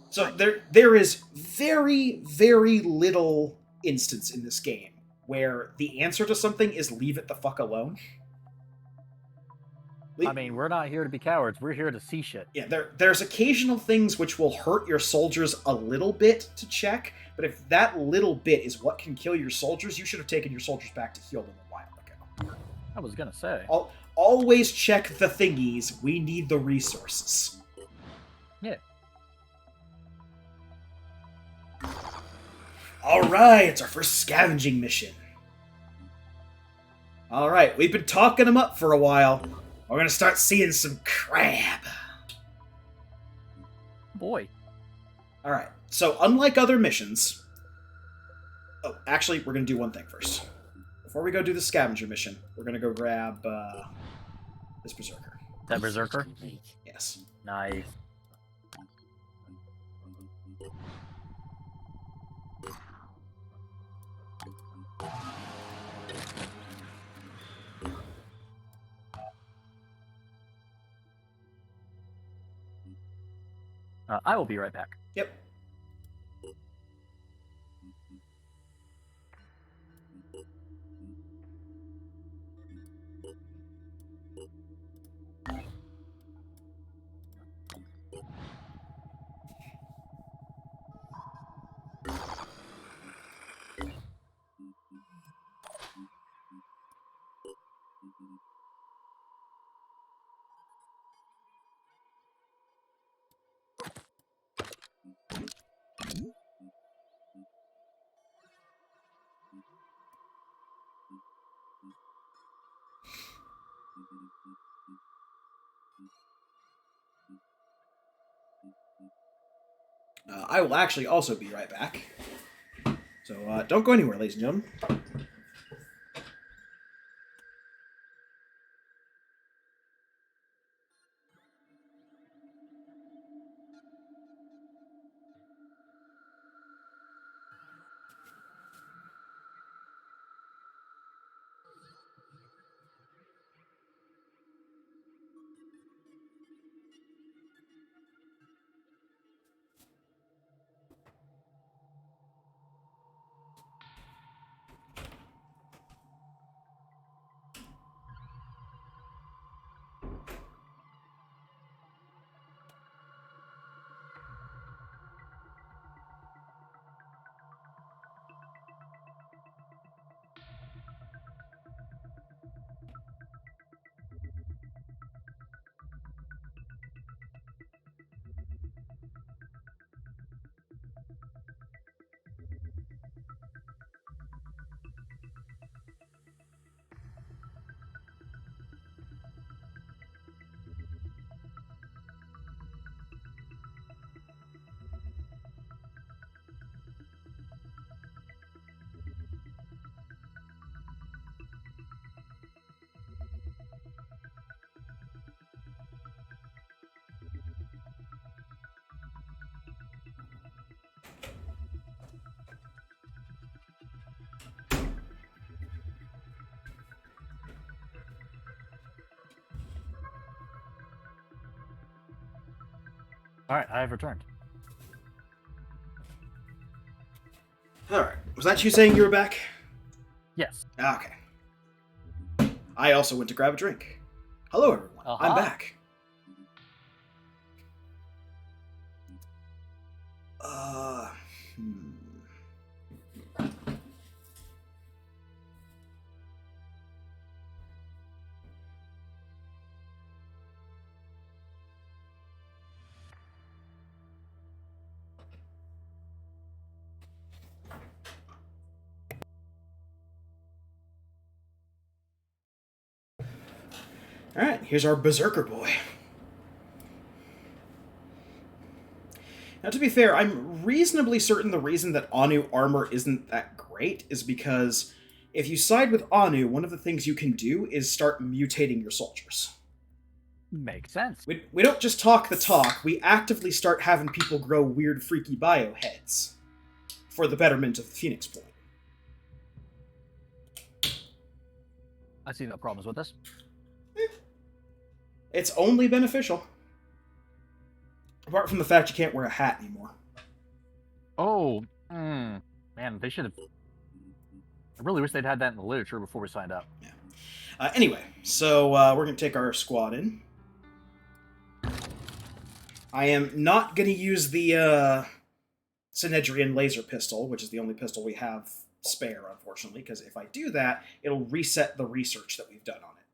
So there is very, very little instance in this game where the answer to something is leave it the fuck alone. I mean, we're not here to be cowards. We're here to see shit. Yeah, there's occasional things which will hurt your soldiers a little bit to check, but if that little bit is what can kill your soldiers, you should have taken your soldiers back to heal them a while ago. I was gonna say. Always check the thingies. We need the resources. Yeah. Alright, it's our first scavenging mission. Alright, we've been talking them up for a while. We're gonna start seeing some crab. Boy. Alright, so unlike other missions... Oh, actually, we're gonna do one thing first. Before we go do the scavenger mission, we're gonna go grab, this berserker. That berserker? Yes. Nice. I will be right back. Yep. I will actually also be right back. So don't go anywhere, ladies and gentlemen. Alright, I have returned. Alright, was that you saying you were back? Yes. Okay. I also went to grab a drink. Hello, everyone. I'm back. Alright, here's our Berserker boy. Now, to be fair, I'm reasonably certain the reason that Anu armor isn't that great is because if you side with Anu, one of the things you can do is start mutating your soldiers. Makes sense. We don't just talk the talk, we actively start having people grow weird, freaky bioheads for the betterment of the Phoenix Point. I see no problems with this. It's only beneficial. Apart from the fact you can't wear a hat anymore. Oh, man, they should have... I really wish they'd had that in the literature before we signed up. Yeah. Anyway, so we're going to take our squad in. I am not going to use the Synedrian laser pistol, which is the only pistol we have spare, unfortunately, because if I do that, it'll reset the research that we've done on it.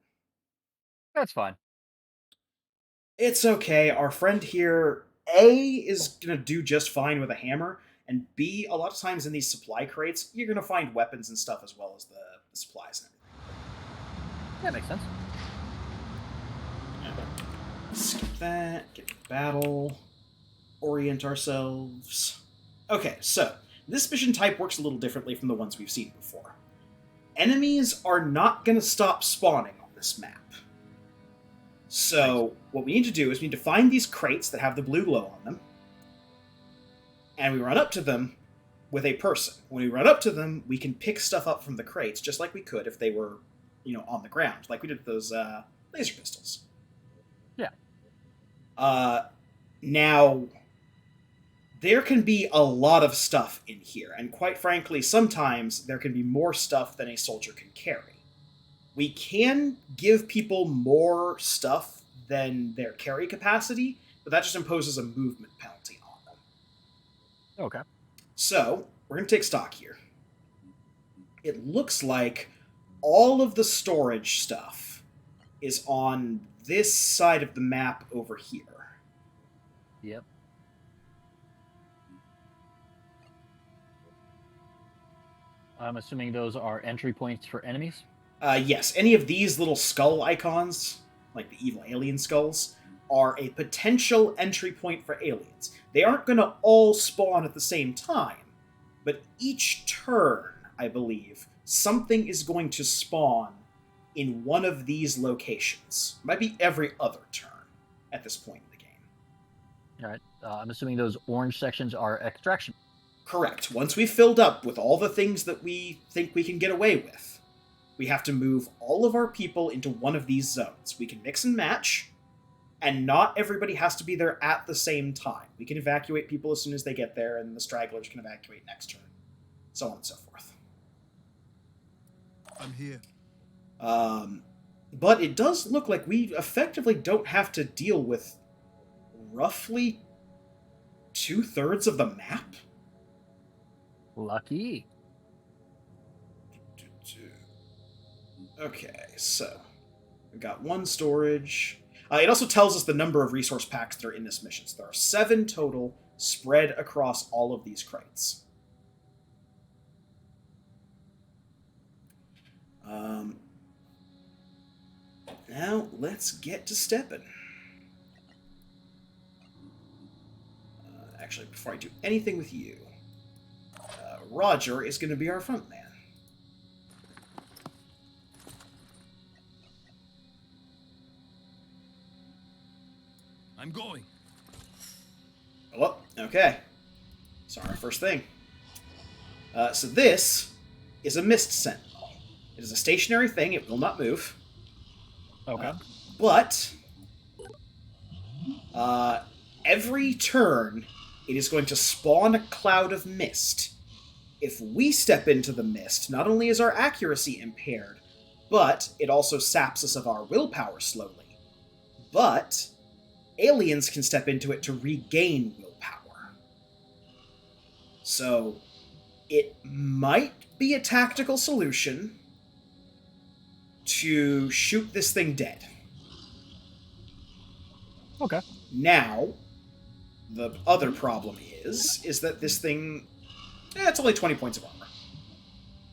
That's fine. It's okay. Our friend here, A, is going to do just fine with a hammer, and B, a lot of times in these supply crates, you're going to find weapons and stuff as well as the supplies and everything. That makes sense. Skip that, get to battle, orient ourselves. Okay, so, this mission type works a little differently from the ones we've seen before. Enemies are not going to stop spawning on this map. So, what we need to do is we need to find these crates that have the blue glow on them, and we run up to them with a person. When we run up to them, we can pick stuff up from the crates, just like we could if they were, on the ground, like we did with those laser pistols. Yeah. Now, there can be a lot of stuff in here, and quite frankly, sometimes there can be more stuff than a soldier can carry. We can give people more stuff than their carry capacity, but that just imposes a movement penalty on them. Okay. So, we're going to take stock here. It looks like all of the storage stuff is on this side of the map over here. Yep. I'm assuming those are entry points for enemies? Yes, any of these little skull icons, like the evil alien skulls, are a potential entry point for aliens. They aren't going to all spawn at the same time, but each turn, I believe, something is going to spawn in one of these locations. It might be every other turn at this point in the game. All right. I'm assuming those orange sections are extraction. Correct. Once we've filled up with all the things that we think we can get away with, we have to move all of our people into one of these zones. We can mix and match, and not everybody has to be there at the same time. We can evacuate people as soon as they get there, and the stragglers can evacuate next turn. So on and so forth. I'm here. But it does look like we effectively don't have to deal with roughly 2/3 of the map. Lucky. Okay, so we've got one storage. It also tells us the number of resource packs that are in this mission. So there are 7 total spread across all of these crates. Now, let's get to stepping. Actually, before I do anything with you, Roger is going to be our front man. I'm going. Oh, okay. So our first thing. So this is a mist sentinel. It is a stationary thing. It will not move. Okay. But every turn, it is going to spawn a cloud of mist. If we step into the mist, not only is our accuracy impaired, but it also saps us of our willpower slowly. But aliens can step into it to regain willpower. So, it might be a tactical solution to shoot this thing dead. Okay. Now, the other problem is that this thing, it's only 20 points of armor.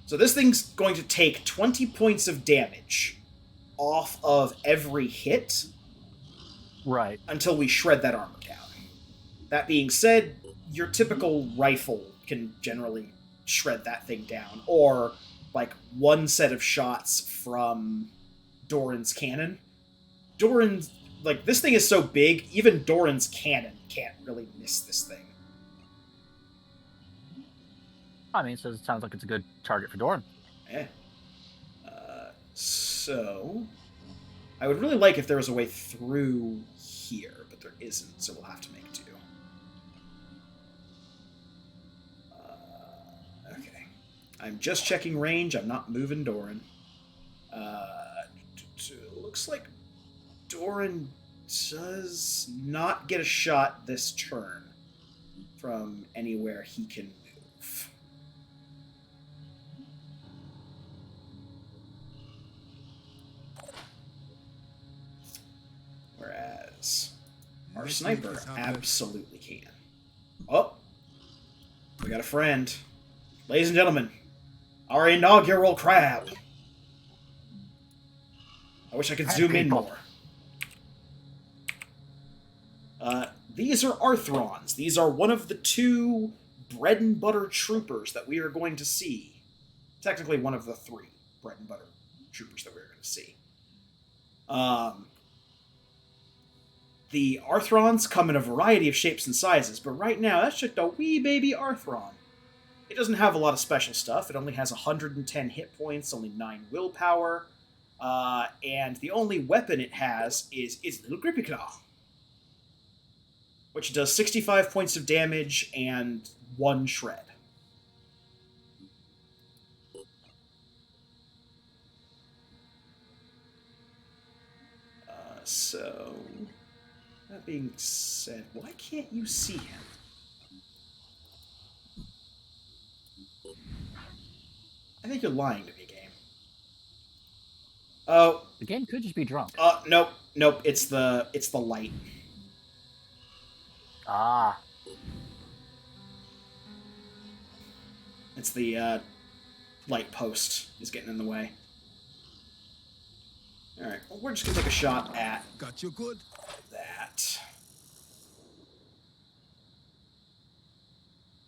So this thing's going to take 20 points of damage off of every hit Right. until we shred that armor down. That being said, your typical rifle can generally shred that thing down, or like one set of shots from Doran's cannon. Doran's, like, this thing is so big, even Doran's cannon can't really miss this thing. I mean, so it sounds like it's a good target for Doran. Eh. So, I would really like if there was a way through here, but there isn't, so we'll have to make do. Okay. I'm just checking range, I'm not moving Doran. Looks like Doran does not get a shot this turn from anywhere he can move. Whereas our sniper absolutely can. Oh, we got a friend. Ladies and gentlemen, our inaugural crab. I wish I could zoom in more. These are Arthrons. These are one of the two bread and butter troopers that we are going to see. Technically one of the three bread and butter troopers that we're going to see. The Arthrons come in a variety of shapes and sizes, but right now that's just a wee baby Arthron. It doesn't have a lot of special stuff. It only has 110 hit points, only 9 willpower, and the only weapon it has is its little grippy claw, which does 65 points of damage and 1 shred. So, that being said, why can't you see him? I think you're lying to me, game. Oh. The game could just be drunk. Nope. It's the light. Ah. It's the light post is getting in the way. Alright, well, we're just gonna take a shot at Got you good. that.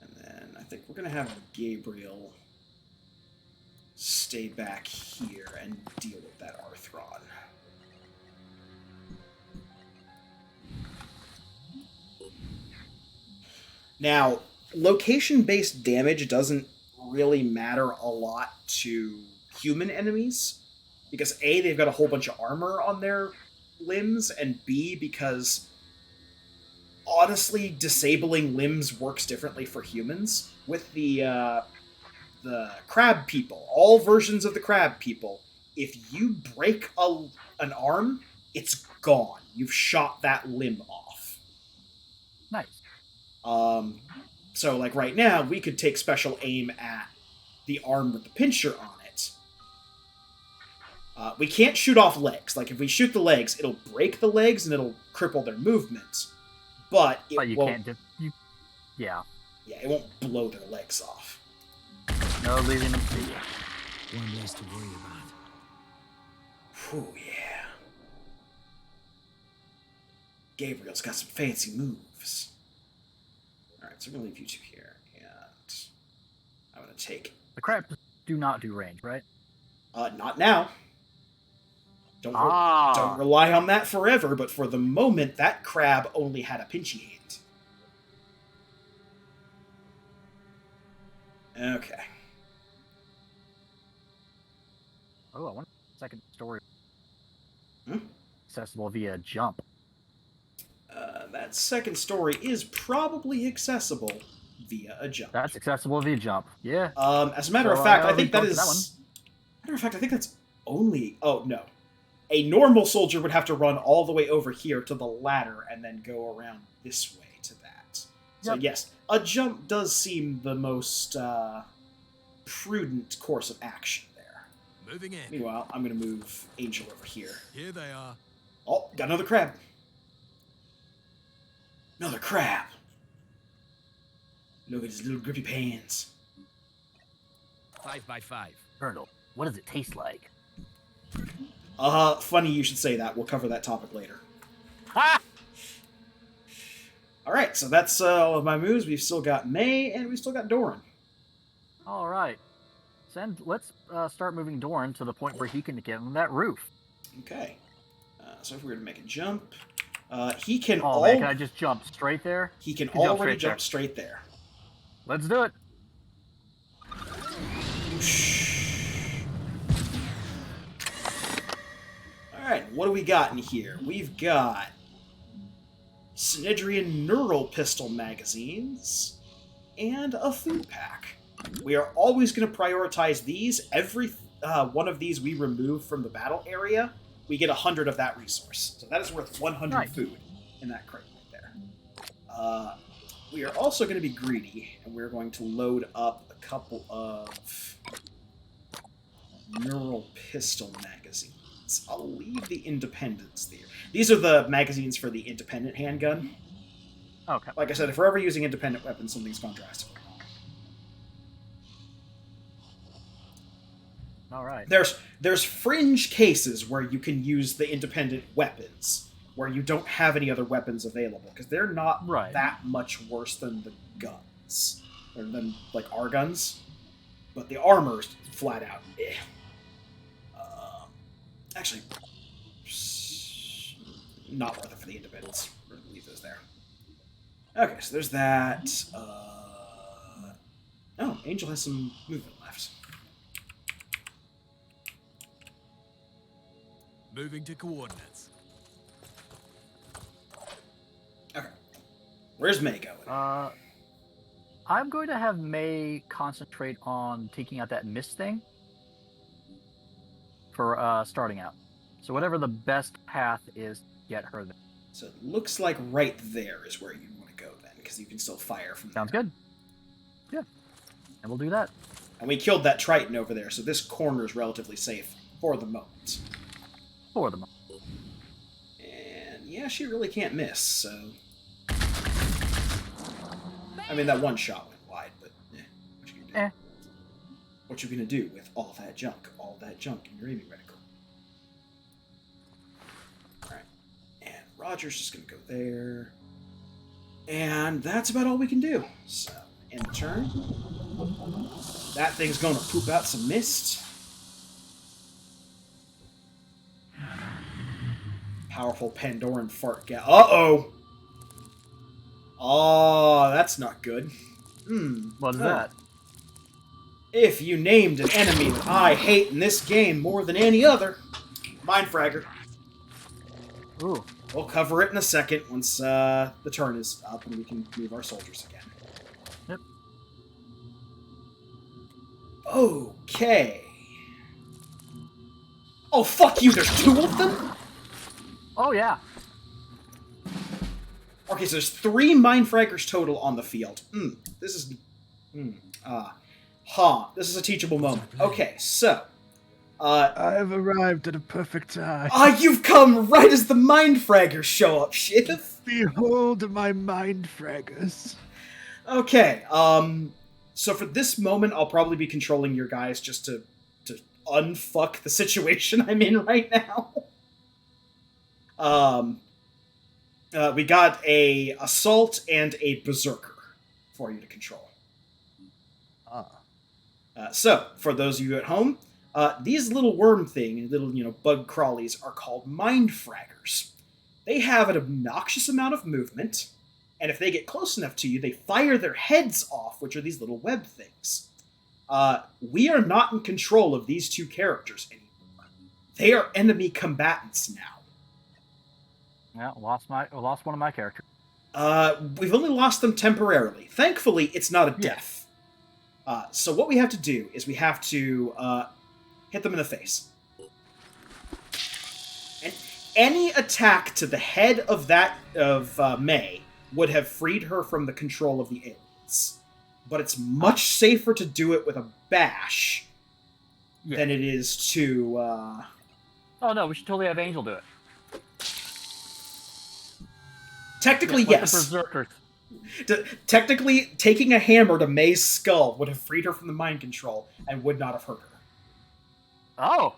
And then I think we're gonna have Gabriel stay back here and deal with that Arthron. Now, location-based damage doesn't really matter a lot to human enemies, because A, they've got a whole bunch of armor on their limbs, and B, because honestly, disabling limbs works differently for humans. With the crab people, all versions of the crab people, if you break an arm, it's gone. You've shot that limb off. Nice. So, like, right now, we could take special aim at the arm with the pincher on it. We can't shoot off legs. Like, if we shoot the legs, it'll break the legs and it'll cripple their movement. But it won't... Yeah, it won't blow their legs off. no leaving them free. One less to worry about. Whew, yeah. Gabriel's got some fancy moves. Alright, so I'm going to leave you two here, and I'm going to take... The crabs do not do range, right? Not now. Don't rely on that forever, but for the moment, that crab only had a pinchy hand. Okay. Oh, I want a second story. Hmm? Accessible via jump. That second story is probably accessible via a jump. That's accessible via jump. Yeah. As a matter of fact, I think that is... Matter of fact, I think that's only... Oh, no. A normal soldier would have to run all the way over here to the ladder and then go around this way to that. So yes, a jump does seem the most prudent course of action there. Moving in. Meanwhile, I'm going to move Angel over here. Here they are. Oh, got another crab. Another crab. Look at his little grippy hands. 5 by 5. Colonel, what does it taste like? Funny you should say that. We'll cover that topic later. Ha! Alright, so that's all of my moves. We've still got May, and we've still got Doran. All right. Let's start moving Doran to the point where he can get on that roof. Okay. So if we were to make a jump, he can. Oh man, can I just jump straight there? He can You can already jump jump straight there. Let's do it. All right, what do we got in here? We've got Synedrian neural pistol magazines and a food pack. We are always going to prioritize these. Every one of these we remove from the battle area, we get 100 of that resource. So that is worth 100 Right. food in that crate right there. We are also going to be greedy, and we're going to load up a couple of neural pistol magazines. I'll leave the independents there. These are the magazines for the independent handgun. Okay. Like I said, if we're ever using independent weapons, something's gone drastically wrong. All right. There's fringe cases where you can use the independent weapons, where you don't have any other weapons available, because they're not Right. that much worse than the guns, or than like our guns. But the armor's flat out. Eh. Actually, not worth it for the independents. We're gonna leave those there. Okay, so there's that. Oh, Angel has some movement left. Moving to coordinates. Okay. Where's May going? I'm going to have May concentrate on taking out that mist thing for starting out. So whatever the best path is, get her there. So it looks like right there is where you want to go then, because you can still fire from there. Sounds good. Yeah. And we'll do that. And we killed that Triton over there, so this corner is relatively safe for the moment. For the moment. And yeah, she really can't miss, so... I mean, that one shot went wide, but what you gonna do? What you gonna do with all that junk in your aiming reticle? Alright, and Roger's just gonna go there. And that's about all we can do. So, end turn. That thing's gonna poop out some mist. Powerful Pandoran fart gas. Uh-oh! Oh, that's not good. What's that? If you named an enemy that I hate in this game more than any other, Mindfragger. Ooh. We'll cover it in a second once the turn is up and we can move our soldiers again. Yep. Okay. Oh, fuck you, there's two of them? Oh, yeah. Okay, so there's 3 Mindfraggers total on the field. This is... This is a teachable moment. Okay, so... I have arrived at a perfect time. You've come right as the Mindfraggers show up, Shiv! Behold my mind fraggers. Okay, so for this moment, I'll probably be controlling your guys just to unfuck the situation I'm in right now. We got a assault and a berserker for you to control. So, for those of you at home, these little worm little bug crawlies are called Mindfraggers. They have an obnoxious amount of movement, and if they get close enough to you, they fire their heads off, which are these little web things. We are not in control of these two characters anymore. They are enemy combatants now. Yeah, lost one of my characters. We've only lost them temporarily. Thankfully, it's not a death. So what we have to do is we have to hit them in the face. And any attack to the head of May would have freed her from the control of the aliens. But it's much safer to do it with a bash than it is to... Oh no, we should totally have Angel do it. Technically, like yes. The berserkers. Technically, taking a hammer to May's skull would have freed her from the mind control and would not have hurt her. Oh.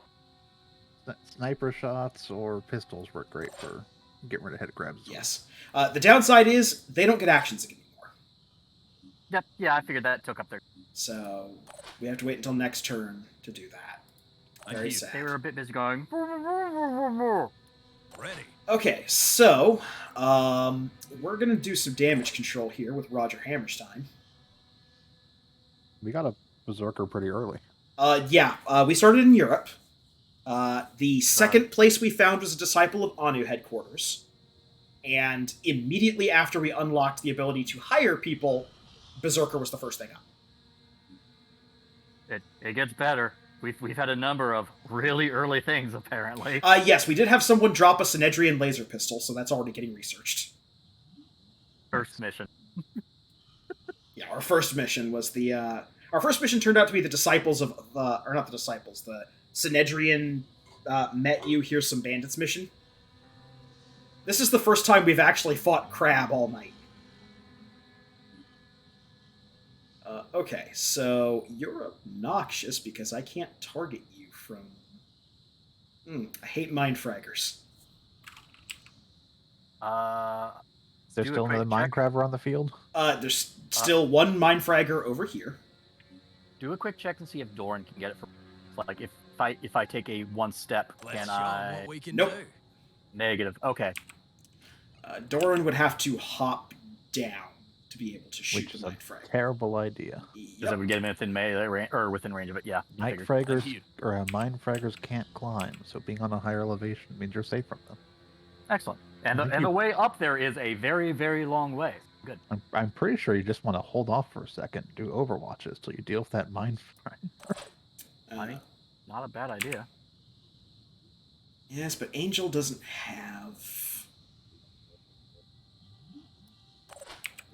Sniper shots or pistols work great for getting rid of head grabs. Yes. The downside is they don't get actions anymore. Yep. Yeah, I figured that took up their. So we have to wait until next turn to do that. Very sad. They were a bit busy going. Ready. Okay, so we're gonna do some damage control here with Roger Hammerstein. We got a berserker pretty early. We started in Europe. The second place we found was a disciple of Anu headquarters. And immediately after we unlocked the ability to hire people, Berserker was the first thing up. It gets better. We've had a number of really early things, apparently. Yes, we did have someone drop a Synedrian laser pistol, so that's already getting researched. First mission. Yeah, our first mission was the... our first mission turned out to be the disciples of... or not the disciples, the Synedrian met you, here's some bandits mission. This is the first time we've actually fought Crab all night. Okay, so you're obnoxious because I can't target you from... I hate mind fraggers. Is there still another mind crabber on the field? There's still one mind fragger over here. Do a quick check and see if Doran can get it from... Like, if I take a one step, can I... What we can Nope. do. Negative. Okay. Doran would have to hop down to be able to shoot Which is the a Night Fragger. terrible idea. Because if we get him within melee range, or within range of it, yeah. Night fraggers or mind fraggers can't climb, so being on a higher elevation means you're safe from them. Excellent. And the way up there is a very, very long way. Good. I'm pretty sure you just want to hold off for a second, do overwatches till you deal with that mind fragger. I mean, not a bad idea. Yes, but Angel doesn't have...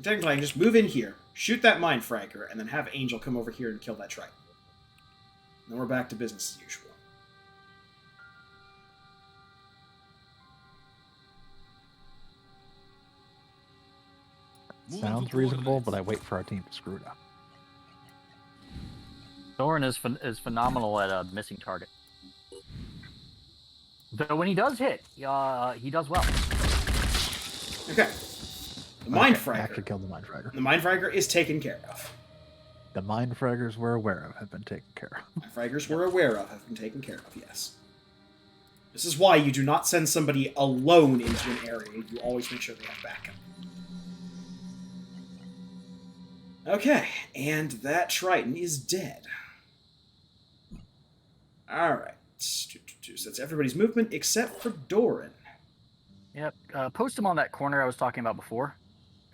Technically, I can just move in here, shoot that Mind Fragger, and then have Angel come over here and kill that Triton. Then we're back to business as usual. Sounds reasonable, but I wait for our team to screw it up. Doran is phenomenal at missing target. Though when he does hit, he does well. Okay. The Mind Fragger. Actually killed the Mind Fragger. The Mind Fragger is taken care of. The Mind Fraggers we're aware of have been taken care of. Mind Fraggers we're aware of have been taken care of, yes. This is why you do not send somebody alone into an area. You always make sure they have backup. Okay, and that Triton is dead. Alright. So that's everybody's movement except for Doran. Yep. Post him on that corner I was talking about before,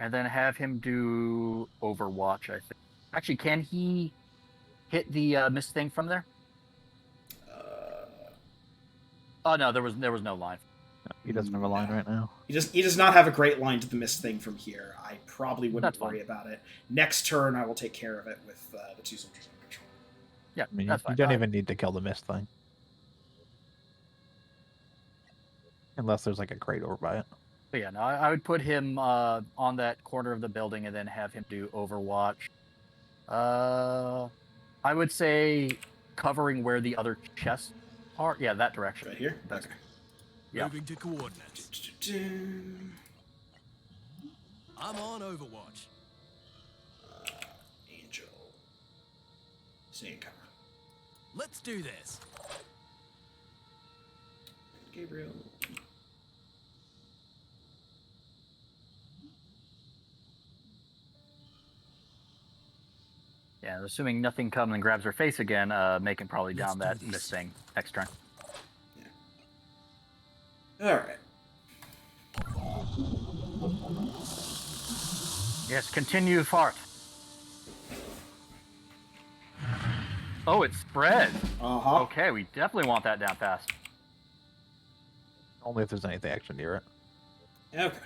and then have him do Overwatch, I think. Actually, can he hit the mist thing from there? Oh no, there was no line. He doesn't have a line right now. He does not have a great line to the mist thing from here. I probably wouldn't That's worry fine. about it. Next turn, I will take care of it with the two soldiers under control. Yeah, I mean, that's you fine. don't even need to kill the mist thing. Unless there's like a crate over by it. But yeah, no, I would put him on that corner of the building and then have him do Overwatch. I would say covering where the other chests are. Yeah, that direction. Right here? That's, Okay. yeah. Moving to coordinates. I'm on Overwatch. Angel. Staying cover. Let's do this. Gabriel. Yeah, assuming nothing comes and grabs her face again, make him probably down Let's do that this. mist thing next turn. Alright. Yes, continue fart. Oh, it's spread. Uh-huh. Okay, we definitely want that down fast. Only if there's anything actually near it. Okay.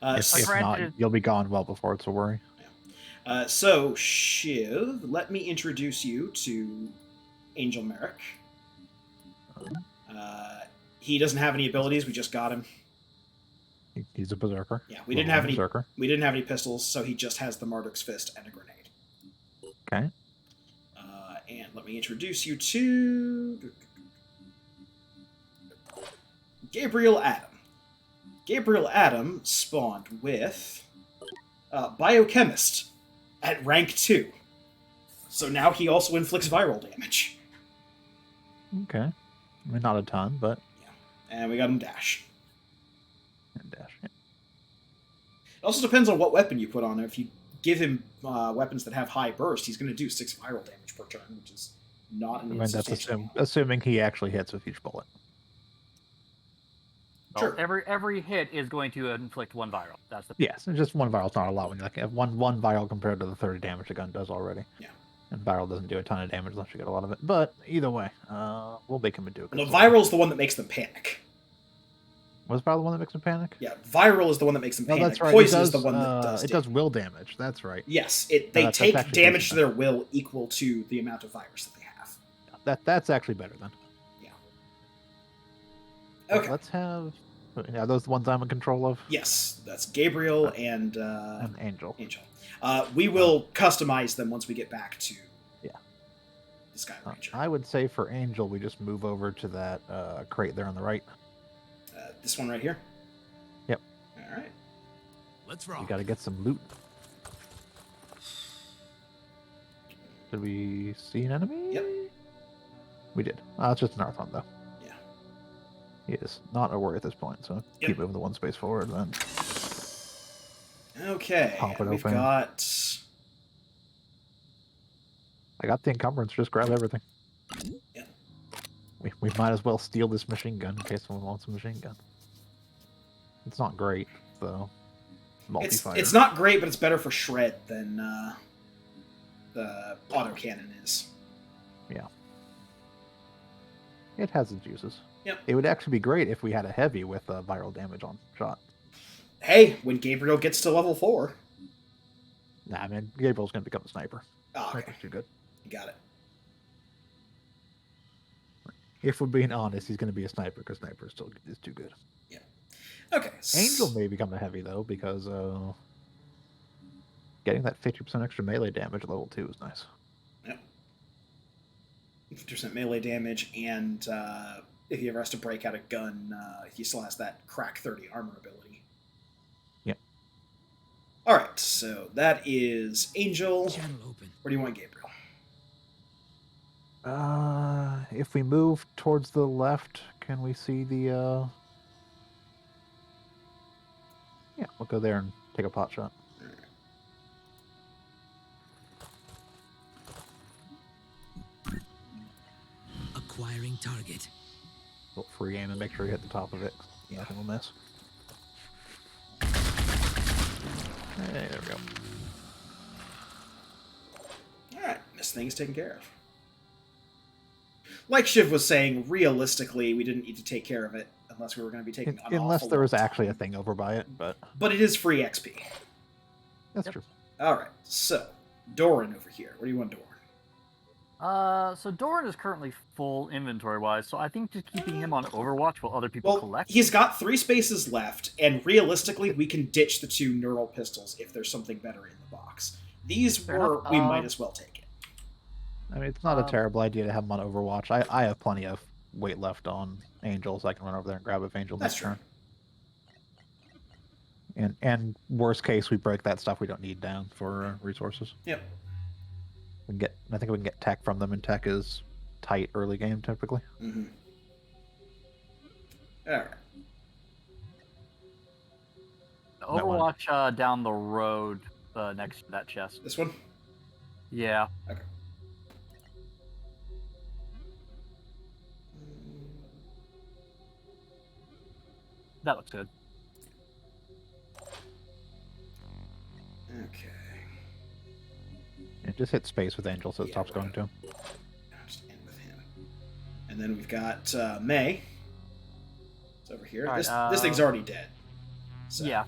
If not, granted- you'll be gone well before it's a worry. So, Shiv, let me introduce you to Angel Merrick. He doesn't have any abilities, we just got him. He's a berserker. Yeah, we didn't have any berserker. we didn't have any pistols, so he just has the Marduk's Fist and a grenade. Okay. And let me introduce you to Gabriel Adam. Gabriel Adam spawned with Biochemist at rank 2. So now he also inflicts viral damage. Okay. I mean, not a ton, but... Yeah. And we got him Dash. And dash. Yeah. It also depends on what weapon you put on him. If you give him weapons that have high burst, he's going to do 6 viral damage per turn, which is not an insubstantial amount. Assuming he actually hits with each bullet. Sure. Every hit is going to inflict 1 viral. That's the Yes, just 1 viral's not a lot when you have one viral compared to the 30 damage the gun does already. Yeah. And viral doesn't do a ton of damage unless you get a lot of it. But either way, we'll make him do it. No, viral's the one that makes them panic. Was viral the one that makes them panic? Yeah, viral is the one that makes them panic. That's right. Poison is the one that does it does will damage. That's right. Yes, they take damage to their will equal to the amount of virus that they have. That's actually better then. Yeah. Okay. Let's have... Are those the ones I'm in control of? Yes, that's Gabriel and Angel. Angel. We will customize them once we get back to the Sky Ranger. I would say for Angel, we just move over to that crate there on the right. This one right here? Yep. All right. Let's rock. You got to get some loot. Did we see an enemy? Yep. We did. It's just an Arthron, though. Yeah. He is not a worry at this point, so keep moving the 1 space forward then. Okay. Pop it We've open. got... I got the encumbrance. Just grab everything. Yeah. We might as well steal this machine gun in case someone wants a machine gun. It's not great, though. Multi-fire. It's not great, but it's better for shred than the autocannon is. Yeah. It has its uses. Yep. It would actually be great if we had a heavy with viral damage on shot. Hey, when Gabriel gets to level 4. Nah, I mean, Gabriel's going to become a sniper. Oh, okay. Sniper's too good. You got it. If we're being honest, he's going to be a sniper because sniper still is too good. Yeah. Okay. Angel may become a heavy, though, because getting that 50% extra melee damage at level 2 is nice. Yep. 50% melee damage, and if he ever has to break out a gun, he still has that crack 30 armor ability. Yep. Alright, so that is Angel. Channel open. Where do you want Gabriel? If we move towards the left, can we see the, Yeah, we'll go there and take a pot shot. Acquiring target. We'll free aim and make sure you hit the top of it. Yeah. Nothing will miss. Hey, there we go. Alright, this thing's taken care of. Like Shiv was saying, realistically, we didn't need to take care of it unless we were going to be taking an Unless awful there was long actually a time. thing over by it, but... But it is free XP. That's true. Alright, so, Doran over here. Where do you want Doran? So Doran is currently full inventory-wise, so I think just keeping him on Overwatch while other people Well, collect. he's got 3 spaces left, and realistically, we can ditch the 2 neural pistols if there's something better in the box. These Fair were, enough. we might as well take it. I mean, it's not a terrible idea to have him on Overwatch. I have plenty of weight left on Angel, so I can run over there and grab if Angel That's next true. turn. And worst case, we break that stuff we don't need down for resources. Yep. I think we can get tech from them, and tech is tight early game typically. Mm-hmm. Alright. Overwatch down the road next to that chest. This one? Yeah. Okay. That looks good. Okay. And just hit space with Angel so it Yeah, stops going to him. I'll just end with him. And then we've got May. It's over here. All right, This thing's already dead. So. Yeah.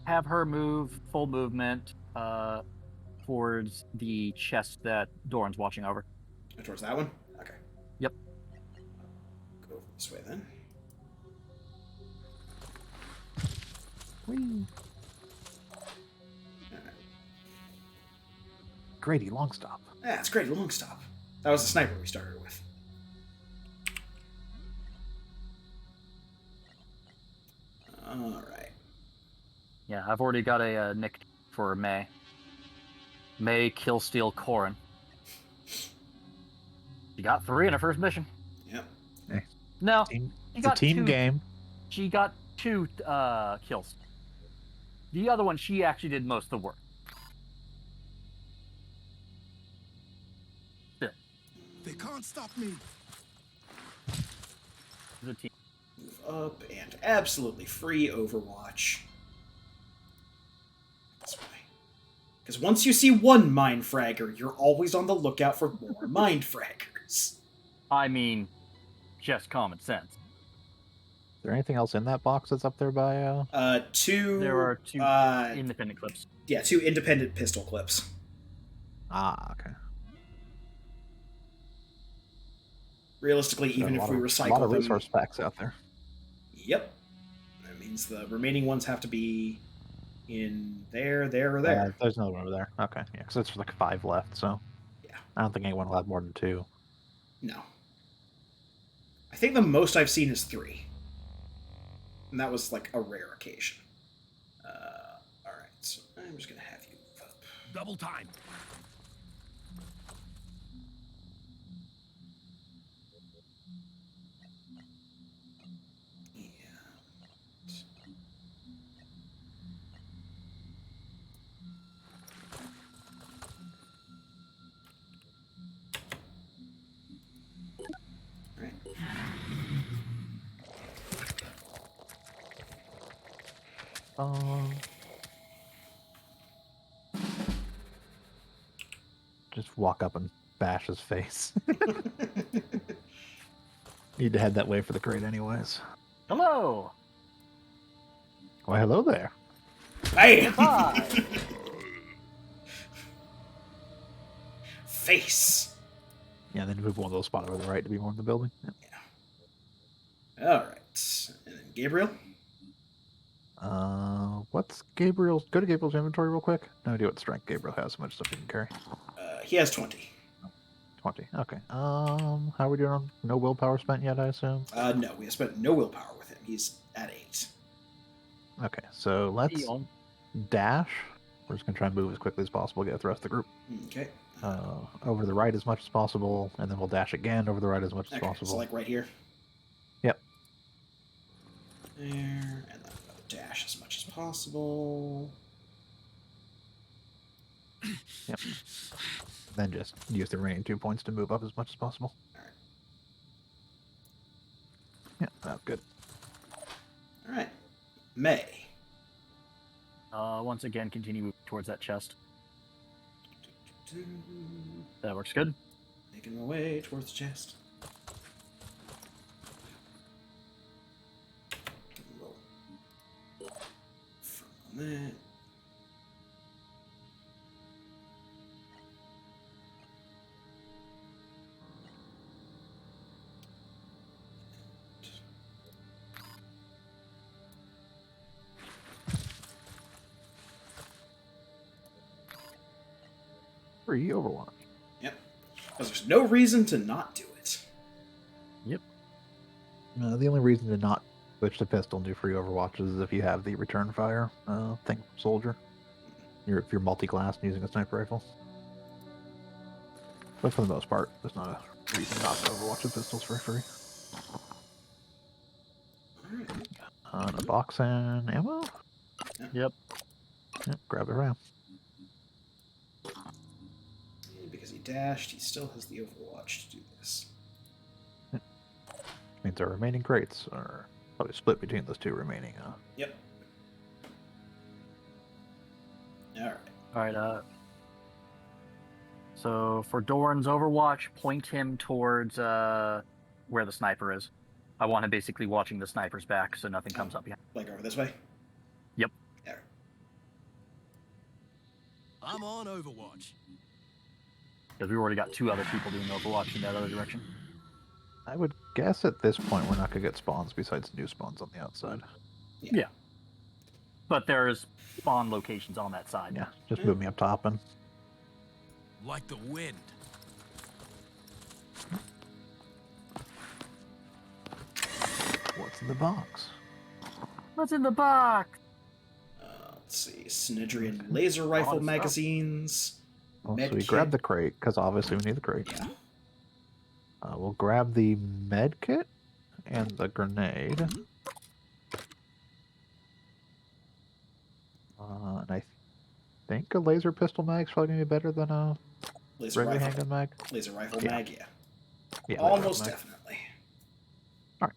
Have her move full movement towards the chest that Doran's watching over. Towards that one? Okay. Yep. Go over this way then. Whee! Alright. Grady, long stop. Yeah, it's great. Long stop. That was the sniper we started with. Yeah, I've already got a nick for May. May kill steal Corin. She got 3 in her first mission. Yep. Hey, No, it's a team game. She got 2 kills. The other one, she actually did most of the work. Still, They can't stop me. the team. Move up and absolutely free Overwatch. This way. Because once you see one Mind Fragger, you're always on the lookout for more Mind Fraggers. I mean, just common sense. Is there anything else in that box that's up there by? Two. There are 2 independent clips. Yeah, 2 independent pistol clips. Ah, okay. Realistically, even if we recycle a lot of them, resource packs out there. Yep. That means the remaining ones have to be in there, or there. There's another one over there. Okay, yeah, because it's like 5 left, so Yeah. I don't think anyone will have more than 2. No. I think the most I've seen is 3. And that was like a rare occasion. Alright, so I'm just going to have you move up. Double time. Just walk up and bash his face. Need to head that way for the crate anyways. Hello! Why, hello there. Bam! Bye! Face! Yeah, then move one of those spots over the right to be more in the building. Yeah. Alright. And then Gabriel? What's Gabriel's... Go to Gabriel's inventory real quick. No idea what strength Gabriel has, so much stuff he can carry. He has 20. 20, okay. How are we doing on no willpower spent yet, I assume? No, we have spent no willpower with him. He's at 8. Okay, so let's dash. We're just going to try and move as quickly as possible, get the rest of the group. Okay. Over to the right as much as possible, and then we'll dash again over the right as much as possible. So like right here? Yep. There, and then another dash as much as possible. Yep. Then just use the remaining 2 points to move up as much as possible. Alright. Yeah, that's good. Alright. May. Once again, continue moving towards that chest. That works good. Making my way towards the chest. Roll. From that. Free Overwatch. Yep. Because there's no reason to not do it. Yep. The only reason to not switch to pistol and do free Overwatch is if you have the return fire thing, soldier. If you're multi-class and using a sniper rifle. But for the most part, there's not a reason not to Overwatch with pistols for free. A box and ammo? Yep. Yep, grab it around. Because he dashed, he still has the Overwatch to do this. Means our remaining crates are probably split between those 2 remaining. Yep. Alright. Alright, so for Doran's Overwatch, point him towards where the sniper is. I want him basically watching the sniper's back so nothing comes up behind. Like over this way? Yep. There. I'm on Overwatch. Because we've already got 2 other people doing Overwatch in that other direction. I would guess at this point we're not going to get spawns besides new spawns on the outside. Yeah. But there's spawn locations on that side. Yeah, just move me up top and... Like the wind. What's in the box? What's in the box? Let's see. Synedrian laser rifle stuff. magazines. So med we kit. grab the crate, because obviously we need the crate. Yeah. We'll grab the med kit and the grenade. And I think a laser pistol mag's probably going to be better than a Laser regular rifle. handgun mag. Laser rifle Yeah. mag, yeah. Yeah, laser Almost rifle mag. definitely. Alright.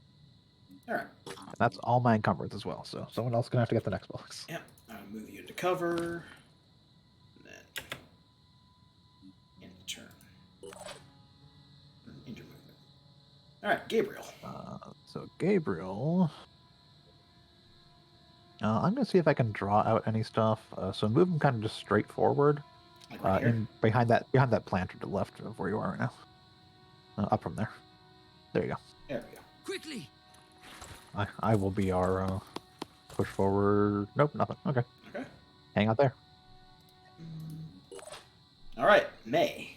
Alright. And that's all my encumbrance as well, so someone else is going to have to get the next box. Yep. I'll move you into cover. And then end turn. End your movement. Alright, Gabriel. So Gabriel... I'm going to see if I can draw out any stuff. So move him kind of just straight forward. Like right here. In behind that planter to the left of where you are right now. Up from there. There you go. There we go. Quickly! I will be our push forward. Nope, nothing. Okay. Okay. Hang out there. Alright, May.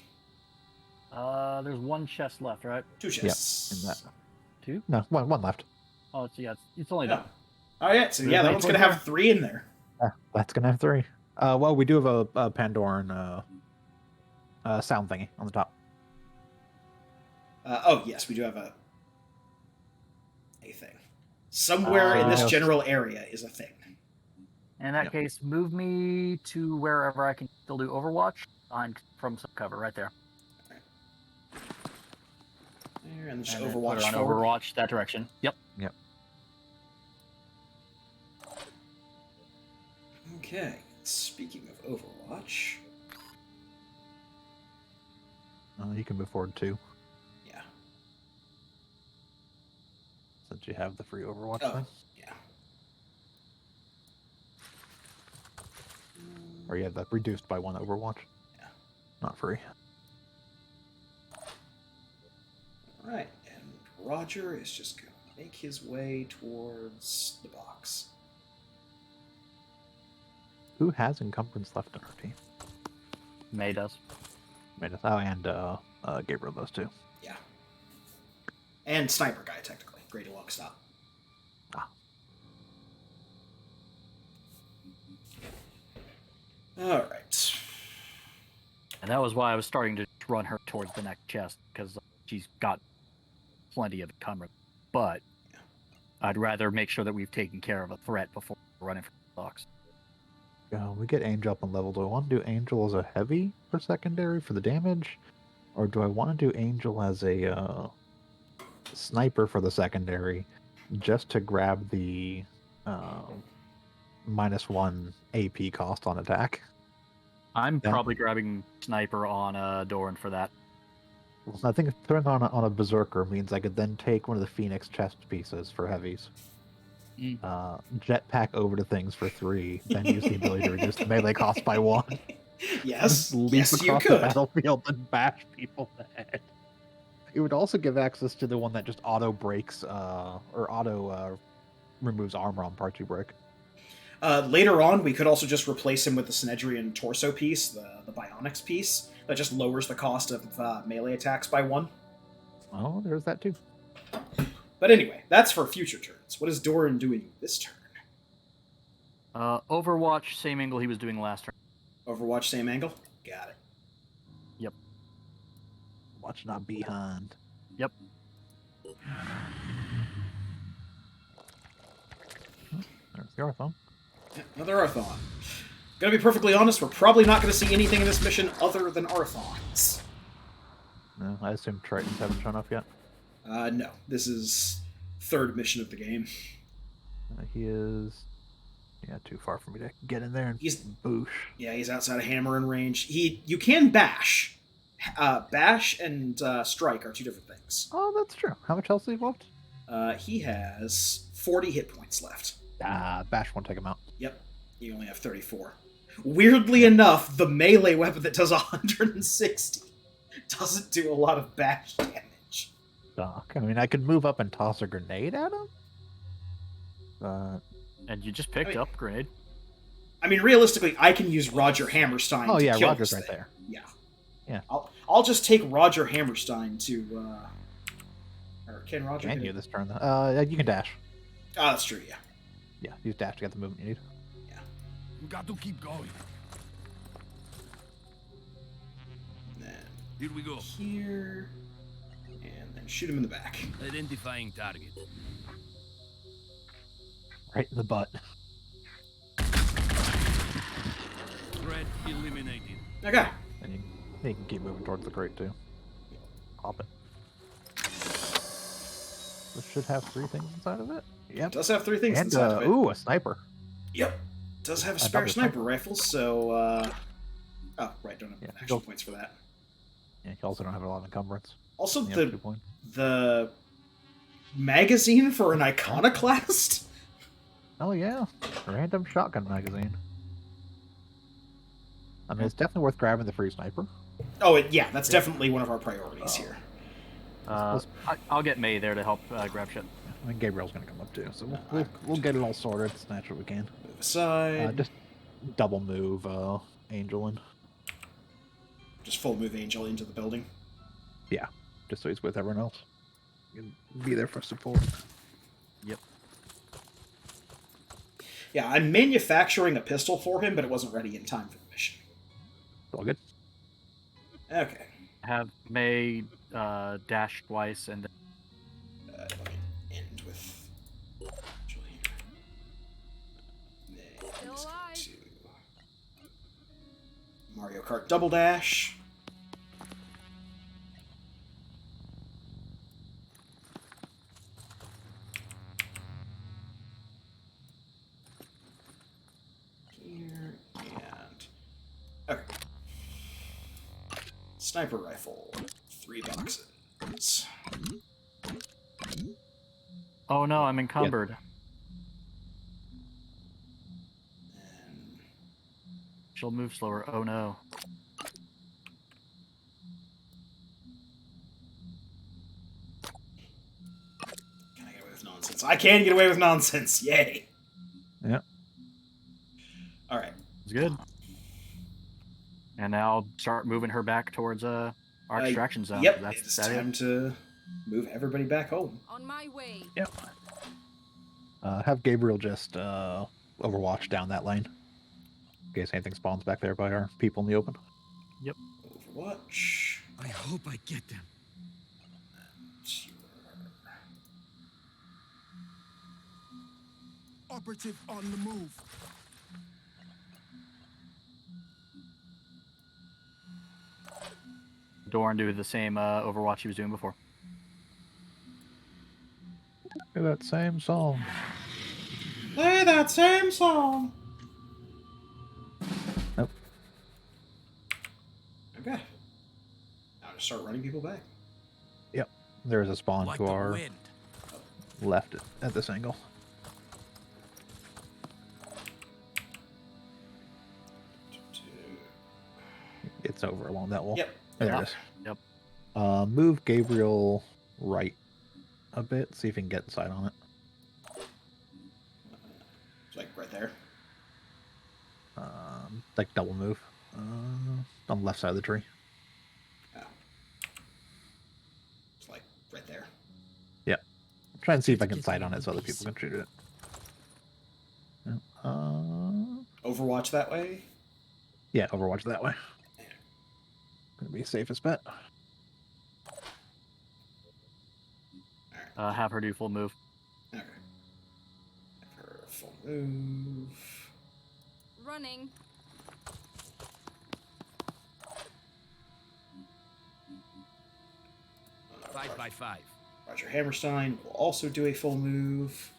There's one chest left, right? 2 chests. In that. 2? No, one left. Oh, it's only No. done. Alright, so yeah, that one's going to have 3 in there. That's gonna have 3. Well, we do have a Pandoran sound thingy on the top. Oh, yes, we do have a thing. Somewhere in this Yes. general area is a thing. In that case, move me to wherever I can still do Overwatch from some cover right there. There, and just And then Overwatch put it on forward. Overwatch that direction. Yep. Okay, speaking of Overwatch... You can move forward too, Yeah. since you have the free Overwatch Oh, thing. yeah. Or you have that reduced by 1 Overwatch. Yeah. Not free. Alright, and Roger is just going to make his way towards the box. Who has encumbrance left in our team? May does. Oh, and Gabriel does too. Yeah. And Sniper Guy, technically. Grady Longstop. Ah. Alright. And that was why I was starting to run her towards the next chest, because she's got plenty of encumbrance. But I'd rather make sure that we've taken care of a threat before running for the box. We get Angel up on level. Do I want to do Angel as a heavy for secondary for the damage? Or do I want to do Angel as a sniper for the secondary just to grab the -1 AP cost on attack? I'm probably grabbing Sniper on Doran for that. I think throwing on a Berserker means I could then take one of the Phoenix chest pieces for heavies. Jetpack over to things for 3, then use the ability to reduce the melee cost by 1. Yes, Leap yes, you across the could. battlefield and bash people in the head. It would also give access to the one that just auto breaks or auto removes armor on parts you break. Later on, we could also just replace him with the Synedrian torso piece, the Bionics piece, that just lowers the cost of melee attacks by 1. Oh, there's that too. But anyway, that's for future turns. What is Doran doing this turn? Overwatch, same angle he was doing last turn. Overwatch, same angle? Got it. Yep. Watch not behind. Yep. There's the Arthron. Yeah, another Arthron. Gonna be perfectly honest, we're probably not gonna see anything in this mission other than Arthrons. No, I assume Tritons haven't shown up yet. No. This is 3rd mission of the game. He is... Yeah, too far for me to get in there and boosh. Yeah, he's outside of hammering range. You can bash. Bash and strike are 2 different things. Oh, that's true. How much health does he left? He has 40 hit points left. Bash won't take him out. Yep. You only have 34. Weirdly enough, the melee weapon that does 160 doesn't do a lot of bash damage. Doc. I mean, I could move up and toss a grenade at him. And you just picked up grenade. I mean, realistically, I can use Roger Hammerstein to kill Roger's this right thing. there. Yeah. Yeah. I'll just take Roger Hammerstein to... or can Roger Can hit you it? this turn, though? You can dash. Oh, that's true, yeah. Yeah, use dash to get the movement you need. We got to keep going. And then Here we go. here, and then shoot him in the back. Identifying target. Right in the butt. Threat eliminated. Okay. And you can keep moving towards the crate too. Pop it. This should have 3 things inside of it. Yep. Does have 3 things And inside of it. ooh, a sniper. Yep. Does have a spare Another sniper sniper. rifle, so oh, right, don't have Yeah, action go- points for that. Yeah, you also don't have a lot of encumbrance. Also, You have 2 points. the magazine for an iconoclast? Oh yeah, random shotgun magazine. I mean, it's definitely worth grabbing the free sniper. Oh, yeah, that's definitely one of our priorities here. I'll get May there to help grab shit. I mean, Gabriel's gonna come up too, so we'll get it all sorted. Snatch what we can. Move aside. Just double move Angel in. Just full move Angel into the building. Yeah, just so he's with everyone else. You can be there for support. Yep. Yeah, I'm manufacturing a pistol for him, but it wasn't ready in time for the mission. It's all good. Okay. Have May dash twice and Let me end with Angel here. Still Next alive. to Mario Kart Double Dash. Here and okay. Sniper rifle, 3 boxes. oh no, I'm encumbered. And She'll move slower. Oh no. can I get away with nonsense? I can get away with nonsense. Yay! Yeah. All right. It's good. And now I'll start moving her back towards our extraction zone. Yep, That's it's that it. time to move everybody back home. On my way. Yep. Have Gabriel just overwatch down that lane. In case anything spawns back there by our people in the open. Overwatch. I hope I get them. Operative on the move. Dorn do the same Overwatch he was doing before. Hear that same song. Play that same song. Nope. Okay. Now just start running people back. Yep. There's a spawn Like to the our wind. left at this angle. It's over along that wall. Yep. There it is. Yep. Move Gabriel right a bit. See if you can get inside on it. It's like right there. Like double move. On the left side of the tree. Oh. It's like right there. Yep. Try and see if I can sight on it so other people can shoot it. Yeah. Overwatch that way. Yeah, Overwatch that way. Gonna be safest bet. Have her do full move. Okay. Have her full move. Running. Five by 5. Roger Hammerstein will also do a full move.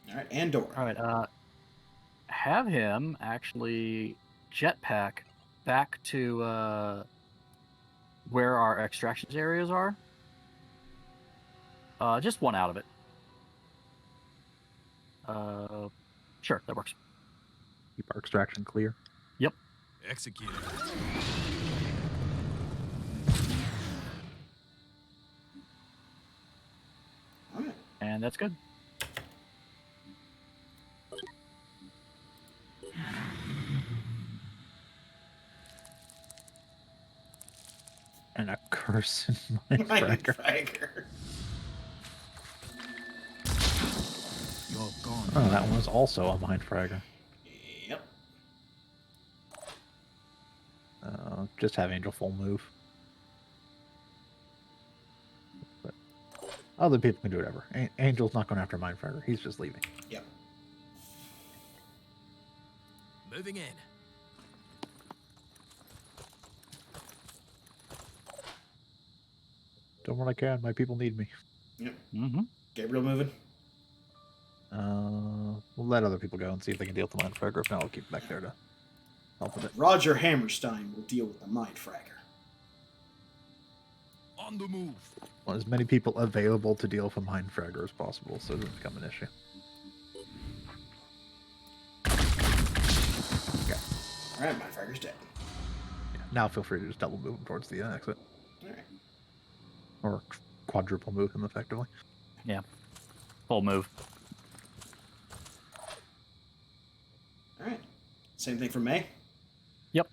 All right, Andor. All right. Have him actually jetpack back to where our extractions areas are. Just one out of it. Sure, that works. Keep our extraction clear. Yep. Executed. All right. And that's good. worse in Mindfragger. Mindfragger. You're gone. Oh, that one was also a Mindfragger. Yep. Just have Angel full move. But other people can do whatever. Angel's not going after Mindfragger. He's just leaving. Yep. Moving in. Don't what I can. My people need me. Yep. Mm-hmm. Gabriel moving. We'll let other people go and see if they can deal with the Mindfragger. If not, I'll keep it back there to help with it. Roger Hammerstein will deal with the Mindfragger. On the move. Want as many people available to deal with a Mindfragger as possible, so it doesn't become an issue. Okay. Alright, Mindfragger's dead. Yeah, now feel free to just double move him towards the exit. Alright. Or quadruple move him effectively. Yeah. Full move. Alright. Same thing for May. Yep.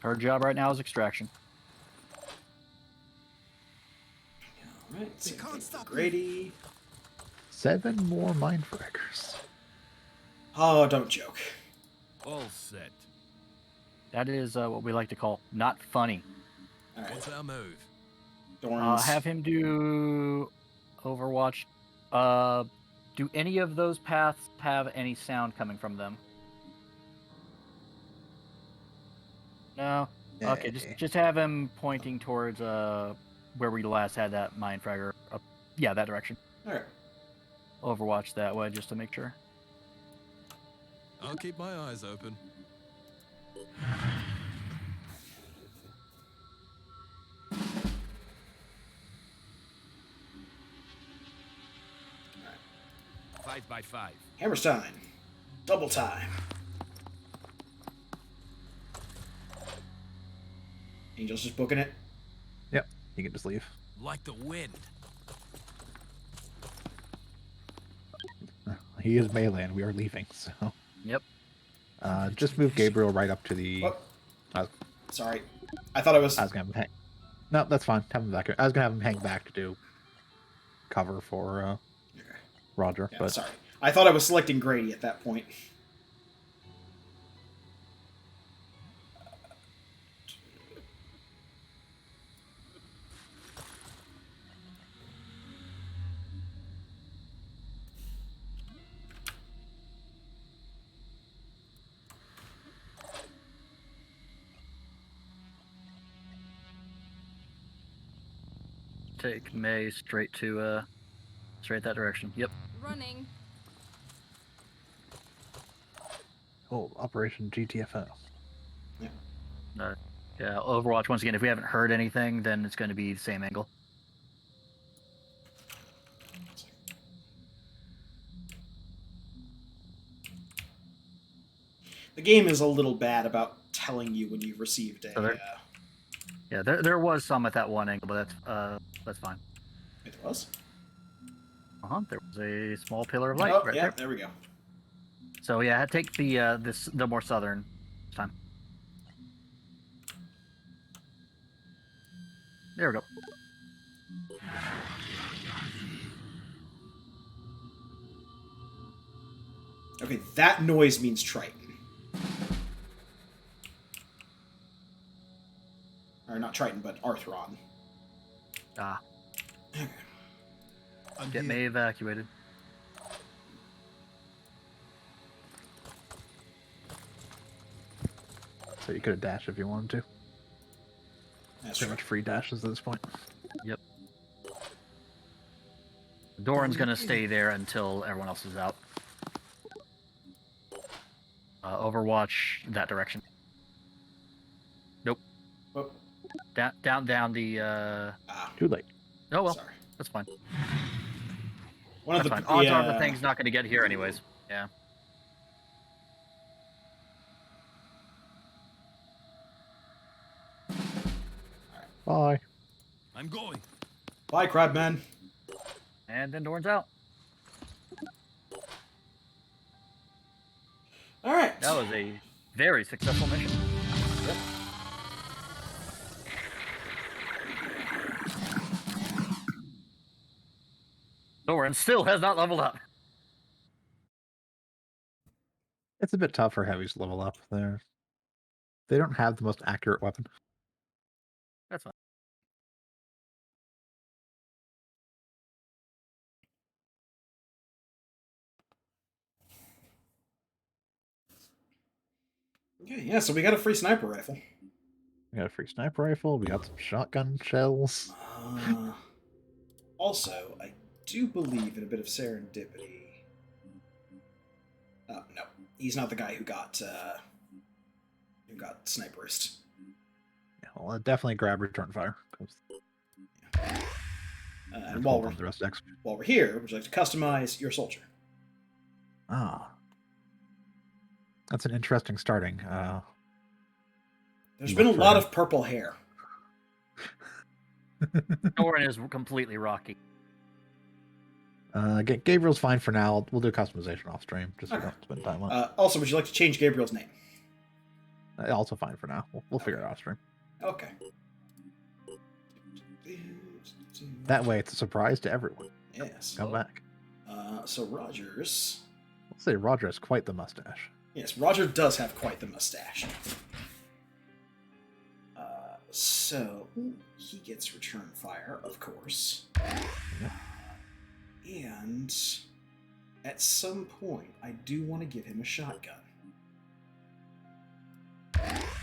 Her job right now is extraction. Alright, same can't thing for stop me. Grady. 7 more Mindfraggers. Oh, don't joke. All set. That is what we like to call not funny. Alright. What's our move? Dorns. Have him do Overwatch. Do any of those paths have any sound coming from them? No. Okay, just have him pointing towards where we last had that Mindfragger. Yeah, that direction. Alright. Overwatch that way, just to make sure. I'll keep my eyes open. Five by five. Hammerstein. Double time. Angel's just booking it. Yep, you can just leave. Like the wind. He is melee and we are leaving, so. Yep. Just move Gabriel right up to the. Oh. Sorry. I thought I was. I was gonna have him hang. No, that's fine. Have him back here. I was gonna have him hang back to do cover for Roger. Yeah, but sorry. I thought I was selecting Grady at that point. Take May straight to straight that direction. Yep. Running. oh, Operation GTFO. Yeah, Overwatch once again. If we haven't heard anything, then it's going to be the same angle. The game is a little bad about telling you when you've received a. So yeah, there was some at that one angle, but that's fine. It was. There was a small pillar of light Oh, right yeah, there. there we go. So yeah, take the the more southern this time. There we go. Okay, that noise means Triton. Or not Triton, but Arthron. Ah, I'm get here. May evacuated. So you could have dashed if you wanted to. That's Pretty right. much free dashes at this point. Yep. Doran's gonna stay there until everyone else is out. Overwatch that direction. Nope. Oh, Down the. Too late. Oh well, sorry. that's fine. One of That's the fine. Odds are yeah. the thing's not going to get here anyways. Yeah. Bye. I'm going. Bye, Crabman. And then Dorn's out. All right. That was a very successful mission. Thorin still has not leveled up. It's a bit tough for heavies to level up. They don't have the most accurate weapon. That's fine. Okay, yeah, so we got a free sniper rifle. We got a free sniper rifle. We got some shotgun shells. Also, I do believe in a bit of serendipity. No, he's not the guy who got sniperist. Yeah, well, I'll definitely grab return fire. And while we're here, would you like to customize your soldier? Ah, that's an interesting starting. There's been a lot of purple hair. Thorin is completely rocky. Gabriel's fine for now. We'll do customization off stream, just so we don't spend time on it. Also, would you like to change Gabriel's name? Also fine for now. We'll figure it out off stream. Okay. That way, it's a surprise to everyone. Yes. Come back. So Rogers. Let's say Roger has quite the mustache. Yes, Roger does have quite the mustache. So he gets return fire, of course. Yep. And at some point, I do want to give him a shotgun.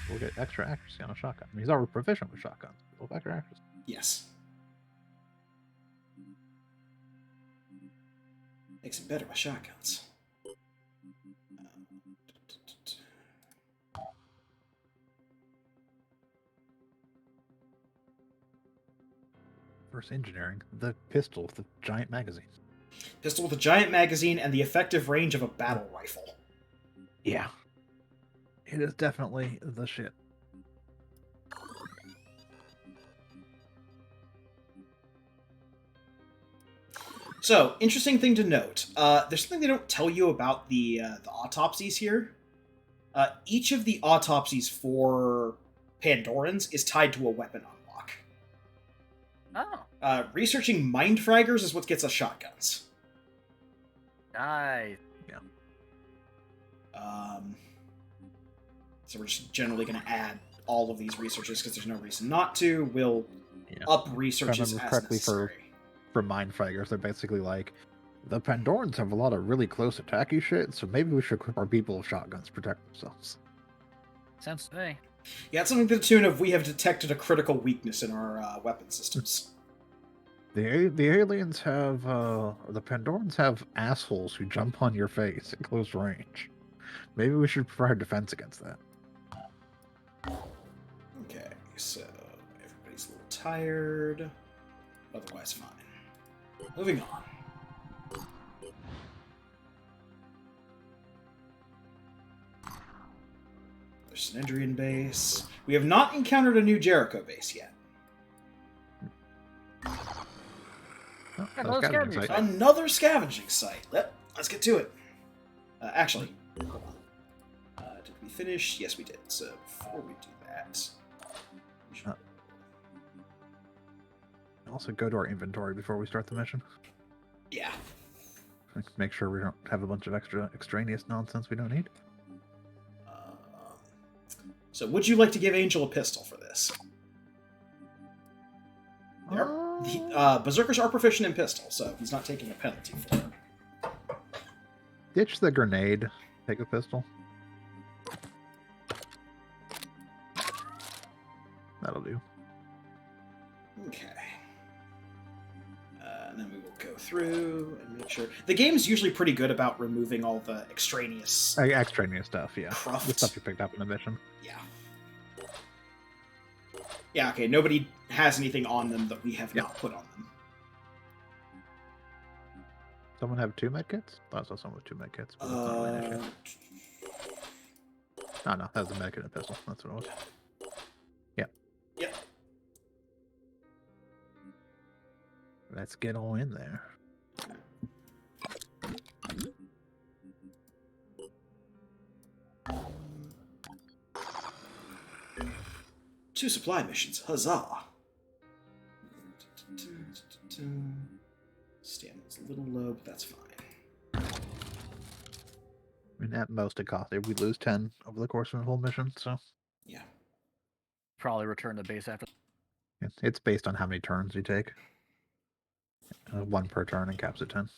We'll get extra accuracy on a shotgun. I mean, he's already proficient with shotguns. We'll have extra accuracy. Yes. Makes him better with shotguns. First engineering, the pistol with the giant magazine. Pistol with a giant magazine and the effective range of a battle rifle. Yeah. It is definitely the shit. So, interesting thing to note. There's something they don't tell you about the autopsies here. Each of the autopsies for Pandorans is tied to a weapon unlock. Oh. Researching mind fraggers is what gets us shotguns. Nice. Yeah. So we're just generally going to add all of these researches because there's no reason not to. We'll up researches if I remember as correctly, necessary. for mind fraggers, they're basically like, the Pandorans have a lot of really close attacky shit, so maybe we should equip our people with shotguns to protect themselves. Sounds to me. Yeah, it's something to the tune of we have detected a critical weakness in our weapon systems. The aliens have, or the Pandorans have assholes who jump on your face at close range. Maybe we should provide defense against that. Okay, so everybody's a little tired. Otherwise fine. Moving on. There's an Endrian base. We have not encountered a new Jericho base yet. Oh, Another scavenging site. Another scavenging site. Let's get to it. Actually, hold on. Did we finish? Yes, we did. So before we do that, we should... Also, go to our inventory before we start the mission. Yeah. Make sure we don't have a bunch of extra extraneous nonsense we don't need. So, would you like to give Angel a pistol for this? Berserkers are proficient in pistol, so he's not taking a penalty for it. Ditch the grenade. Take a pistol. That'll do. Okay. And then we will go through and make sure... The game's usually pretty good about removing all the extraneous... Extraneous stuff, yeah. Cruft. The stuff you picked up in the mission. Yeah. Yeah, okay, nobody has anything on them that we have not put on them. Someone have 2 medkits? I saw someone with 2 medkits. But that's not really an issue. Oh, no, that was a medkit and a pistol. That's what it was. Yeah. Yep. Let's get all in there. Two supply missions, huzzah! Stand It's a little low, but that's fine. I mean, at most it costs. We lose 10 over the course of the whole mission, so Yeah. Probably return to base after. it's based on how many turns you take. 1 per turn and caps at 10.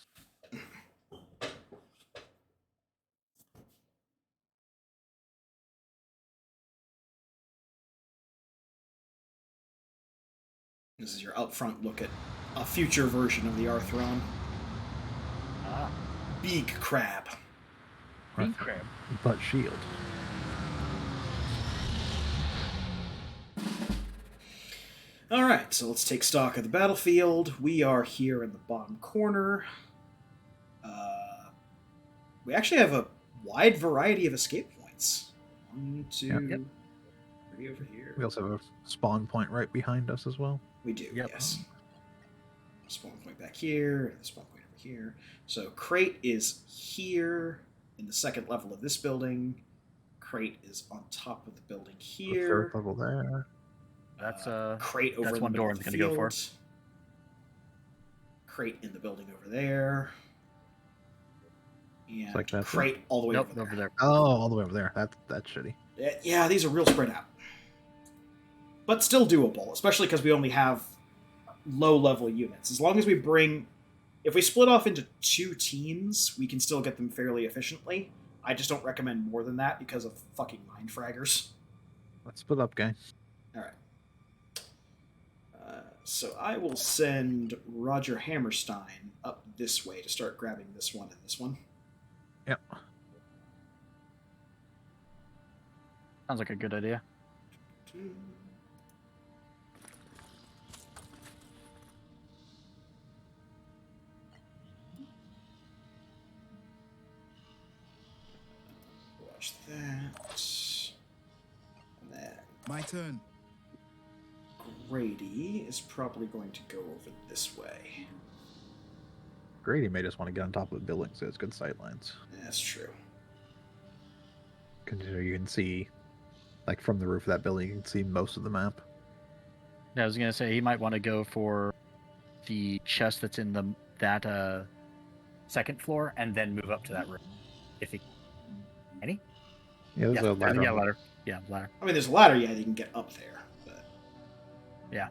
This is your upfront look at a future version of the Arthron. Ah, Beak crab. Beak crab. But shield. Alright, so let's take stock of the battlefield. We are here in the bottom corner. We actually have a wide variety of escape points. 1, 2, Yep. 3 over here. We also have a spawn point right behind us as well. We do, Yep. yes. Spawn point back here, and the spawn point over here. So crate is here in the second level of this building. Crate is on top of the building here. The 3rd level there. That's crate over that's in the one middle Doran's of the gonna go for. field. Crate in the building over there. And like that, crate all the way Nope, over there. Oh, all the way over there. That's shitty. Yeah, these are real spread out. But still doable, especially because we only have low-level units. As long as we bring... If we split off into 2 teams, we can still get them fairly efficiently. I just don't recommend more than that because of fucking mind fraggers. Let's split up, gang. Alright. So I will send Roger Hammerstein up this way to start grabbing this one and this one. Yep. Sounds like a good idea. Watch that. And then My turn. Grady is probably going to go over this way. Grady may just want to get on top of the building so it's good sight lines. That's true. Consider you can see, like from the roof of that building, you can see most of the map. Yeah, I was gonna say he might want to go for the chest that's in that second floor and then move up to that room. If he any? Yeah, there's a ladder. Yeah, ladder. Yeah, ladder. I mean, there's a ladder, yeah, you can get up there. But... Yeah.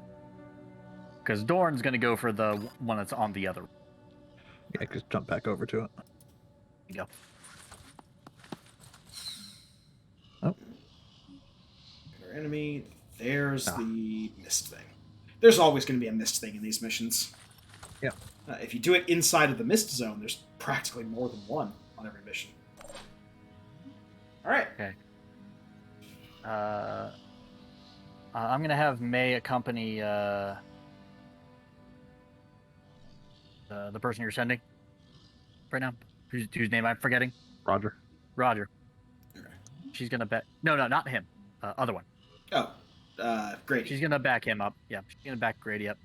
Because Dorn's gonna go for the one that's on the other. Yeah, just jump back over to it. Go. Oh. Our enemy. There's the mist thing. There's always going to be a mist thing in these missions. Yeah. If you do it inside of the mist zone, there's practically more than one on every mission. All right. Okay. I'm gonna have May accompany the person you're sending right now, whose name I'm forgetting. Roger. Roger. Okay. She's gonna back. No, not him. Other one. Oh, Grady. She's gonna back him up. Yeah, she's gonna back Grady up.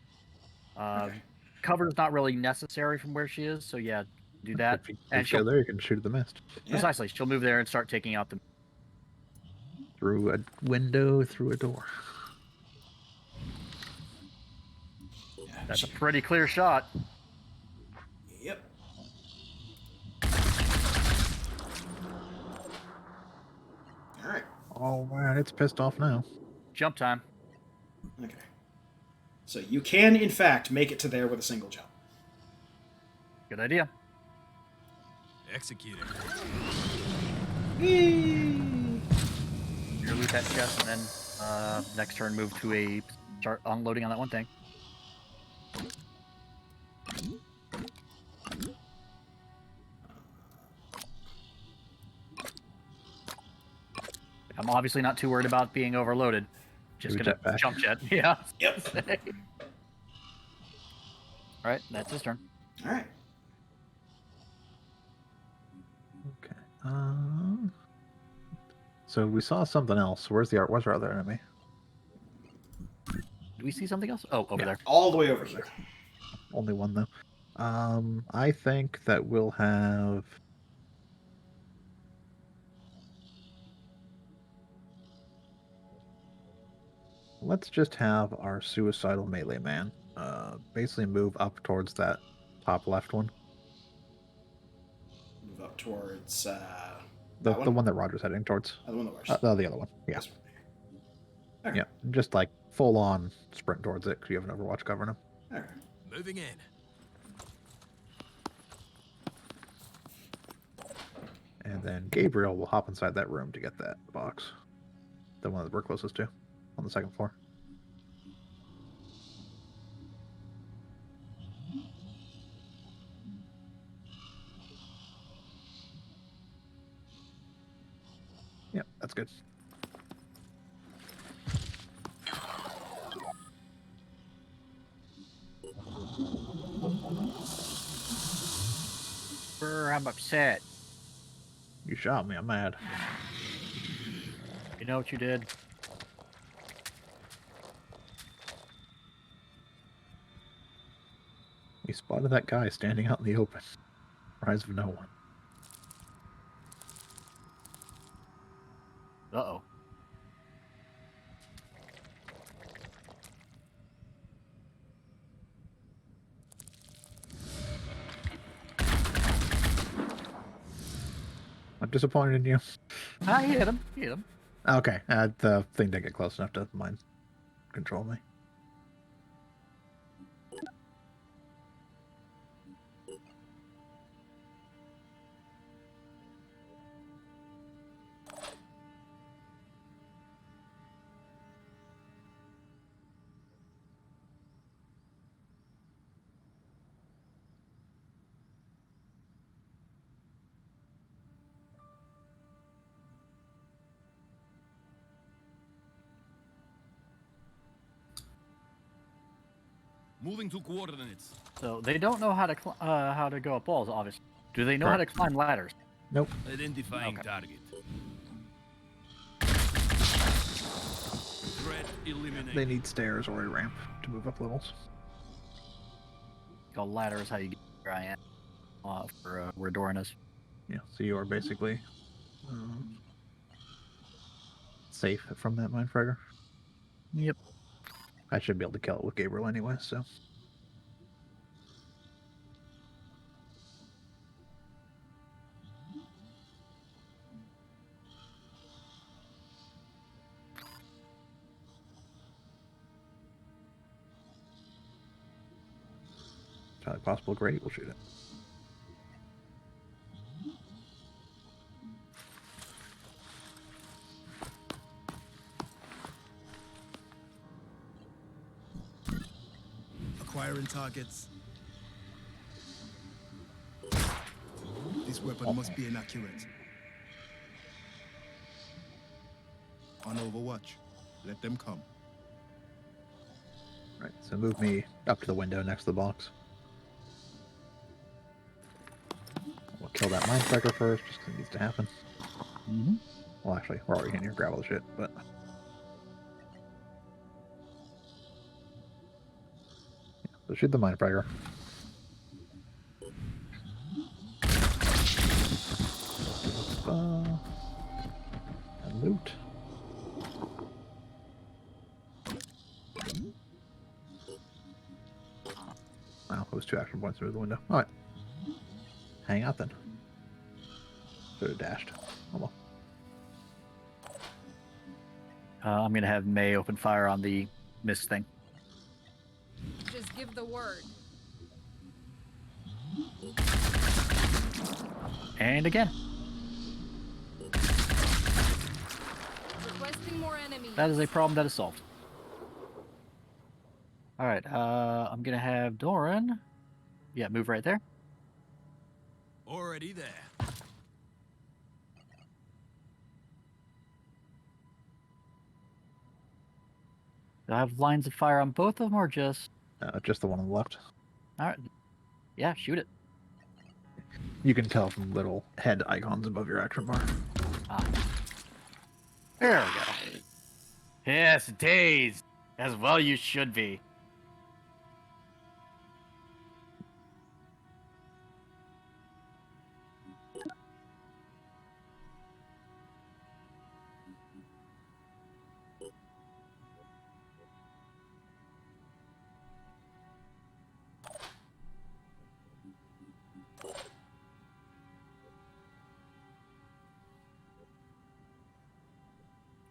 Okay. Cover's not really necessary from where she is, so yeah, do that. If you And go there, you can shoot at the mist. Yeah. Precisely, she'll move there and start taking out the. Through a window, through a door. Yeah, That's a pretty clear shot. Yep. All right. Oh man, it's pissed off now. Jump time. Okay. So you can, in fact, make it to there with a single jump. Good idea. Executed. You're loot that chest, and then next turn move to a start unloading on that one thing. I'm obviously not too worried about being overloaded. Just Do a gonna jetpack. jump jet. Yeah. Yep. All right, that's his turn. All right. Okay. So we saw something else. Where's our other enemy? Do we see something else? Oh, over there. All the way over here. Only one though. I think that we'll have. Let's just have our suicidal melee man basically move up towards that top left one. Move up towards The one that Roger's heading towards. the one that Roger's. The other one. Yeah. This one. Okay. Yeah. Just like full on sprint towards it because you have an Overwatch covering him. Okay. Moving in. And then Gabriel will hop inside that room to get that box. The one that we're closest to on the second floor. Yep, that's good. I'm upset. You shot me, I'm mad. You know what you did? We spotted that guy standing out in the open. Rise of no one. Uh-oh. I'm disappointed in you. I hit him. Hit him. Okay, the thing didn't get close enough to mind control me. Moving to coordinates. So they don't know how to go up walls, obviously. Do they know how to climb ladders? Nope. Identifying Okay. target. Threat eliminated. They need stairs or a ramp to move up levels. A ladder is how you get where I am for where Doran is. Yeah, so you are basically safe from that Mindfragger. Yep. I should be able to kill it with Gabriel anyway, so. Entirely possible, great, we'll shoot it. Acquiring targets. This weapon must be inaccurate. On Overwatch, let them come. Right, so move me up to the window next to the box. We'll kill that Mindfragger first, just because it needs to happen. Mm-hmm. Well, actually, we're already in here, grab all the shit, but... Yeah, so shoot the Mindfragger. And loot. Wow, it was 2 action points through the window. Alright. Hang out then. Should have dashed. Oh well. I'm gonna have May open fire on the mist thing. Just give the word. And again. Requesting more enemies. That is a problem that is solved. Alright, I'm gonna have Doran. Yeah, move right there. Already there. Do I have lines of fire on both of them or just... Just the one on the left. Alright. Yeah, shoot it. You can tell from little head icons above your action bar. Ah. There we go. Yes, dazed. As well you should be.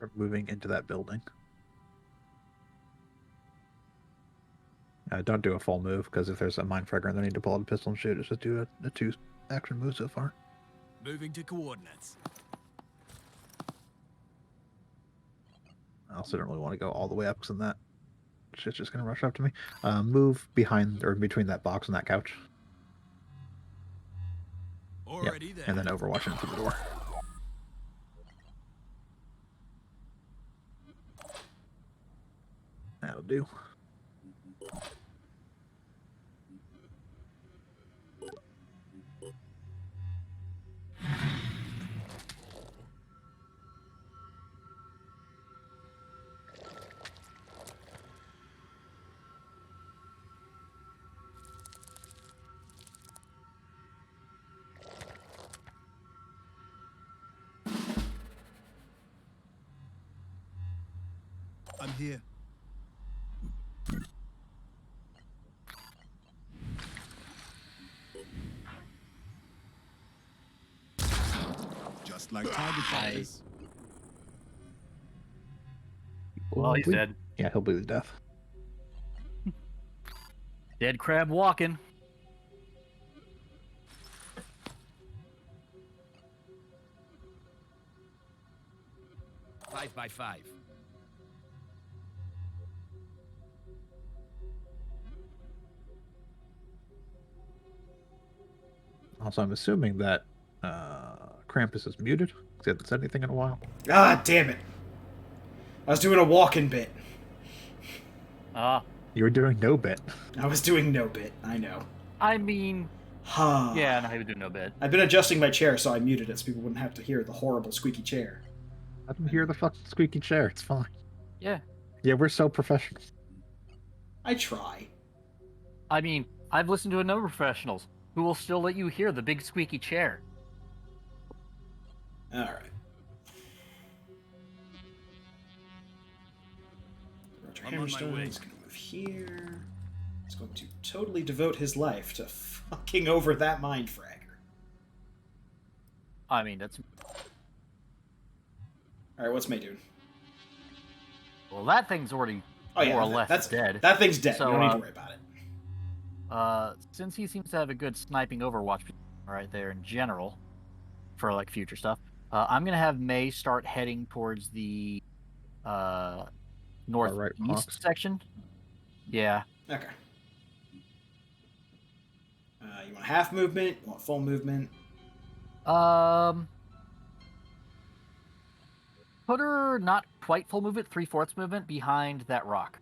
Start moving into that building. Don't do a full move, because if there's a mind fragger and they need to pull out a pistol and shoot, it's just do a 2-action move so far. Moving to coordinates. I also don't really want to go all the way up, because then that shit's just going to rush up to me. Move behind or between that box and that couch. Already there. And then overwatch into the door. That'll do. I'm here. Just like target practice. Well, he's dead. Yeah, he'll bleed to death. Dead crab walking. Five by 5. Also, I'm assuming that Krampus is muted, because he hasn't said anything in a while. Ah, damn it. I was doing a walking bit. You were doing no bit. I was doing no bit, I know. I mean, Huh. yeah, no, he would do no bit. I've been adjusting my chair so I muted it so people wouldn't have to hear the horrible squeaky chair. Let them hear the fucking squeaky chair. It's fine. Yeah. Yeah, we're so professional. I try. I mean, I've listened to a number of professionals who will still let you hear the big squeaky chair. Alright. Roger I'm on my Hammerstone way. is going to move here. He's going to totally devote his life to fucking over that mind fragger. I mean, that's... Alright, what's May doing? Well, that thing's already Oh yeah, more or less that's dead. That thing's dead. So, you don't need to worry about it. Since he seems to have a good sniping overwatch right there in general, for like future stuff, I'm gonna have May start heading towards the northeast section. Yeah. Okay. You want half movement? You want full movement? Put her not quite full movement, 3/4 movement behind that rock.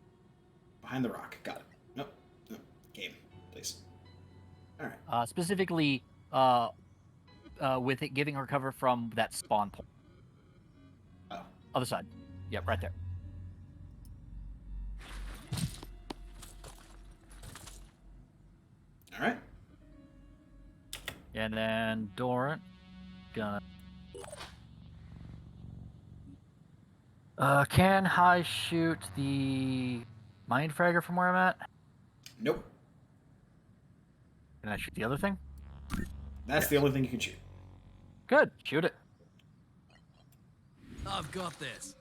Behind the rock. Got it. Nope. Nope. Game, please. Alright. Specifically, with it giving her cover from that spawn point. Oh. Other side. Yep, right there. Alright. And then Doran gonna... can I shoot the mind fragger from where I'm at? Nope. Can I shoot the other thing? That's the only thing you can shoot. Good. Shoot it. I've got this.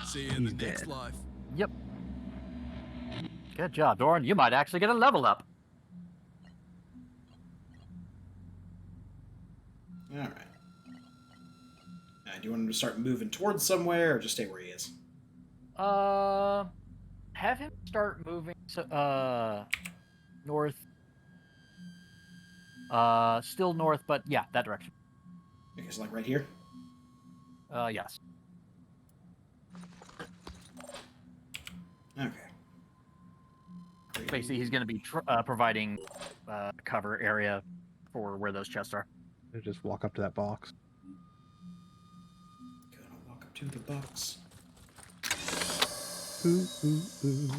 See you in the next life. Yep. Good job, Doran. You might actually get a level up. Alright. Do you want him to start moving towards somewhere, or just stay where he is? Have him start moving north. Still north, but yeah, that direction. Okay, so like right here? Yes. Okay. Basically, he's going to be providing cover area for where those chests are. Just walk up to that box. Gonna walk up to the box. Ooh, ooh, ooh.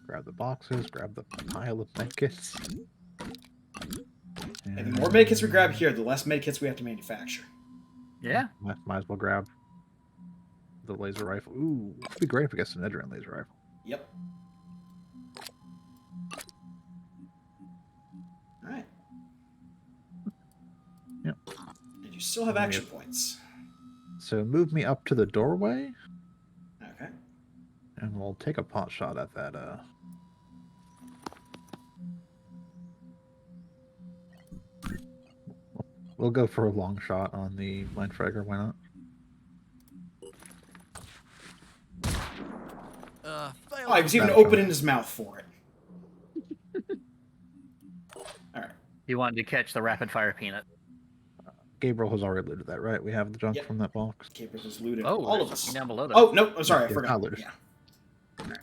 Grab the boxes, grab the pile of medkits. And the more medkits we grab here, the less medkits we have to manufacture. Yeah. Might as well grab the laser rifle. Ooh, it'd be great if we got some Nedrin laser rifle. Yep. Alright. still have action points. So move me up to the doorway, Okay. and we'll take a pot shot at that. We'll go for a long shot on the Mindfragger. Why not? Oh, he was even opening his mouth for it. Alright. He wanted to catch the rapid fire peanut. Gabriel has already looted that, right? We have the junk Yep. from that box. Gabriel has looted Oh, all of there's us. something down below there. Oh, no, I'm sorry, I Yeah, forgot. looted. Yeah. Okay.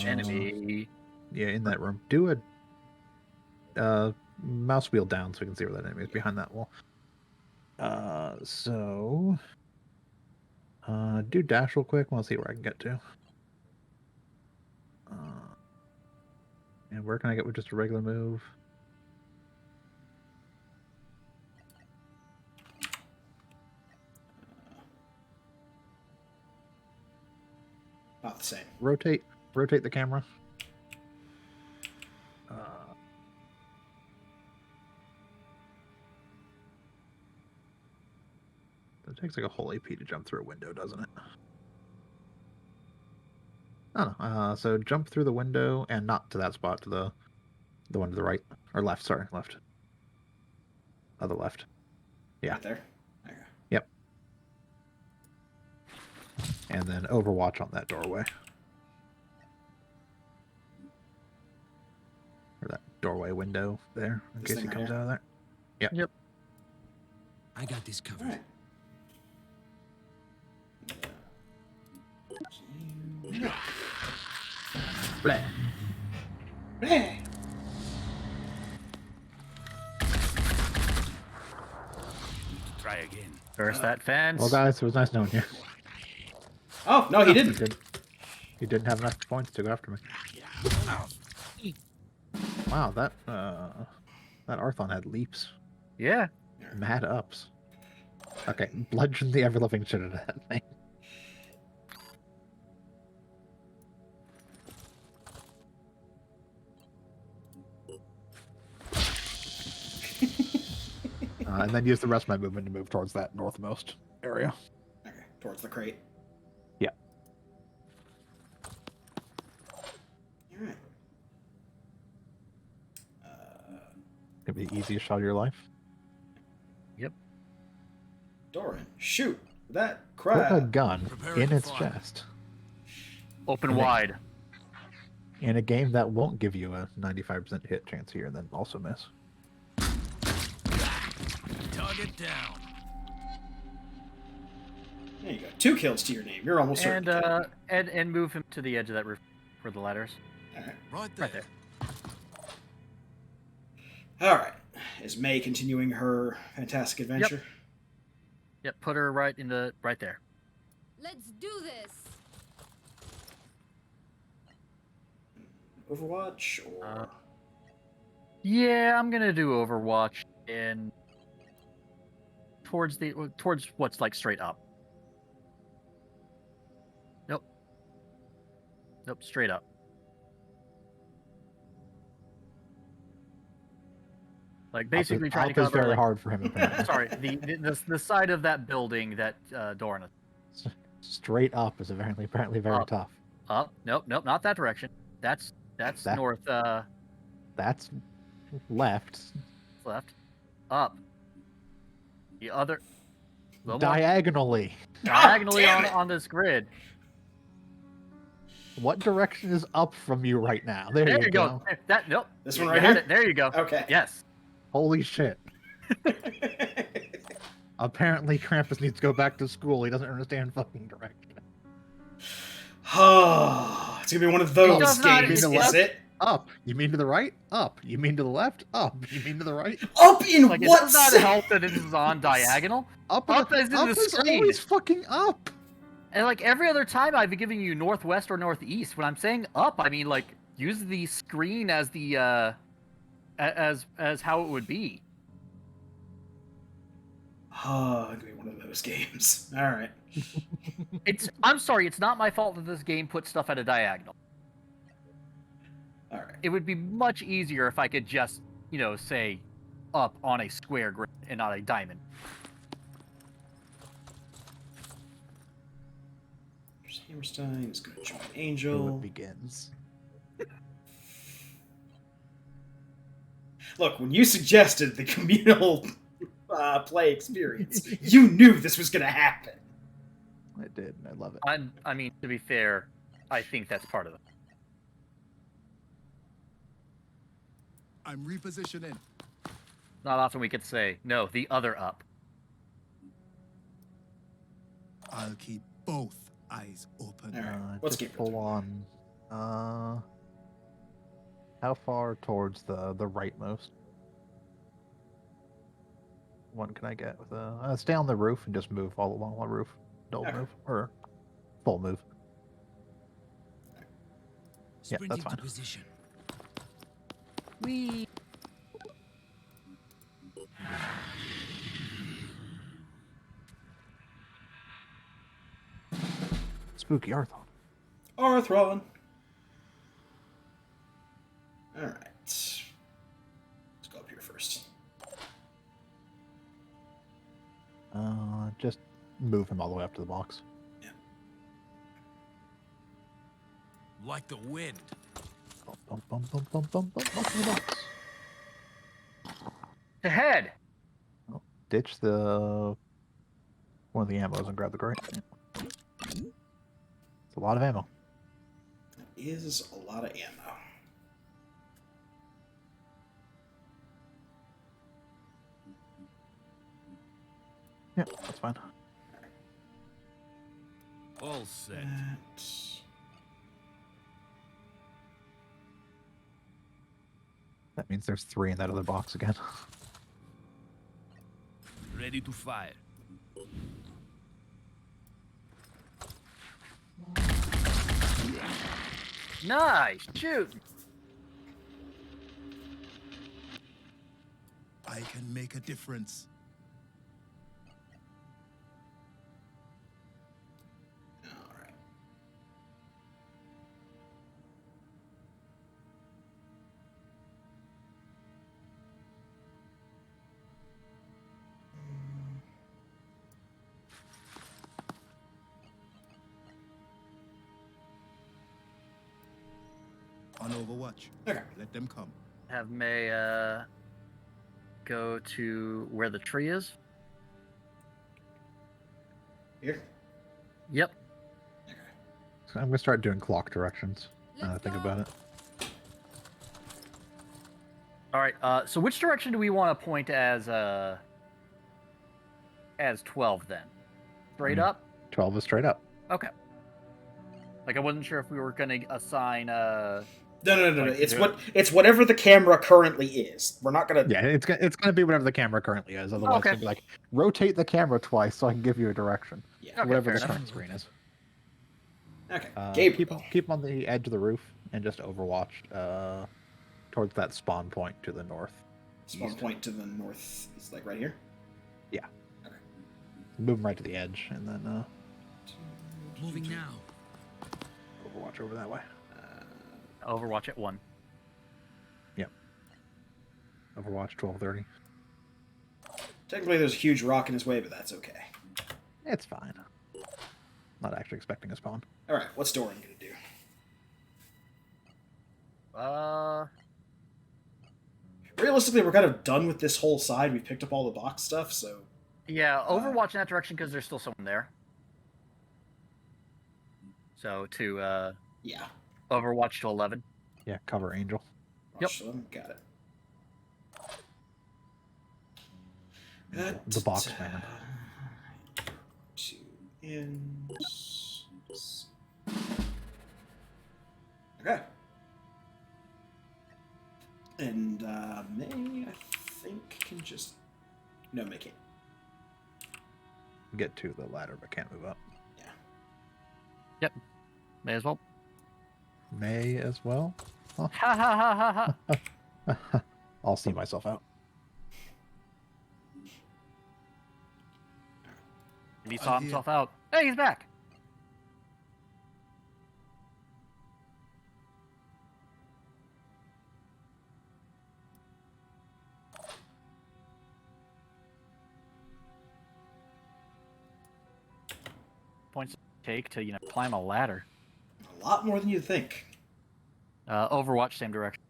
Enemy. Yeah, in that room. Do a mouse wheel down so we can see where that enemy is behind that wall. Do dash real quick. We'll see where I can get to. And where can I get with just a regular move? Not the same. Rotate the camera. It takes like a whole AP to jump through a window, doesn't it? Oh no. So jump through the window and not to that spot, to the one to the right or left. Sorry, left. Other left. Yeah. Right there. Okay. Yep. And then Overwatch on that doorway. Or that doorway window there, in This case he thing comes right out of there. Yep. Yep. I got this covered. Alright. Blah. Hey. Try again. Burst that fence. Well, guys, it was nice knowing you. Oh, no, he didn't. He didn't have enough points to go after me. Wow, that Arthron had leaps. Yeah. Mad ups. Okay, bludgeon the ever-living shit out of that thing. And then use the rest of my movement to move towards that northmost area. Okay, towards the crate. Yeah. Alright. Could be the easiest shot of your life. Yep. Doran, shoot that Put a crab. gun Prepare in to its fire. chest. Open And wide. In a game that won't give you a 95% hit chance here, and then also miss. Target down. There you go. 2 kills to your name. You're almost certain. And move him to the edge of that roof where the ladders. Alright. Right there. Right there. Alright. Is May continuing her fantastic adventure? Yep. Put her right there. Let's do this. Overwatch or Yeah, I'm gonna do Overwatch and towards what's like straight up. Nope, straight up. Like basically trying to Up is cover. very Like, hard for him. Apparently. sorry, the side of that building that Doran is. Straight up is apparently very Up. tough. Up. Nope, not that direction. That's That- north. That's left. Left. Up. The other. little more Diagonally. diagonally damn it! on this grid. What direction is up from you right now? There There you you go. go. Nope. this You one right had here? it. There you go. Okay. Yes. Holy shit. Apparently Krampus needs to go back to school. He doesn't understand fucking direction. Oh, it's gonna be one of those does not- games, it is does- it? Up. You mean to the right? Up. You mean to the left? Up. You mean to the right? Up in Like, it what does not sense? help that this is on diagonal. Up, Up is in up the is screen. always fucking up. And like every other time I've been giving you northwest or northeast. When I'm saying up, I mean like use the screen as the as how it would be. Oh, it's gonna be one of those games. All right. I'm sorry, it's not my fault that this game puts stuff at a diagonal. All right. It would be much easier if I could just, say up on a square grid and not a diamond. Hammerstein is going to join So Angel. it begins. Look, when you suggested the communal play experience, you knew this was going to happen. I did, and I love it. I mean, to be fair, I think that's part of it. I'm repositioning. Not often we could say, no, the other up. I'll keep both eyes open. All right. Let's Just get full on. How far towards the rightmost one can I get with stay on the roof and just move all along the roof? Don't Okay. move or full move. Yeah, Sprint that's into fine. position. We Spooky Arthron. Arthron. All right. Let's go up here first. Just move him all the way up to the box. Yeah. Like the wind. Bump, bump, bump, bump, bump, bump, bump to the box. to head. Ditch the one of the ammos and grab the crate. Yeah. It's a lot of ammo. That is a lot of ammo. Yeah, that's fine. All set. That means there's 3 in that other box again. Ready to fire. Nice, shoot. I can make a difference. All right. On Overwatch. Okay. Let them come. Have May go to where the tree is. Here. Yep. So I'm gonna start doing clock directions. Let's Think go. about it. All right. So which direction do we want to point as 12 then? Straight Mm. up? 12 is straight up. Okay. Like I wasn't sure if we were gonna assign No. Like, It's whatever the camera currently is. We're not gonna. Yeah, it's gonna be whatever the camera currently is. Otherwise, Okay. it's gonna be like rotate the camera twice so I can give you a direction. Yeah. Okay, Whatever fair the enough. current screen is. Okay. Keep Gabriel. keep on the edge of the roof and just overwatch towards that spawn point to the north. Spawn east. point to the north is like right here. Move them right to the edge and then Moving now. overwatch over that way. Overwatch at 1. Overwatch 12:30. Technically, there's a huge rock in his way, but that's okay. It's fine. Not actually expecting a spawn. All right. What's Doran gonna do? Realistically, we're kind of done with this whole side. We picked up all the box stuff, so Yeah, Overwatch in that direction because there's still someone there. So to yeah. Overwatch to 11. Yeah, cover Angel. Yep. Got it. The box man. 2 ends. Okay. And May, I think, can just. No, May can't. Get to the ladder but can't move up. May as well. May as well. Ha ha ha ha ha. I'll see myself out. He saw I'm himself out. Hey, he's back. Points to take to, climb a ladder. A lot more than you'd think. Overwatch, same direction.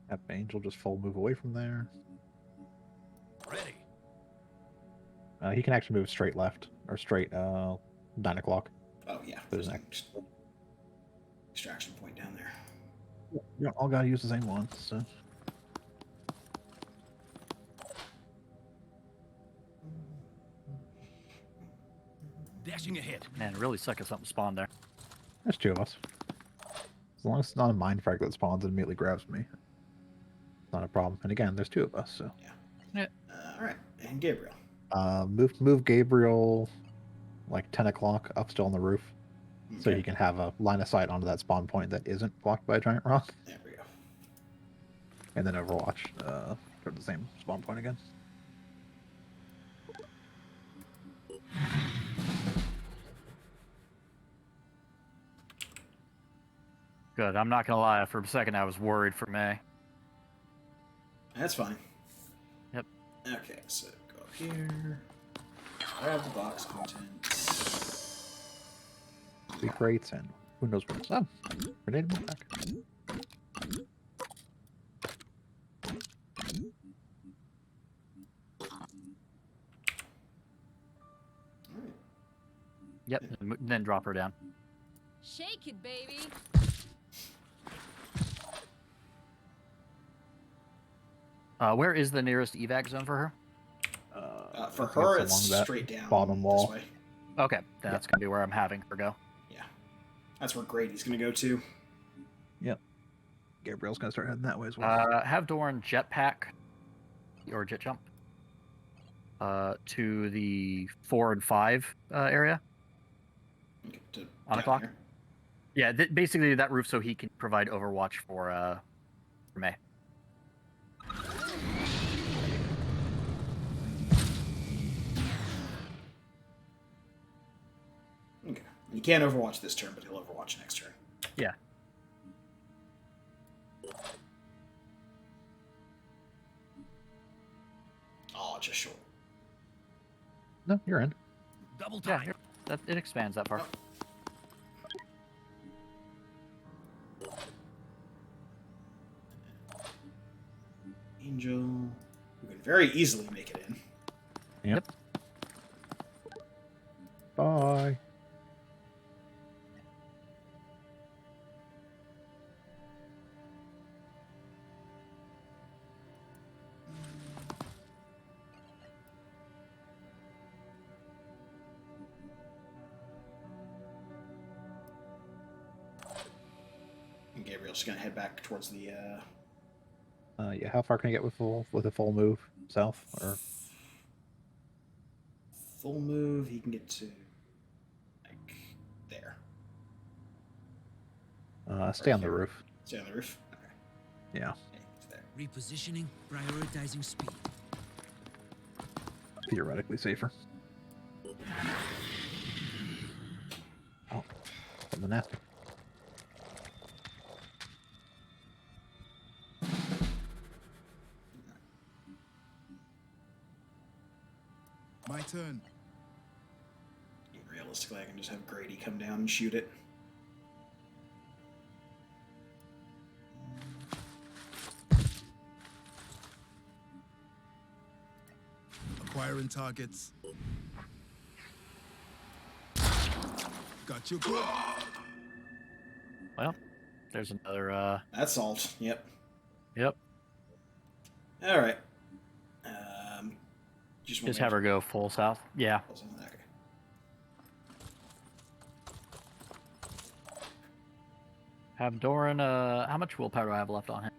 Have Angel just full move away from there. Ready. He can actually move straight left or straight 9 o'clock. Oh yeah, there's an extraction point down there. You don't all gotta use the same one. So Dashing ahead. Man, it really suck if something spawned there. there's 2 of us. As long as it's not a mind frag that spawns and immediately grabs me, it's not a problem. And again, there's 2 of us. So Yeah. All right, and Gabriel. move Gabriel like 10 o'clock up still on the roof, so Okay. he can have a line of sight onto that spawn point that isn't blocked by a giant rock. There we go. And then Overwatch toward the same spawn point again. Good. I'm not gonna lie. For a second, I was worried for May. That's fine. Yep. Okay, so go up here. Grab the box contents. Big rates and who knows what's up. Grenade back. Yep. Then drop her down. Shake it, baby. Where is the nearest evac zone for her? For I think her, it's it's along that straight down bottom wall. This way. Okay, that's gonna be where I'm having her go. Yeah, that's where Grady's gonna go to. Yep. Gabriel's gonna start heading that way as well. Have Doran jetpack or jet jump to the 4 and 5 area. Okay, to On the down clock? here. Yeah, basically that roof so he can provide Overwatch for May. Okay. You can't Overwatch this turn, but he'll Overwatch next turn. Yeah. Oh, just short. No, you're in. Double Yeah, time. it expands that far. Angel, who can very easily make it in. Yep. Bye. And Gabriel's just gonna head back towards the Yeah, how far can I get with a full move? South or full move. He can get to like there. stay on the roof. Stay on the roof. Okay. Yeah. It's there. Repositioning, prioritizing speed. Theoretically safer. Oh, something nasty. My turn. Realistically, I can just have Grady come down and shoot it. Acquiring targets. Got you good. Well, there's another. That's salt. Yep. Yep. All right. Just have her go full south. Yeah. Okay. Have Doran. How much willpower do I have left on him?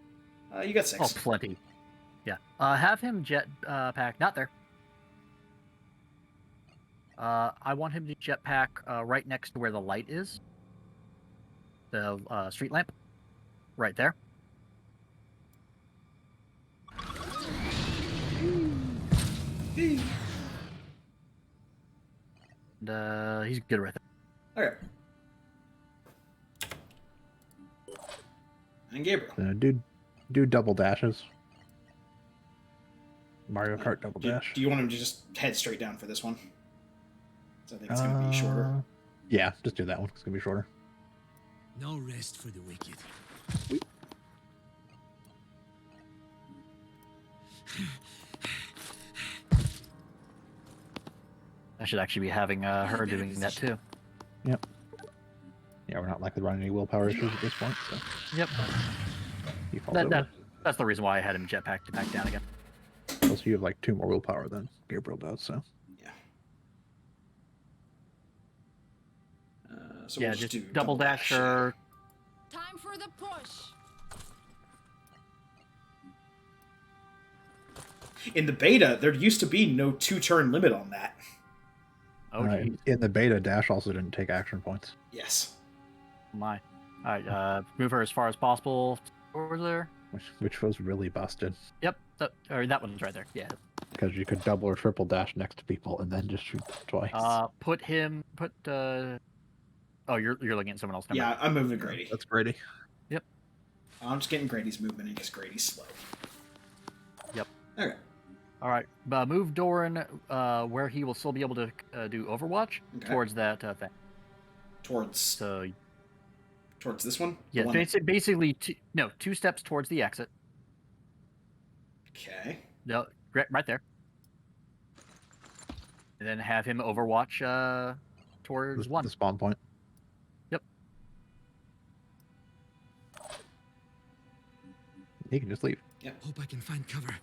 You got 6. Oh, plenty. Yeah. Have him jet pack. Not there. I want him to jetpack right next to where the light is. The street lamp. Right there. And, He's good right there. okay. And Gabriel. Do double dashes. Mario Kart double dash. Do you want him to just head straight down for this one? So I think it's going to be shorter. Yeah, just do that one. It's going to be shorter. No rest for the wicked. I should actually be having her doing that too. Yep. Yeah, we're not likely to run any willpower issues at this point. So. Yep. That's the reason why I had him jetpack to back down again. Also, you have like 2 more willpower than Gabriel does, so. Yeah. So yeah, we'll just do double dash her. Time for the push. In the beta, there used to be no 2-turn limit on that. Oh, in the beta, dash also didn't take action points. Yes. My. Alright, move her as far as possible. Over there. Which was really busted. Yep. That one's right there. Yeah. Because you could double or triple dash next to people and then just shoot them twice. Oh, you're looking at someone else. Yeah, I'm moving Grady. That's Grady. Yep. I'm just getting Grady's movement in because Grady's slow. Yep. Okay. All right. Move Doran where he will still be able to do Overwatch towards that thing. Towards this one? Yeah, basically 2 steps towards the exit. Okay. No, right there. And then have him Overwatch towards 1. The spawn point. Yep. He can just leave. Yep. Hope I can find cover.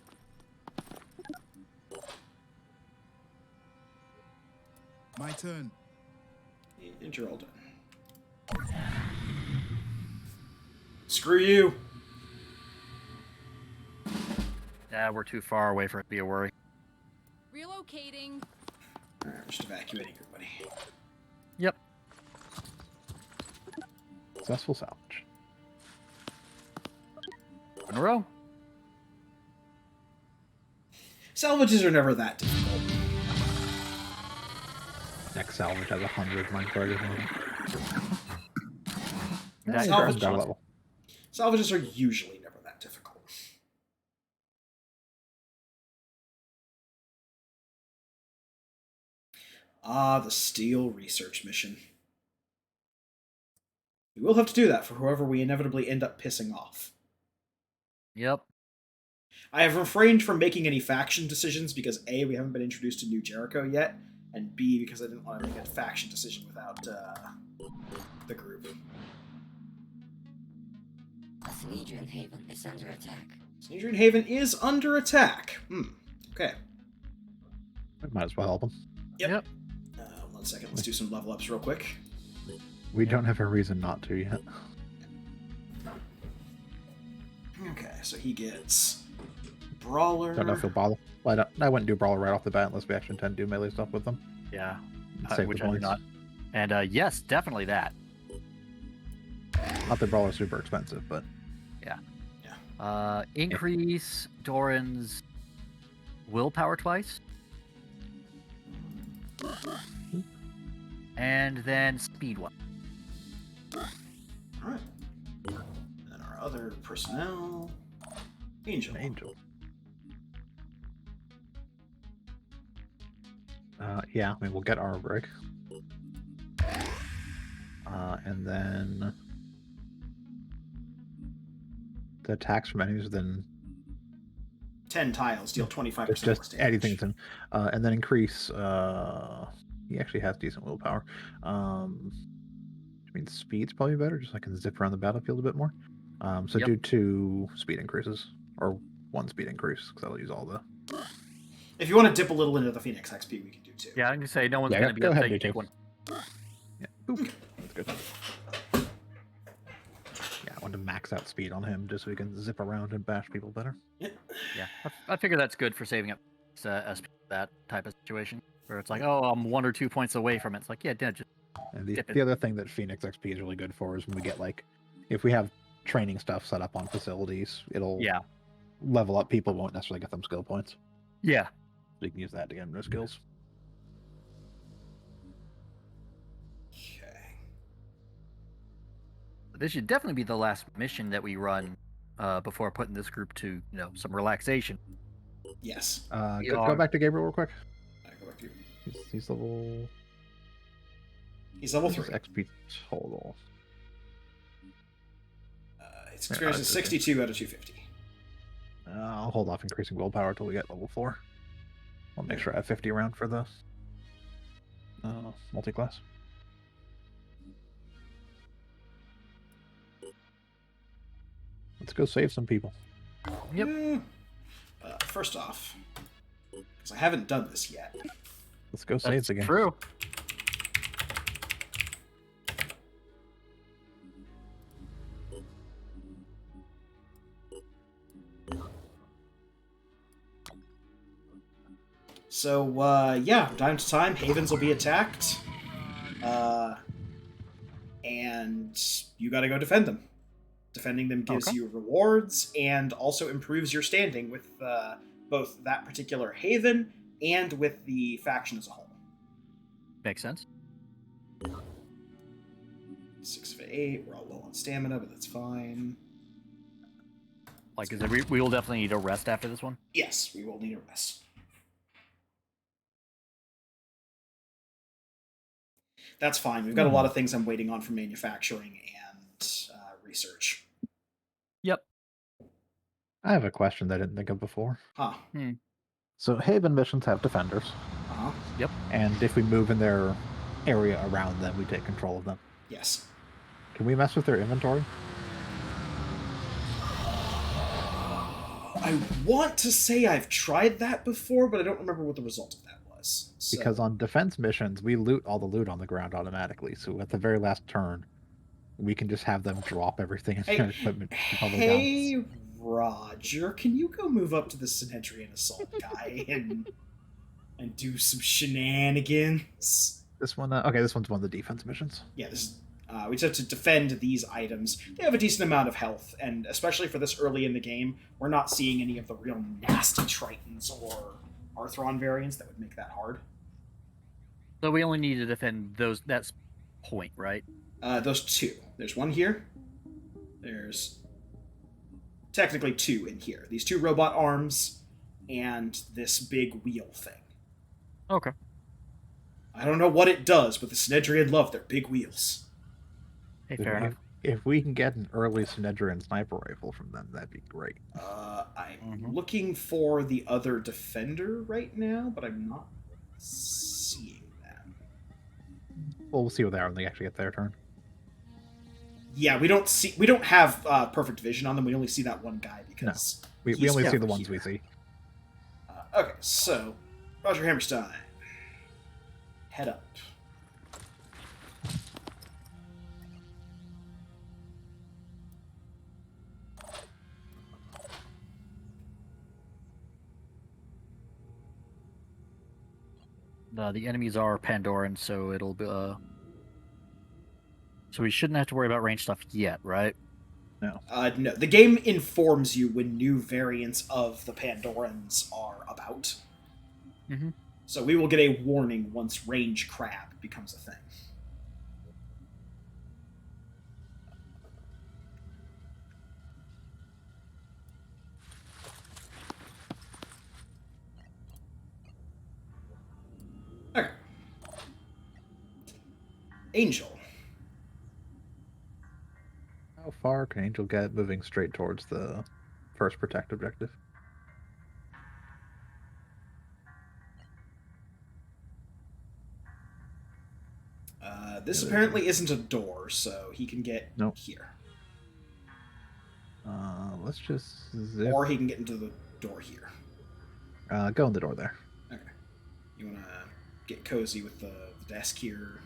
My turn. And you're all done. Screw you. Yeah, we're too far away for it to be a worry. Relocating. Alright, just evacuating everybody. Yep. Successful salvage. In a row. Salvages are never that difficult. Next salvage has 100 Minecraft. Salvages are usually never that difficult. Ah, the Steel Research Mission. We will have to do that for whoever we inevitably end up pissing off. Yep. I have refrained from making any faction decisions because A, we haven't been introduced to New Jericho yet, and B, because I didn't want to make a faction decision without the group. Synedrian Haven is under attack. Synedrian Haven is under attack. Okay. Might as well help him. Yep. 1 second, let's do some level ups real quick. We don't have a reason not to yet. Okay, so he gets Brawler. Don't know if he'll bother. I wouldn't do Brawler right off the bat unless we actually intend to do melee stuff with them. Yeah. Save Which the I do points. not. And yes, definitely that. Not that Brawler's super expensive, but... Yeah. Increase Doran's willpower twice. And then speed 1. Alright. And our other personnel. Angel. Yeah, I mean, we'll get our brick. And then... the attacks from enemies, then... 10 tiles, deal 25% less Just damage. anything to... and then increase... he actually has decent willpower. I mean, speed's probably better, just so I can zip around the battlefield a bit more. So do 2 speed increases, or 1 speed increase, because I'll use all the... If you want to dip a little into the Phoenix XP, we can do 2. Yeah, I'm going to say no one's going to be able to take 1. Yeah, oop, that's good. Yeah, I want to max out speed on him, just so we can zip around and bash people better. Yeah, I figure that's good for saving up that type of situation, where it's like, oh, I'm 1 or 2 points away from it. It's like, yeah, just And the other thing that Phoenix XP is really good for is when we get, like, if we have training stuff set up on facilities, it'll level up people, won't necessarily get them skill points. Yeah. you can use that to get into skills. Okay. This should definitely be the last mission that we run before putting this group to some relaxation. Yes. Go back to Gabriel real quick. Go back to you. He's level. He's level 3. XP total. His experience is 62 out of 250. I'll hold off increasing willpower until we get level 4. I'll make sure I have 50 around for the multi-class. Let's go save some people. Yep. First off, because I haven't done this yet. Let's go save again. True. So, yeah, time to time, havens will be attacked. And you gotta go defend them. Defending them gives you rewards and also improves your standing with both that particular haven and with the faction as a whole. Makes sense. 6 of 8, we're all low on stamina, but that's fine. Like, we will definitely need a rest after this one? Yes, we will need a rest. That's fine. We've got a lot of things I'm waiting on for manufacturing and research. Yep. I have a question that I didn't think of before. Huh. So Haven missions have defenders. Uh-huh. Yep. And if we move in their area around them, we take control of them. Yes. Can we mess with their inventory? I want to say I've tried that before, but I don't remember what the result of that was. So. Because on defense missions, we loot all the loot on the ground automatically. So at the very last turn, we can just have them drop everything in their equipment. Hey, Roger, can you go move up to the Synhedrian Assault guy and do some shenanigans? This one, okay, this one's one of the defense missions. Yeah, this we just have to defend these items. They have a decent amount of health, and especially for this early in the game, we're not seeing any of the real nasty Tritons or Arthron variants that would make that hard. So we only need to defend those. That's point, right? Those 2. There's one here. There's technically 2 in here. These 2 robot arms and this big wheel thing. Okay. I don't know what it does, but the Synhedrian love their big wheels. Hey, fair enough. If we can get an early Synhedrian sniper rifle from them, that'd be great. I'm looking for the other defender right now, but I'm not seeing them. Well, we'll see what they are when they actually get their turn. Yeah, we don't have perfect vision on them. We only see that one guy because we only see the ones we see. Okay, so Roger Hammerstein, head up. The enemies are Pandoran, so it'll be. So we shouldn't have to worry about range stuff yet, right? No. No. The game informs you when new variants of the Pandorans are about. Mm-hmm. So we will get a warning once range crab becomes a thing. Okay. Angel. How far can Angel get moving straight towards the first protect objective? This apparently isn't a door, so he can get here. Let's just zip. Or he can get into the door here. Go in the door there. Okay. You want to get cozy with the desk here?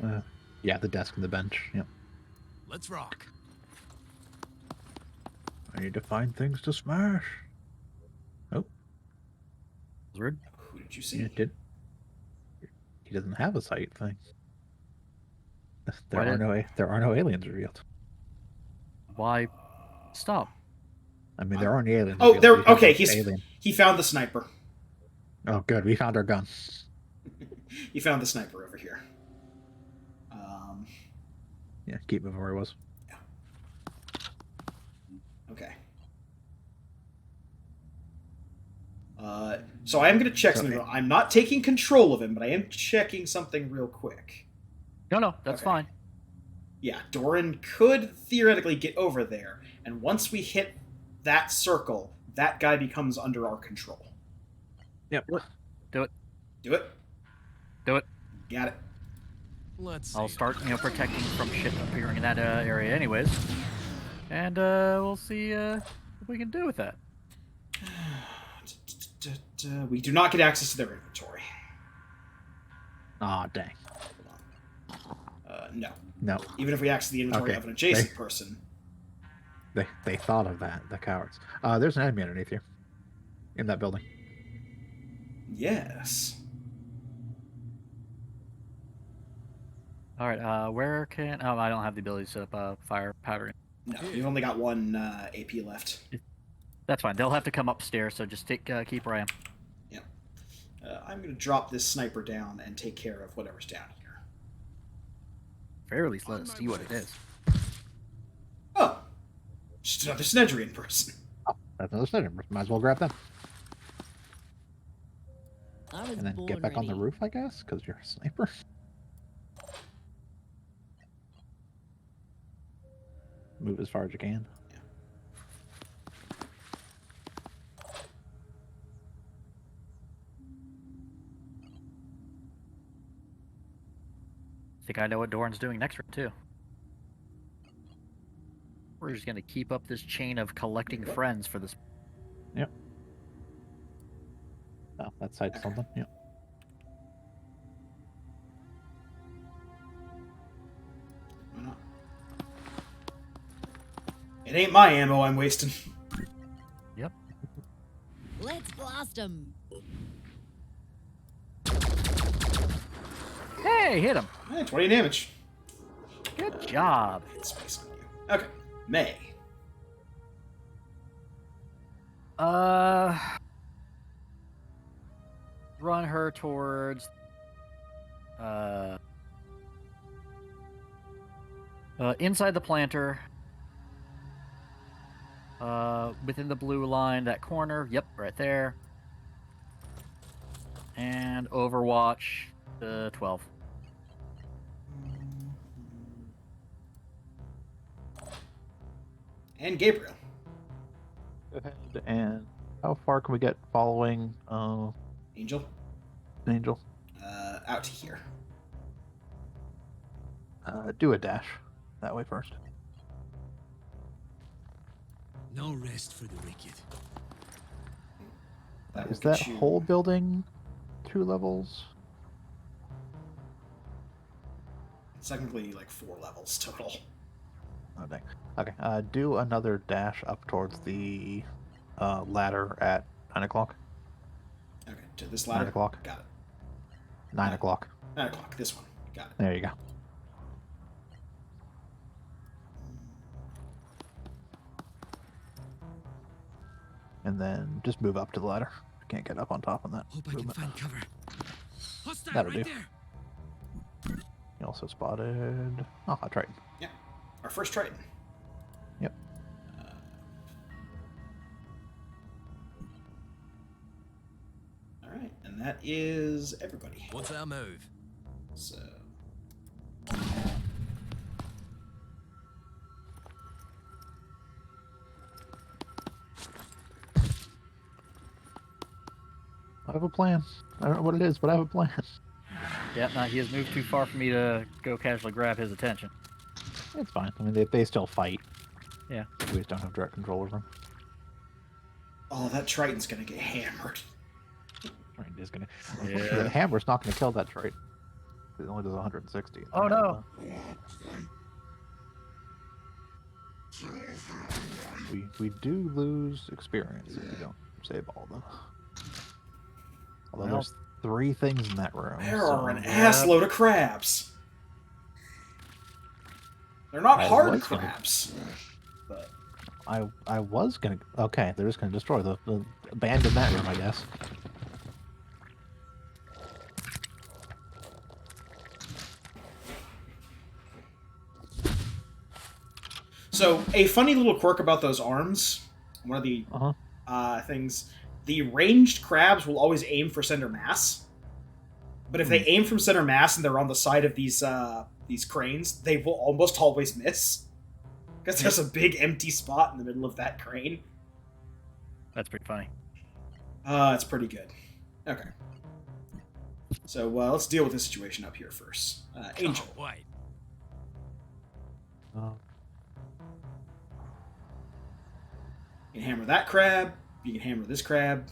Yeah, the desk and the bench. Yep. Let's rock. I need to find things to smash. Oh. Who did you see? He doesn't have a sight thing. There are no aliens revealed. Why? Stop. I mean, there aren't aliens. Oh, revealed. there. Okay, he found the sniper. Oh, good. We found our gun. You found the sniper over here. Yeah, keep moving where he was. Okay. So I am going to check something. I'm not taking control of him, but I am checking something real quick. No, that's fine. Yeah, Doran could theoretically get over there, and once we hit that circle, that guy becomes under our control. Yep. Do it. Do it. Do it. Got it. Let's I'll see. start, protecting from shit appearing in that area anyways. And we'll see what we can do with that. We do not get access to their inventory. Aw, dang. No. No. Even if we access the inventory of an adjacent person. They thought of that, the cowards. There's an enemy underneath you. In that building. Yes. Alright, where can... Oh, I don't have the ability to set up fire powder. No, you've only got one AP left. That's fine. They'll have to come upstairs, so just keep where I am. Yeah. I'm going to drop this sniper down and take care of whatever's down here. Or at least let us see what it is. Oh! Just another Snedrian person. Oh, that's another Snedrian person. Might as well grab them. And then get back on the roof, I guess, because you're a sniper. Move as far as you can. I think I know what Doran's doing next round, too. We're just going to keep up this chain of collecting friends for this. Yep. Oh, that side's something. Yep. It ain't my ammo I'm wasting. Yep. Let's blast him. Hey, hit him. Hey, 20 damage. Good job. Hit space on you. Okay, May. Run her towards inside the planter. Within the blue line, that corner. Yep, right there. And Overwatch, the 12. And Gabriel. Go ahead. And how far can we get following Angel? Angel? Out to here. Do a dash that way first. No rest for the wicked. Is that whole building 2 levels? It's technically like 4 levels total. Oh, dang. Okay, do another dash up towards the ladder at 9 o'clock. Okay, to this ladder? 9 o'clock. Got it. 9 o'clock. 9 o'clock, this one. Got it. There you go. And then just move up to the ladder. Can't get up on top of that. Hope I can find cover. Hostile That'll right do. there. You also spotted... Oh, a Triton. Yeah, our first Triton. Yep. Alright, and that is everybody. What's our move? So... I have a plan. I don't know what it is, but I have a plan. Yeah, no, he has moved too far for me to go casually grab his attention. It's fine. I mean, they still fight. Yeah. We just don't have direct control over them. Oh, that Triton's gonna get hammered. Triton is gonna... Yeah. The hammer's not gonna kill that Triton. It only does 160. Oh, no. We do lose experience if we don't save all of them. Although Well, there's 3 things in that room. There are an assload of crabs. They're not hard crabs. But... I was gonna... Okay, they're just gonna destroy the abandon that room, I guess. So, a funny little quirk about those arms, one of the Uh-huh. things, the ranged crabs will always aim for center mass. But if they aim from center mass and they're on the side of these cranes, they will almost always miss. Because there's a big empty spot in the middle of that crane. That's pretty funny. It's pretty good. Okay. So, let's deal with the situation up here first. Angel. Oh, wait. You can hammer that crab. You can hammer this crab.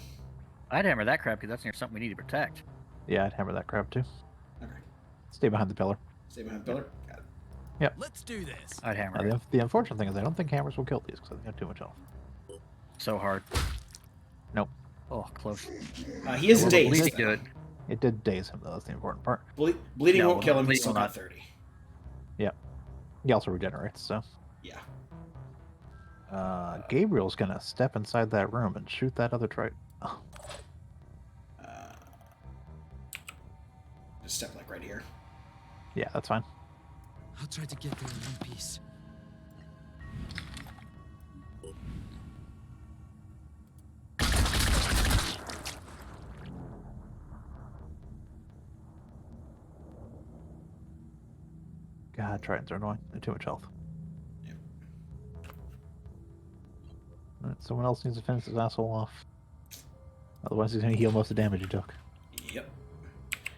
I'd hammer that crab because that's near something we need to protect. Yeah, I'd hammer that crab too. Okay. Stay behind the pillar. Stay behind the pillar. Got it. Yep. Let's do this. I'd hammer it. The unfortunate thing is I don't think hammers will kill these because they have too much health. So hard. Nope. Oh, close. He is dazed. Bleeding do it. It did daze him though. That's the important part. Bleeding No, won't kill him. He's bleeding still will got not. 30. Yep. He also regenerates, so. Yeah. Gabriel's gonna step inside that room and shoot that other trite. Oh. Just step like right here. Yeah, that's fine. I'll try to get there in one piece. God, Tritons are annoying. They're too much health. Yep. Alright, someone else needs to finish this asshole off. Otherwise he's gonna heal most of the damage he took. Yep.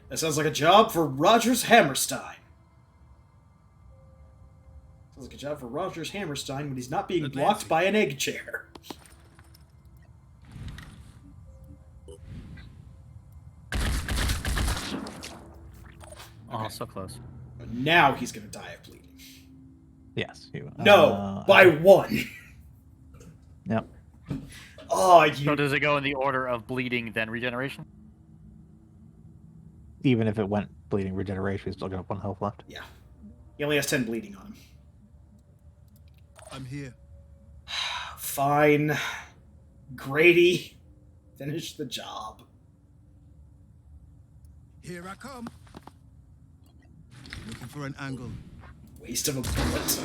That sounds like a job for Rogers Hammerstein. Sounds like a job for Rogers Hammerstein when he's not being blocked by an egg chair. Oh, so close. But now he's going to die of bleeding. Yes. No, by one. Yep. Oh, you... So does it go in the order of bleeding, then regeneration? Even if it went bleeding regeneration, he's still got 1 health left. Yeah. He only has 10 bleeding on him. I'm here. Fine. Grady, finish the job. Here I come. Looking for an angle. Waste of a bullet.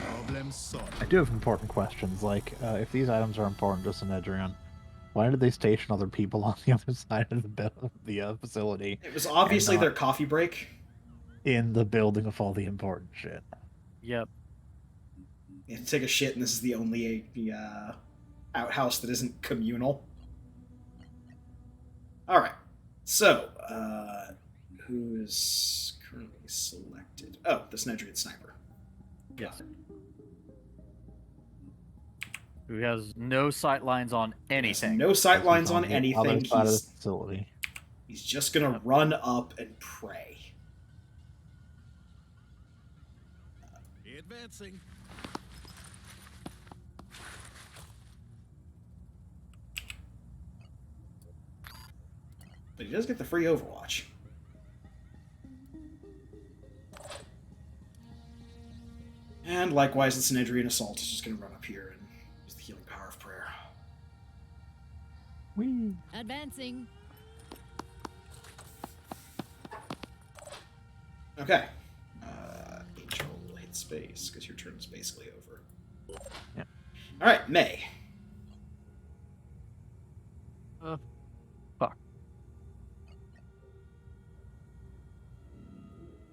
Problem solved. I do have important questions, like, if these items are important to Synedrion, why did they station other people on the other side of the facility? It was obviously their coffee break. In the building of all the important shit. Yep. You have to take a shit, and this is the only outhouse that isn't communal. Alright. So, who's currently selected? Oh, the Synedrian sniper. Yes. Who has no sight lines on anything. No sight lines on the anything. other side of the facility. He's just gonna run up and pray. Advancing. But he does get the free Overwatch. And likewise, the Synedrian Assault is just going to run up here and use the healing power of prayer. Whee! Advancing. Okay. Angel hit space, because your turn is basically over. Yeah. Alright, May. Fuck.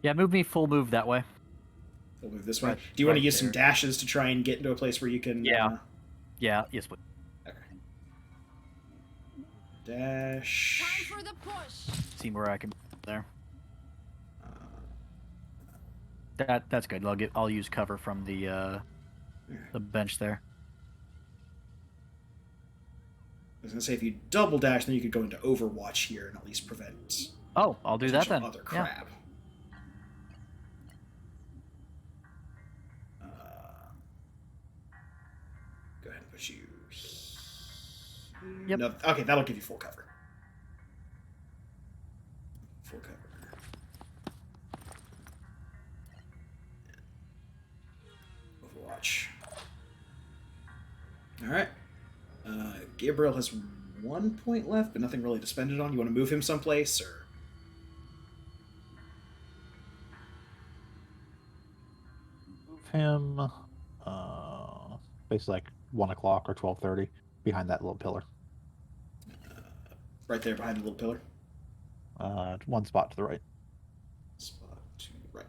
Yeah, move me full move that way. We'll move this way. Right, Do you want to right use some there. dashes to try and get into a place where you can... Yeah. Yeah, yes, please. Okay. Dash... Time for the push. See where I can there. That's good. I'll use cover from the bench there. I was gonna say if you double dash, then you could go into Overwatch here and at least prevent. Oh, I'll do that potential then. Other crab. Go ahead and put you. Yep. No, okay, that'll give you full cover. Full cover. Overwatch. All right. Gabriel has 1 point left, but nothing really to spend it on. You want to move him someplace, or? Move him. Basically, like 1 o'clock or 12:30, behind that little pillar. Right there behind the little pillar. One spot to the right. Spot to the right.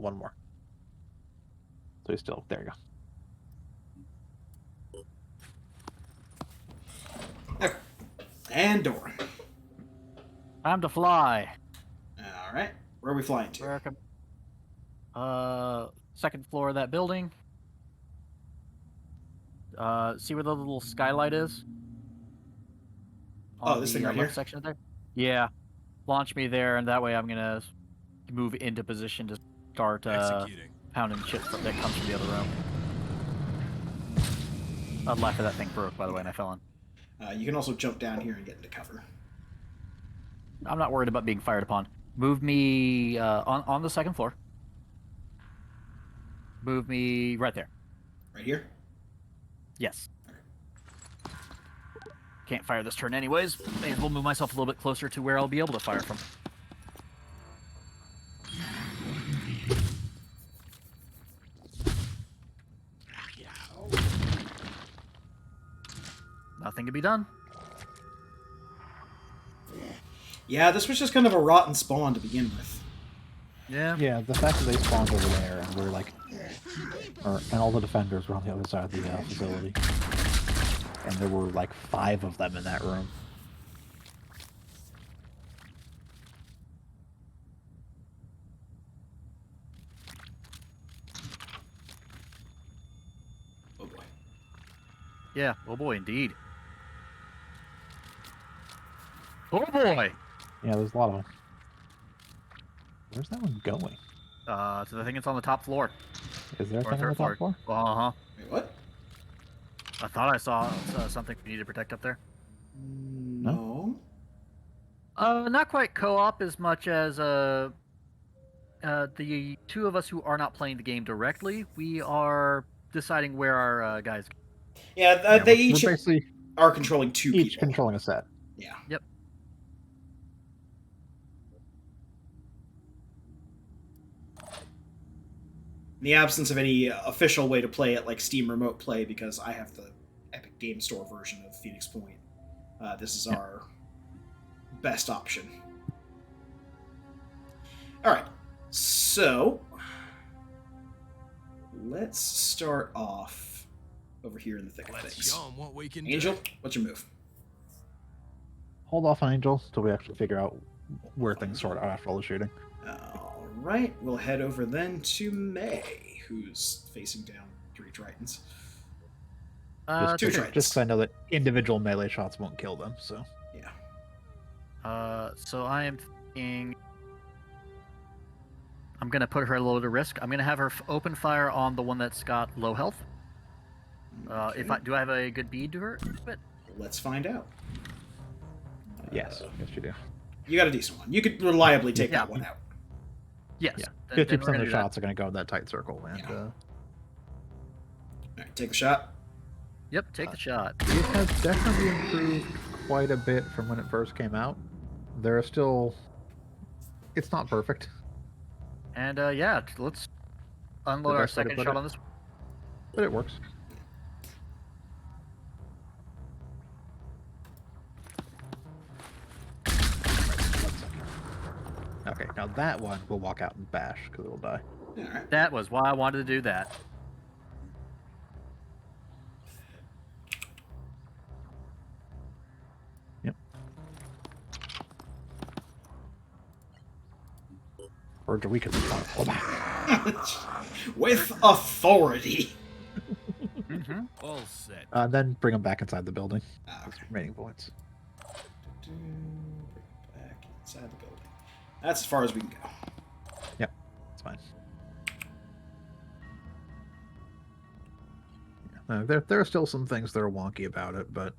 One more. So he's still there. You go. Okay. And door. Time to fly. All right. Where are we flying to? Second floor of that building. See where the little skylight is? Oh, this thing right here? Section there? Yeah. Launch me there, and that way I'm gonna move into position to start pounding shit that comes from the other room. Luckily that thing broke, by the way, and I fell in. You can also jump down here and get into cover. I'm not worried about being fired upon. Move me on the second floor. Move me right there. Right here? Yes. Can't fire this turn anyways. May as well move myself a little bit closer to where I'll be able to fire from. Nothing to be done. Yeah, this was just kind of a rotten spawn to begin with. Yeah. Yeah, the fact that they spawned over there and we're like, and all the defenders were on the other side of the facility, and there were like 5 of them in that room. Oh boy. Yeah. Oh boy, indeed. Oh boy. Yeah, there's a lot of them. Where's that one going? So I think it's on the top floor. Is there a Or thing on the third top floor? Uh-huh. Wait, what? I thought I saw something we need to protect up there. No. Not quite co-op as much as the 2 of us who are not playing the game directly. We are deciding where our guys. Yeah, they each basically are controlling 2 people. Each controlling a set. Yeah. Yep. In the absence of any official way to play it like Steam Remote Play, because I have the Epic Game Store version of Phoenix Point, this is our best option. Alright, so let's start off over here in the thick of things. Show 'em what we can Angel, do. what's your move? Hold off on Angel till we actually figure out where things sort out after all the shooting. Alright, we'll head over then to May, who's facing down 3 Tritons. 2 Tritons. Just so I know that individual melee shots won't kill them, so. Yeah. So I am thinking I'm gonna put her at a little bit of risk. I'm gonna have her open fire on the one that's got low health. Okay. Do I have a good bead to her? Let's find out. Yes, yes you do. You got a decent one. You could reliably take that one out. Yes. Yeah. Then 50% we're gonna of the do shots are going to go in that tight circle. And, Alright, take the shot. Yep, take the shot. It has definitely improved quite a bit from when it first came out. There are still... It's not perfect. And yeah, let's unload our second shot on this. But it works. Okay, now that one will walk out and bash because it'll die. Alright. That was why I wanted to do that. Yep. Or we can with authority. All set. Then bring them back inside the building. Okay. Remaining points. Back inside the building. That's as far as we can go. Yep, that's fine. Yeah, there are still some things that are wonky about it, but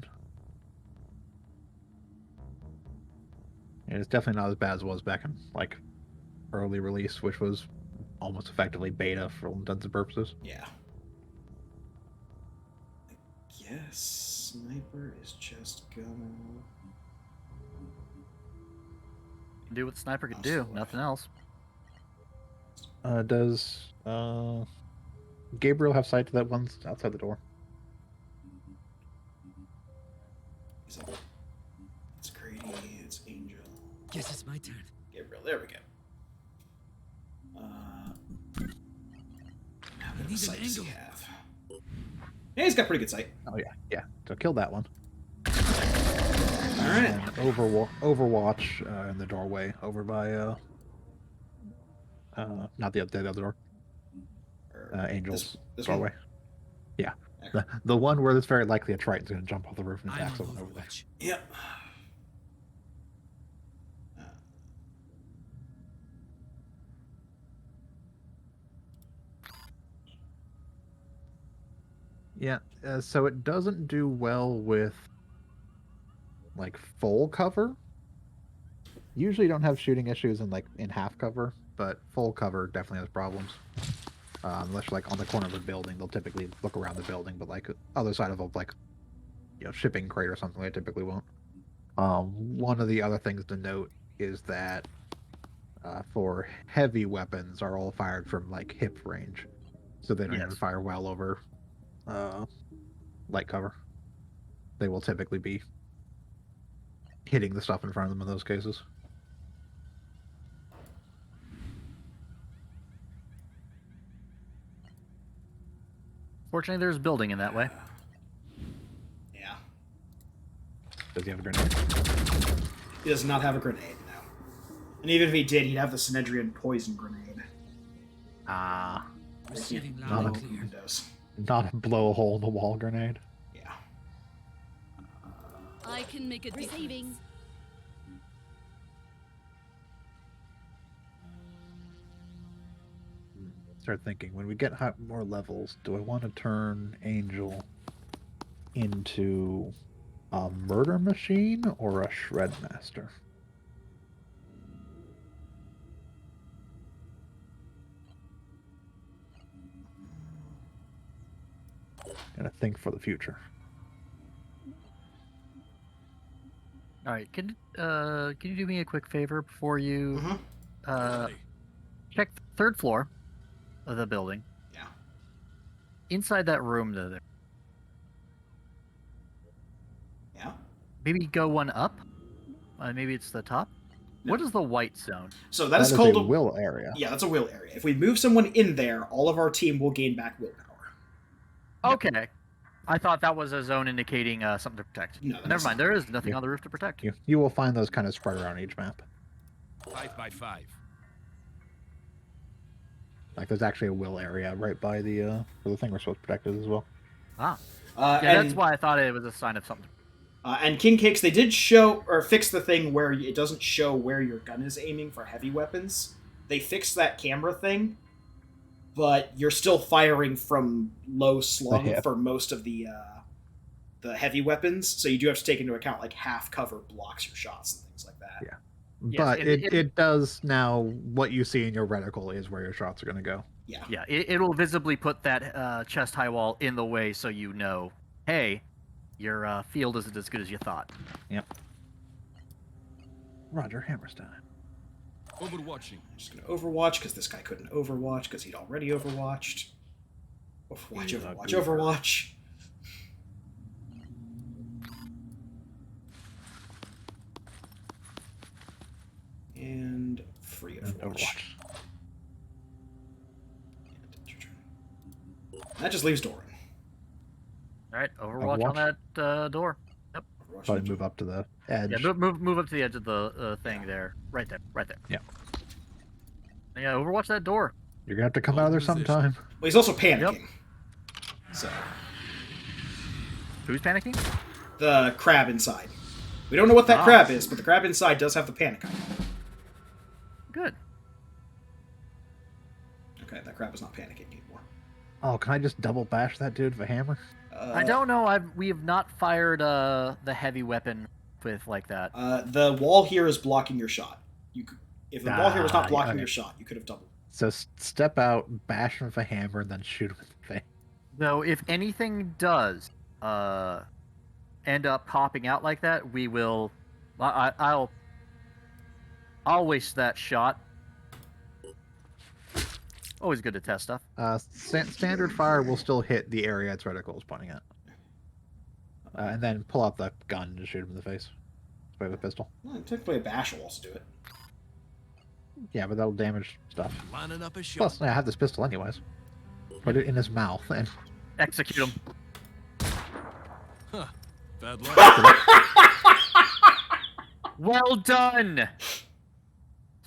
it's definitely not as bad as it was back in like early release, which was almost effectively beta for all intents and purposes. Yeah. I guess sniper is just gonna Do what sniper can do, nothing else. Does Gabriel have sight to that one outside the door? It's Grady, it's Angel. Guess it's my turn. Gabriel, there we go. How many sight does he have? Yeah, he's got pretty good sight. Oh yeah. So kill that one. All right. Overwatch in the doorway over by not the other door. Angel's this doorway. one? Yeah. The one where it's very likely a Triton's going to jump off the roof and attack I'm someone on over there. Overwatch. Yep. Yeah, so it doesn't do well with like full cover. Usually you don't have shooting issues in half cover, but full cover definitely has problems. Unless like on the corner of a building, they'll typically look around the building, but like other side of a shipping crate or something, they typically won't. One of the other things to note is that for heavy weapons are all fired from like hip range, so they don't even fire well over light cover. They will typically be hitting the stuff in front of them in those cases. Fortunately, there's building in that way. Yeah. Does he have a grenade? He does not have a grenade, no. And even if he did, he'd have the Synedrian poison grenade. Receiving Not loud a- and clear. Windows. Not a blow a hole in the wall grenade. Yeah. I can make a Receiving. difference. Start thinking, when we get more levels, do I want to turn Angel into a murder machine or a shred master? Gotta think for the future. All right, can you do me a quick favor before you check the third floor of the building? Yeah. Inside that room, though, Yeah. maybe go one up. Maybe it's the top. No. What is the white zone? So that is called a will area. Yeah, that's a will area. If we move someone in there, all of our team will gain back willpower. Okay. I thought that was a zone indicating something to protect. No, Never mind. There is nothing on the roof to protect. You will find those kind of spread around each map. 5x5. Like there's actually a will area right by the where the thing we're supposed to protect is as well. Ah. Yeah, that's why I thought it was a sign of something. And King Cakes, they did show or fix the thing where it doesn't show where your gun is aiming for heavy weapons. They fixed that camera thing, but you're still firing from low slung for most of the heavy weapons. So you do have to take into account like half cover blocks your shots and things like that. Yeah. Yes, But and it does now, what you see in your reticle is where your shots are going to go. Yeah. Yeah, it'll visibly put that chest high wall in the way so you know, hey, your field isn't as good as you thought. Yep. Roger, Hammerstein. Overwatching. I'm just going to Overwatch because this guy couldn't Overwatch because he'd already Overwatched. Overwatch. And free Overwatch. That just leaves Doran. All right, Overwatch on that door. Yep. Probably move up to the edge. Yeah, move up to the edge of the thing there. Right there. Yeah. Yeah, Overwatch that door. You're going to have to come out of there sometime. Well, he's also panicking. Yep. So. Who's panicking? The crab inside. We don't know what that crab is, but the crab inside does have the panic icon. Good. Okay, that crab is not panicking anymore. Oh, can I just double bash that dude with a hammer? I don't know. We have not fired the heavy weapon with like that. The wall here is blocking your shot. If the wall here was not blocking your shot, you could have doubled. So step out, bash him with a hammer, and then shoot him in the face. Though, if anything does end up popping out like that, we will. I'll waste that shot. Always good to test stuff. Standard fire will still hit the area its reticle is pointing at. And then pull out the gun and just shoot him in the face. With a pistol. Well, typically a bash will also do it. Yeah, but that'll damage stuff. Lining up a shot. Plus, I have this pistol anyways. Put it in his mouth and execute him. Huh. Bad luck. Well done.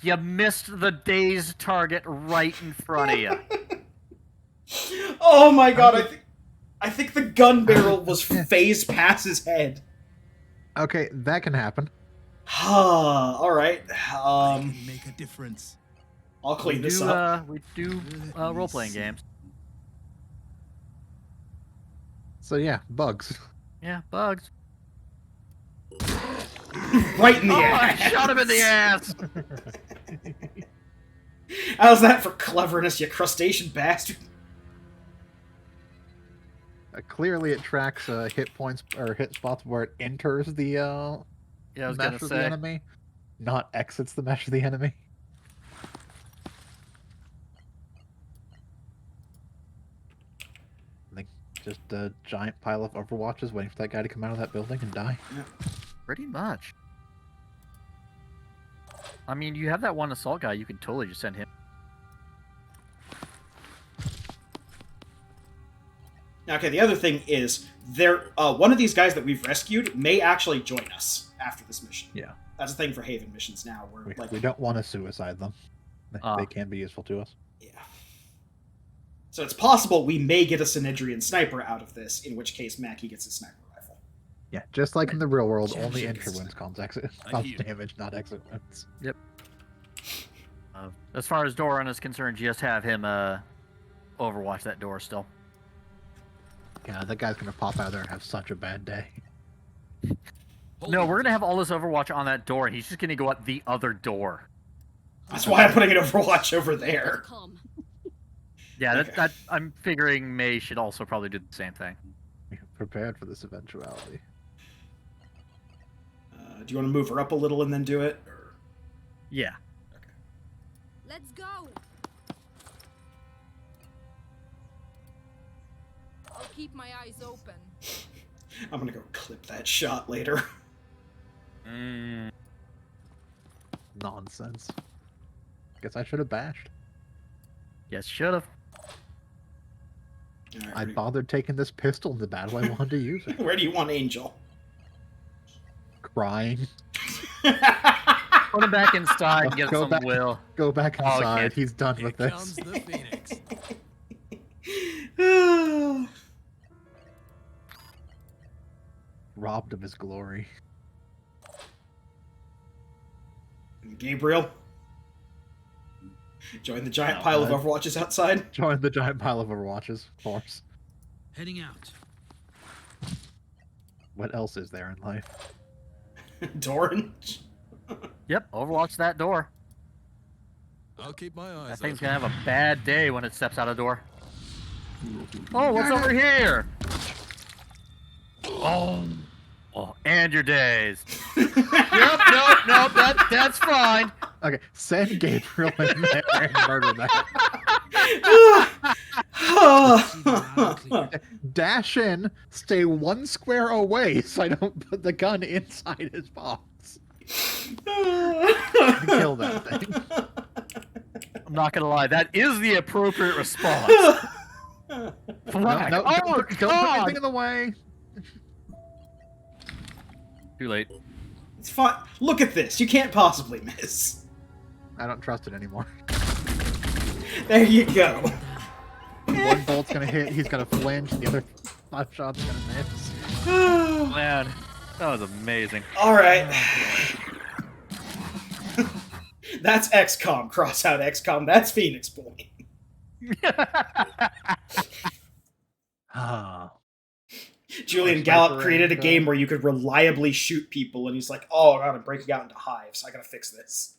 You missed the day's target right in front of you. Oh my god! I think the gun barrel was phased past his head. Okay, that can happen. All right. I can make a difference. I'll clean this up. We do role-playing games. So yeah, bugs. Yeah, bugs. Right in the ass. I shot him in the ass. How's that for cleverness, you crustacean bastard? Clearly, it tracks hit points or hit spots where it enters the I was mesh of the enemy, not exits the mesh of the enemy. I think just a giant pile of Overwatches waiting for that guy to come out of that building and die. Yeah. Pretty much. I mean, you have that one assault guy. You can totally just send him. Okay, the other thing is, one of these guys that we've rescued may actually join us after this mission. Yeah. That's a thing for Haven missions now. Where We don't want to suicide them. They can be useful to us. Yeah. So it's possible we may get a Synedrian sniper out of this, in which case Mackie gets a sniper rifle. Yeah, just like in the real world, only Yeah. entry wounds cause damage, not exit wounds. Yep. As far as Doran is concerned, just have him overwatch that door still. Yeah, that guy's gonna pop out of there and have such a bad day. No, we're gonna have all this Overwatch on that door, and he's just gonna go out the other door. That's why I'm putting an Overwatch over there. Yeah, Okay. that I'm figuring May should also probably do the same thing. Prepared for this eventuality. Do you want to move her up a little and then do it? Or... Yeah. Let's go. I'll keep my eyes open. I'm gonna go clip that shot later. Nonsense. Guess I should have bashed. Yes, should have. Right, I bothered taking this pistol in the battle. I wanted to use it. Where do you want Angel? Crying. Put him back inside and get Go some back- will. Go back Oh, inside. kid. He's done Here with this. comes the Phoenix. Robbed of his glory. Gabriel? Join the giant pile of Overwatches outside? Join the giant pile of Overwatches, of course. Heading out. What else is there in life? Doran? Yep, Overwatch that door. I'll keep my eyes That thing's open. gonna have a bad day when it steps out of the door. Oh, what's over here? Oh, and your days. Nope, that's fine. Okay, send Gabriel in there and murder that. Dash in, stay 1 square away so I don't put the gun inside his box. Kill that thing. I'm not gonna lie, that is the appropriate response. No, Whack. no, Oh, don't put God. anything in the way. Too late. It's fine. Look at this. You can't possibly miss. I don't trust it anymore. There you go. One bolt's gonna hit, he's gonna flinch, and the other 5 shots gonna miss. Man, that was amazing. Alright. That's XCOM. Cross out XCOM. That's Phoenix Point. Julian Gallup created a game where you could reliably shoot people, and he's like, oh god, I'm breaking out into hives. I gotta fix this.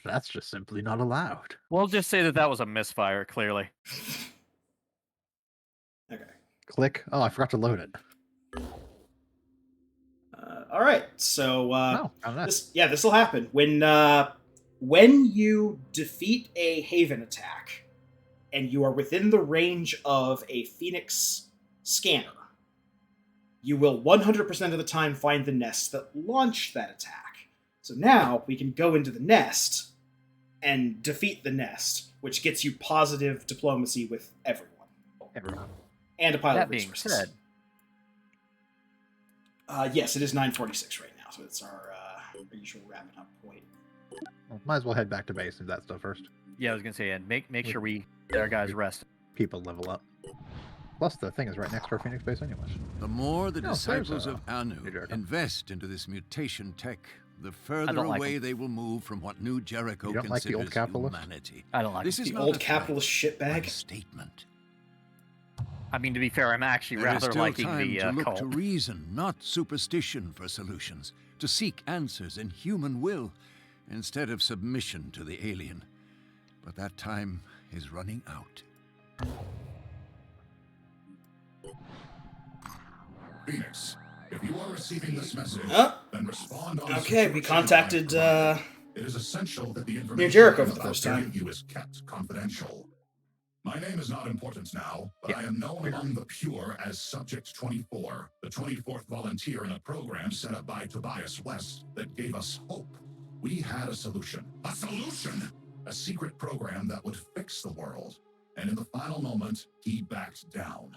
That's just simply not allowed. We'll just say that was a misfire, clearly. Okay. Click. Oh, I forgot to load it. Alright, so Oh, found that. this will happen. When when you defeat a Haven attack, and you are within the range of a Phoenix scanner, you will 100% of the time find the nest that launched that attack. So now we can go into the nest and defeat the nest, which gets you positive diplomacy with everyone. And a pile That of being resources. said, yes, it is 9:46 right now, so it's our usual wrapping up point. Well, might as well head back to base and do that stuff first. yeah, I was gonna say, and make sure we get our guys rest. People level up. Plus, the thing is right next to our Phoenix base anyways. The more the No, disciples there's of Anu New Jericho. invest into this mutation tech, the further don't like away them. they will move from what New Jericho You don't like the old considers capitalist? humanity. I don't like This it. is The not old a threat, capitalist but a shitbag. statement. I mean, to be fair, I'm actually There is rather still liking time the to look cult. to reason, not superstition, for solutions. To seek answers in human will, instead of submission to the alien. But that time is running out. Phoenix, if you are receiving this message, then respond on Okay, we contacted It is essential that the information Near Jericho for the about first time. you is kept confidential. My name is not important now, but I am known among the pure as Subject 24, the 24th volunteer in a program set up by Tobias West that gave us hope. We had a solution. A solution! A secret program that would fix the world. And in the final moment, he backed down.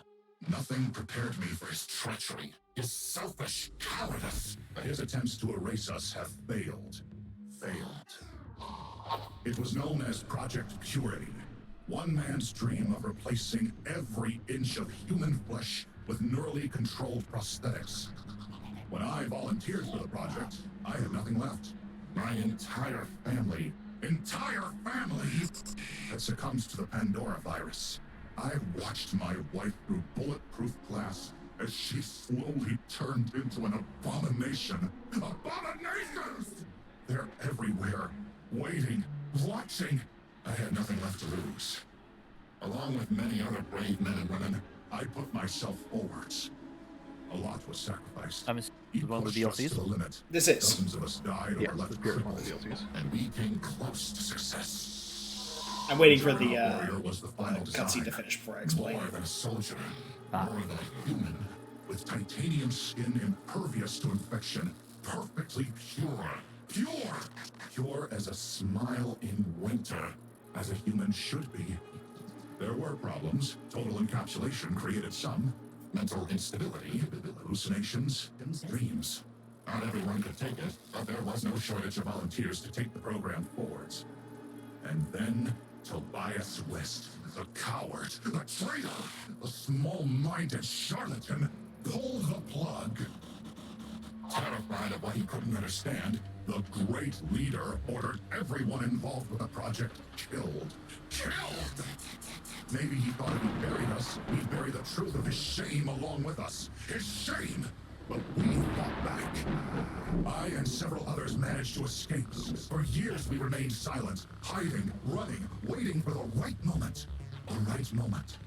Nothing prepared me for his treachery, his selfish cowardice. His attempts to erase us have failed. It was known as Project Purity. One man's dream of replacing every inch of human flesh with neurally controlled prosthetics. When I volunteered for the project, I had nothing left. My entire family had succumbed to the Pandora virus. I watched my wife through bulletproof glass as she slowly turned into an abomination. Abominations! They're everywhere, waiting, watching. I had nothing left to lose. Along with many other brave men and women, I put myself forwards. A lot was sacrificed. He one of the pushed us DLCs? to the limit. This is. Dozens of us died Yeah, or left it's one of the crippled, DLCs. and we came close to success. I'm waiting for the Warrior was the final cutscene to design. finish before I explain. More than a soldier, more than a human, with titanium skin impervious to infection, perfectly pure as a smile in winter, as a human should be. There were problems. Total encapsulation created some. Mental instability, hallucinations, dreams. Not everyone could take it, but there was no shortage of volunteers to take the program forwards. And then Tobias West, the coward, the traitor, the small-minded charlatan, pulled the plug. Terrified of what he couldn't understand, the great leader ordered everyone involved with the project killed. Killed! Maybe he thought if he buried us, he'd bury the truth of his shame along with us. His shame! But we fought back. I and several others managed to escape. For years we remained silent, hiding, running, waiting for the right moment. The right moment.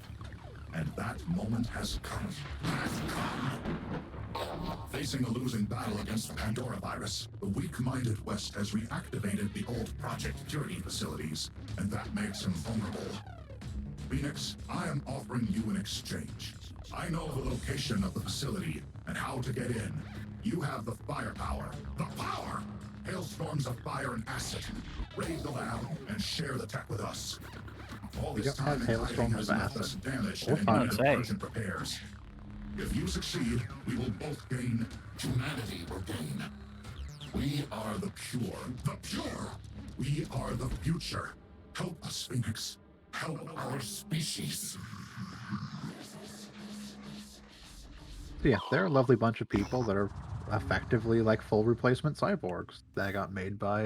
And that moment has come. Facing a losing battle against the Pandora virus, the weak-minded West has reactivated the old Project Purity facilities, and that makes him vulnerable. Phoenix, I am offering you an exchange. I know the location of the facility and how to get in. You have the firepower. The power! Hailstorms of fire and acid. Raid the lab and share the tech with us. All We this don't have time in hiding hailstorms has of left us acid. damaged We're and fine. in need of Say. urgent repairs. If you succeed, we will both gain. Humanity will gain. We are the pure. The pure! We are the future. Help us, Phoenix. Help our species. So yeah, they're a lovely bunch of people that are effectively like full replacement cyborgs that got made by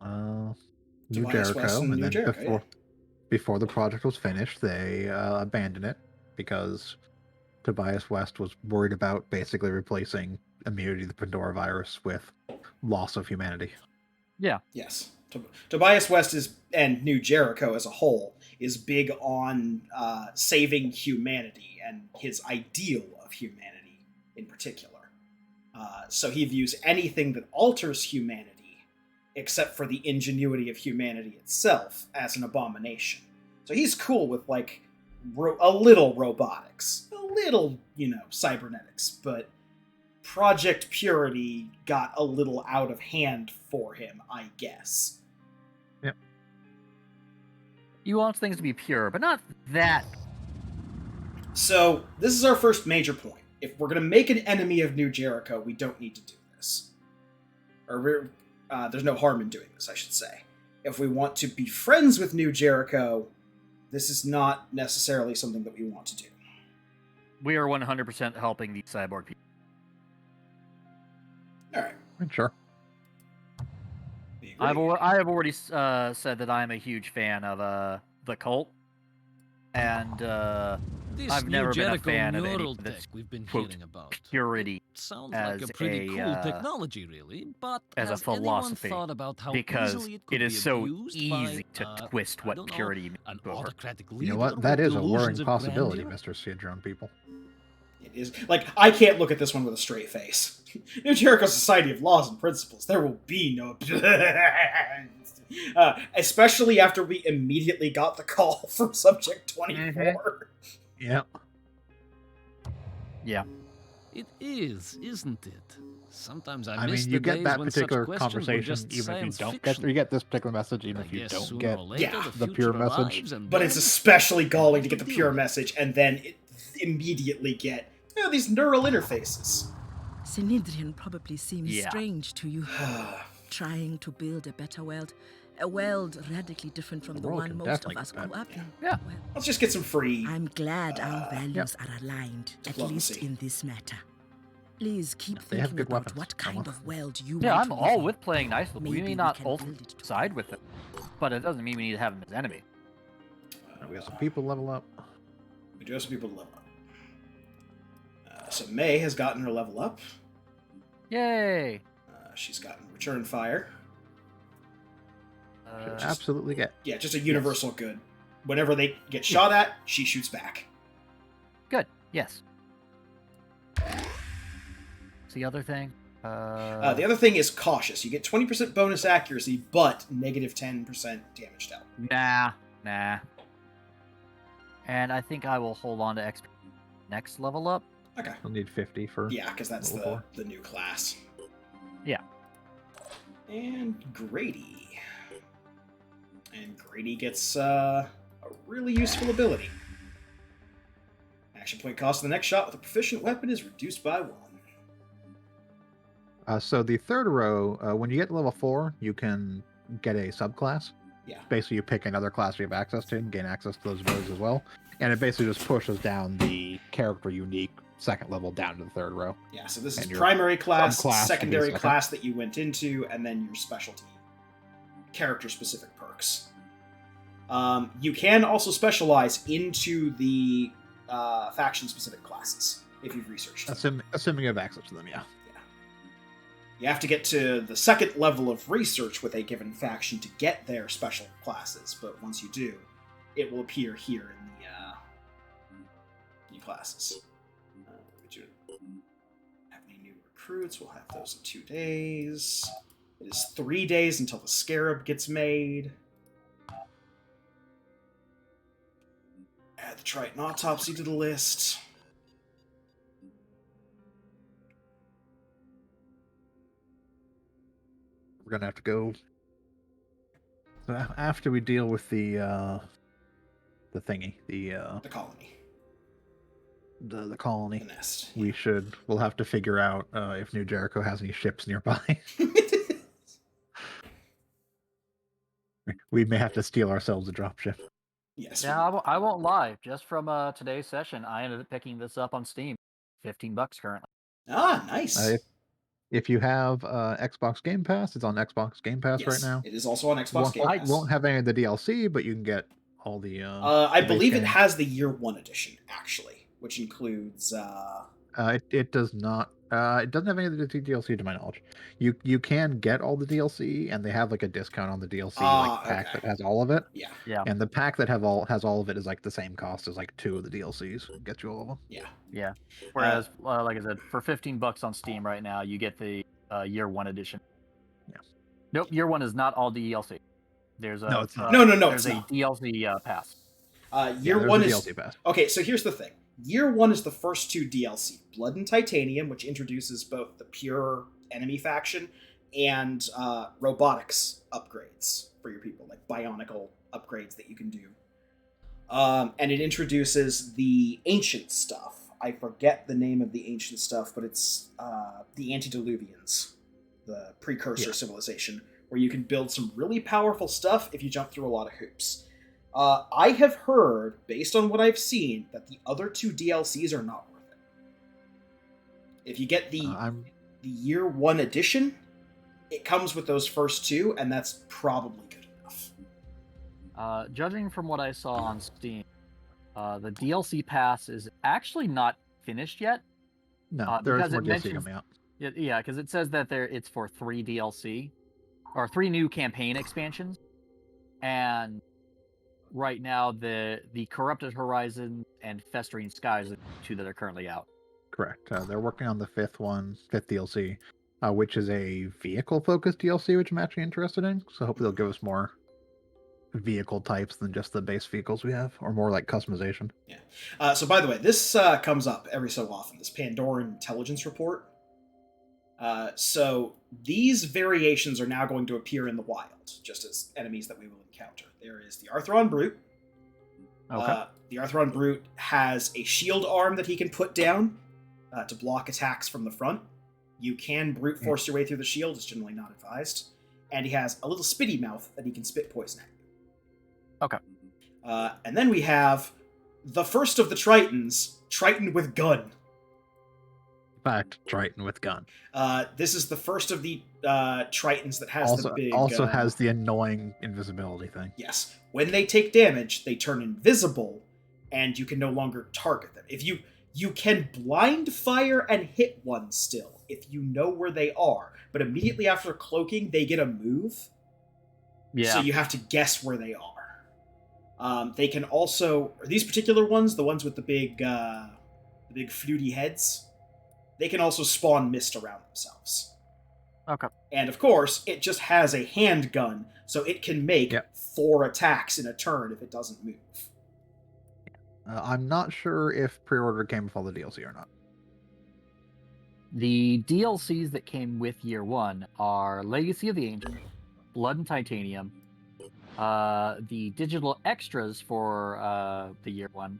New Tobias West Jericho, and and New then Jericho, before the project was finished, they abandoned it because Tobias West was worried about basically replacing immunity to the Pandora virus with loss of humanity. Yeah. Yes. Tobias West is, and New Jericho as a whole, is big on saving humanity and his ideal of humanity in particular. So he views anything that alters humanity except for the ingenuity of humanity itself as an abomination. So he's cool with, like, a little robotics, a little, cybernetics, but Project Purity got a little out of hand for him, I guess. Yep. He wants things to be pure, but not that. So, this is our first major point. If we're going to make an enemy of New Jericho, we don't need to do this. Or there's no harm in doing this, I should say. If we want to be friends with New Jericho, this is not necessarily something that we want to do. We are 100% helping the cyborg people. Alright. Sure. I have already said that I'm a huge fan of the cult. And I've never been a fan of any that's, we've been quote, hearing about. purity Sounds as like a pretty cool a, technology, really. But as a has anyone philosophy, thought about how because easily it could is be so abused easy by, to twist what purity means. an over. autocratic You leader know what? with That is a delusions worrying of possibility, grandeur? Mr. Sidron people. It is. Like, I can't look at this one with a straight face. New Jericho Society of Laws and Principles. There will be no... especially after we immediately got the call from Subject 24. Yep. Yeah. It is, isn't it? Sometimes I I miss mean, the you get days that when particular such questions were conversation just even if you science don't fiction. get, you get this particular message even I if you guess don't sooner get or later, the pure future message. arrives, and But it's then especially galling to get the deal pure with it. message and then immediately get, these neural interfaces. Synedrian probably seems Yeah. strange to you. Trying to build a better world. A world radically different from the world one can most definitely of us get grew up in. Yeah. Well, Let's just get some free... I'm glad our values are aligned, at Diplomacy. least in this matter. Please keep They have thinking good about weapons. what kind of world you Yeah, want I'm to live all in. with playing nice. We Maybe may we not can ultimately build it side with it, but it doesn't mean we need to have him as enemy. We have some people level up. We do have some people to level up. So May has gotten her level up. Yay! She's gotten Return Fire. Should absolutely get. Yeah, just a universal good. Whenever they get shot at, she shoots back. Good. Yes. What's the other thing? The other thing is Cautious. You get 20% bonus accuracy, but negative 10% damage dealt. Nah. And I think I will hold on to XP next level up. Okay. We'll need 50 for. Yeah, because that's the new class. Yeah. And Grady. And Grady gets a really useful ability. Action point cost of the next shot with a proficient weapon is reduced by 1. So the third row, when you get to level 4, you can get a subclass. Yeah. Basically, you pick another class you have access to and gain access to those abilities as well. And it basically just pushes down the character unique second level down to the third row. Yeah, so this is And your primary class, subclass will be secondary second. class that you went into, and then your specialty character-specific perks. You can also specialize into the faction-specific classes if you've researched them. Assuming you have access to them, yeah. You have to get to the second level of research with a given faction to get their special classes, but once you do, it will appear here in the new classes. We do have any new recruits? We'll have those in 2 days. It is 3 days until the Scarab gets made. Add the Triton Autopsy to the list. We're gonna have to go. So after we deal with the thingy, the colony, the colony, the nest, we'll have to figure out if New Jericho has any ships nearby. We may have to steal ourselves a dropship. Yes. Yeah, I won't lie. Just from today's session, I ended up picking this up on Steam. $15 currently. Ah, nice. If you have Xbox Game Pass, it's on Xbox Game Pass right now. It is also on Xbox Game Pass. Won't have any of the DLC, but you can get all the. I believe it has the Year 1 edition, actually, which includes. It does not. It doesn't have any of the DLC to my knowledge. You can get all the DLC, and they have like a discount on the DLC pack that has all of it. Yeah. And the pack that has all of it is like the same cost as like 2 of the DLCs. Gets you all of them. Yeah. Whereas, like I said, for $15 on Steam right now, you get the Year 1 edition. Nope, year one is not all DLC. There's a No, it's not. No, there's it's a not. DLC pass. Year there's one a is DLC pass. okay. So here's the thing: Year one is the first two DLC: Blood and Titanium, which introduces both the pure enemy faction and robotics upgrades for your people, like bionicle upgrades that you can do. And it introduces the ancient stuff. I forget the name of the ancient stuff, but it's the Antediluvians, the precursor civilization, where you can build some really powerful stuff if you jump through a lot of hoops. I have heard, based on what I've seen, that the other two DLCs are not worth it. If you get the year one edition, it comes with those first two, and that's probably good enough. Judging from what I saw on Steam, the DLC pass is actually not finished yet. No, there is because more it DLC mentions, coming out. Yeah, because it says that it's for 3 DLC, or 3 new campaign expansions, and right now the Corrupted Horizon and Festering Skies are the 2 that are currently out. Correct. They're working on the fifth DLC, which is a vehicle-focused DLC, which I'm actually interested in. So hopefully they'll give us more vehicle types than just the base vehicles we have, or more like customization. Yeah. So by the way, this comes up every so often, this Pandoran intelligence report. So these variations are now going to appear in the wild, just as enemies that we will encounter. There is the Arthron Brute. Okay. The Arthron Brute has a shield arm that he can put down to block attacks from the front. You can brute force your way through the shield, it's generally not advised. And he has a little spitty mouth that he can spit poison at you. Okay. And then we have the first of the Tritons, Triton with gun. In fact, Triton with gun. This is the first of the Tritons that has the big... Also has the annoying invisibility thing. Yes. When they take damage, they turn invisible, and you can no longer target them. If you can blind fire and hit one still, if you know where they are. But immediately after cloaking, they get a move. Yeah. So you have to guess where they are. They can also... These particular ones, the ones with the big fluty heads, they can also spawn mist around themselves. Okay. And of course, it just has a handgun, so it can make 4 attacks in a turn if it doesn't move. I'm not sure if pre-order came with all the DLC or not. The DLCs that came with year one are Legacy of the Angel, Blood and Titanium, the digital extras for the year one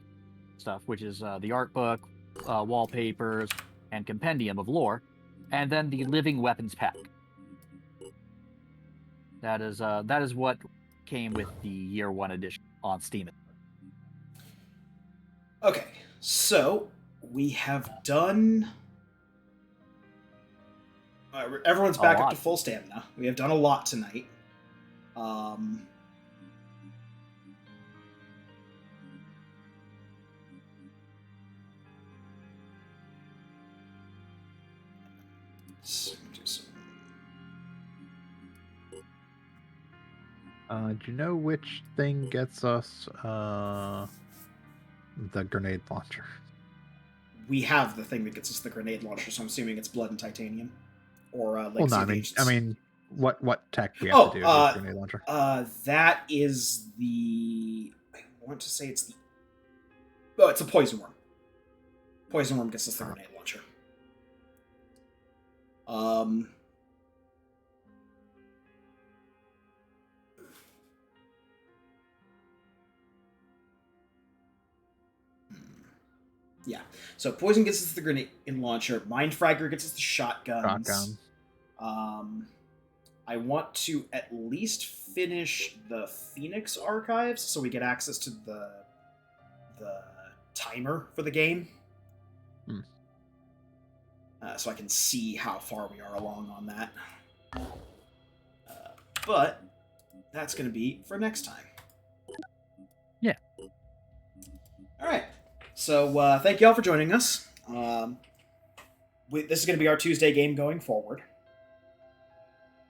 stuff, which is the art book, wallpapers, and compendium of lore, and then the Living Weapons pack. That is what came with the year one edition on Steam. Okay, so we have done... everyone's back up to full stamina. We have done a lot tonight. Do you know which thing gets us the grenade launcher? We have the thing that gets us the grenade launcher, so I'm assuming it's Blood and Titanium. Or Legacy Well, no, of the Ancients. I mean, what tech do we have to do with the grenade launcher? That is the... I want to say it's the... Oh, it's a Poison Worm. Poison Worm gets us the grenade launcher. Yeah. So Poison gets us the grenade launcher. Mindfragger gets us the shotguns. Shotgun. I want to at least finish the Phoenix archives so we get access to the timer for the game. So I can see how far we are along on that. But that's going to be for next time. Yeah. All right. So thank you all for joining us. This is going to be our Tuesday game going forward.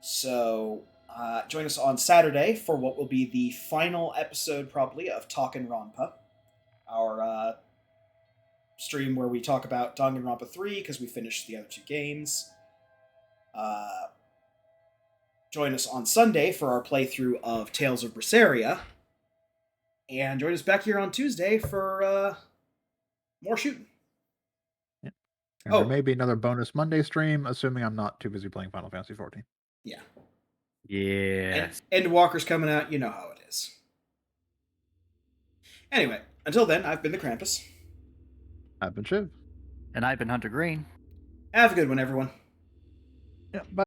So join us on Saturday for what will be the final episode, probably, of Talkin' our stream where we talk about Danganronpa 3 because we finished the other 2 games. join us on Sunday for our playthrough of Tales of Berseria. And join us back here on Tuesday for more shooting. And there may be another bonus Monday stream, assuming I'm not too busy playing Final Fantasy XIV. Yeah. Yeah. And Endwalker's coming out. You know how it is. Anyway, until then, I've been the Krampus. I've been Shiv. And I've been Hunter Green. Have a good one, everyone. Yeah, bye.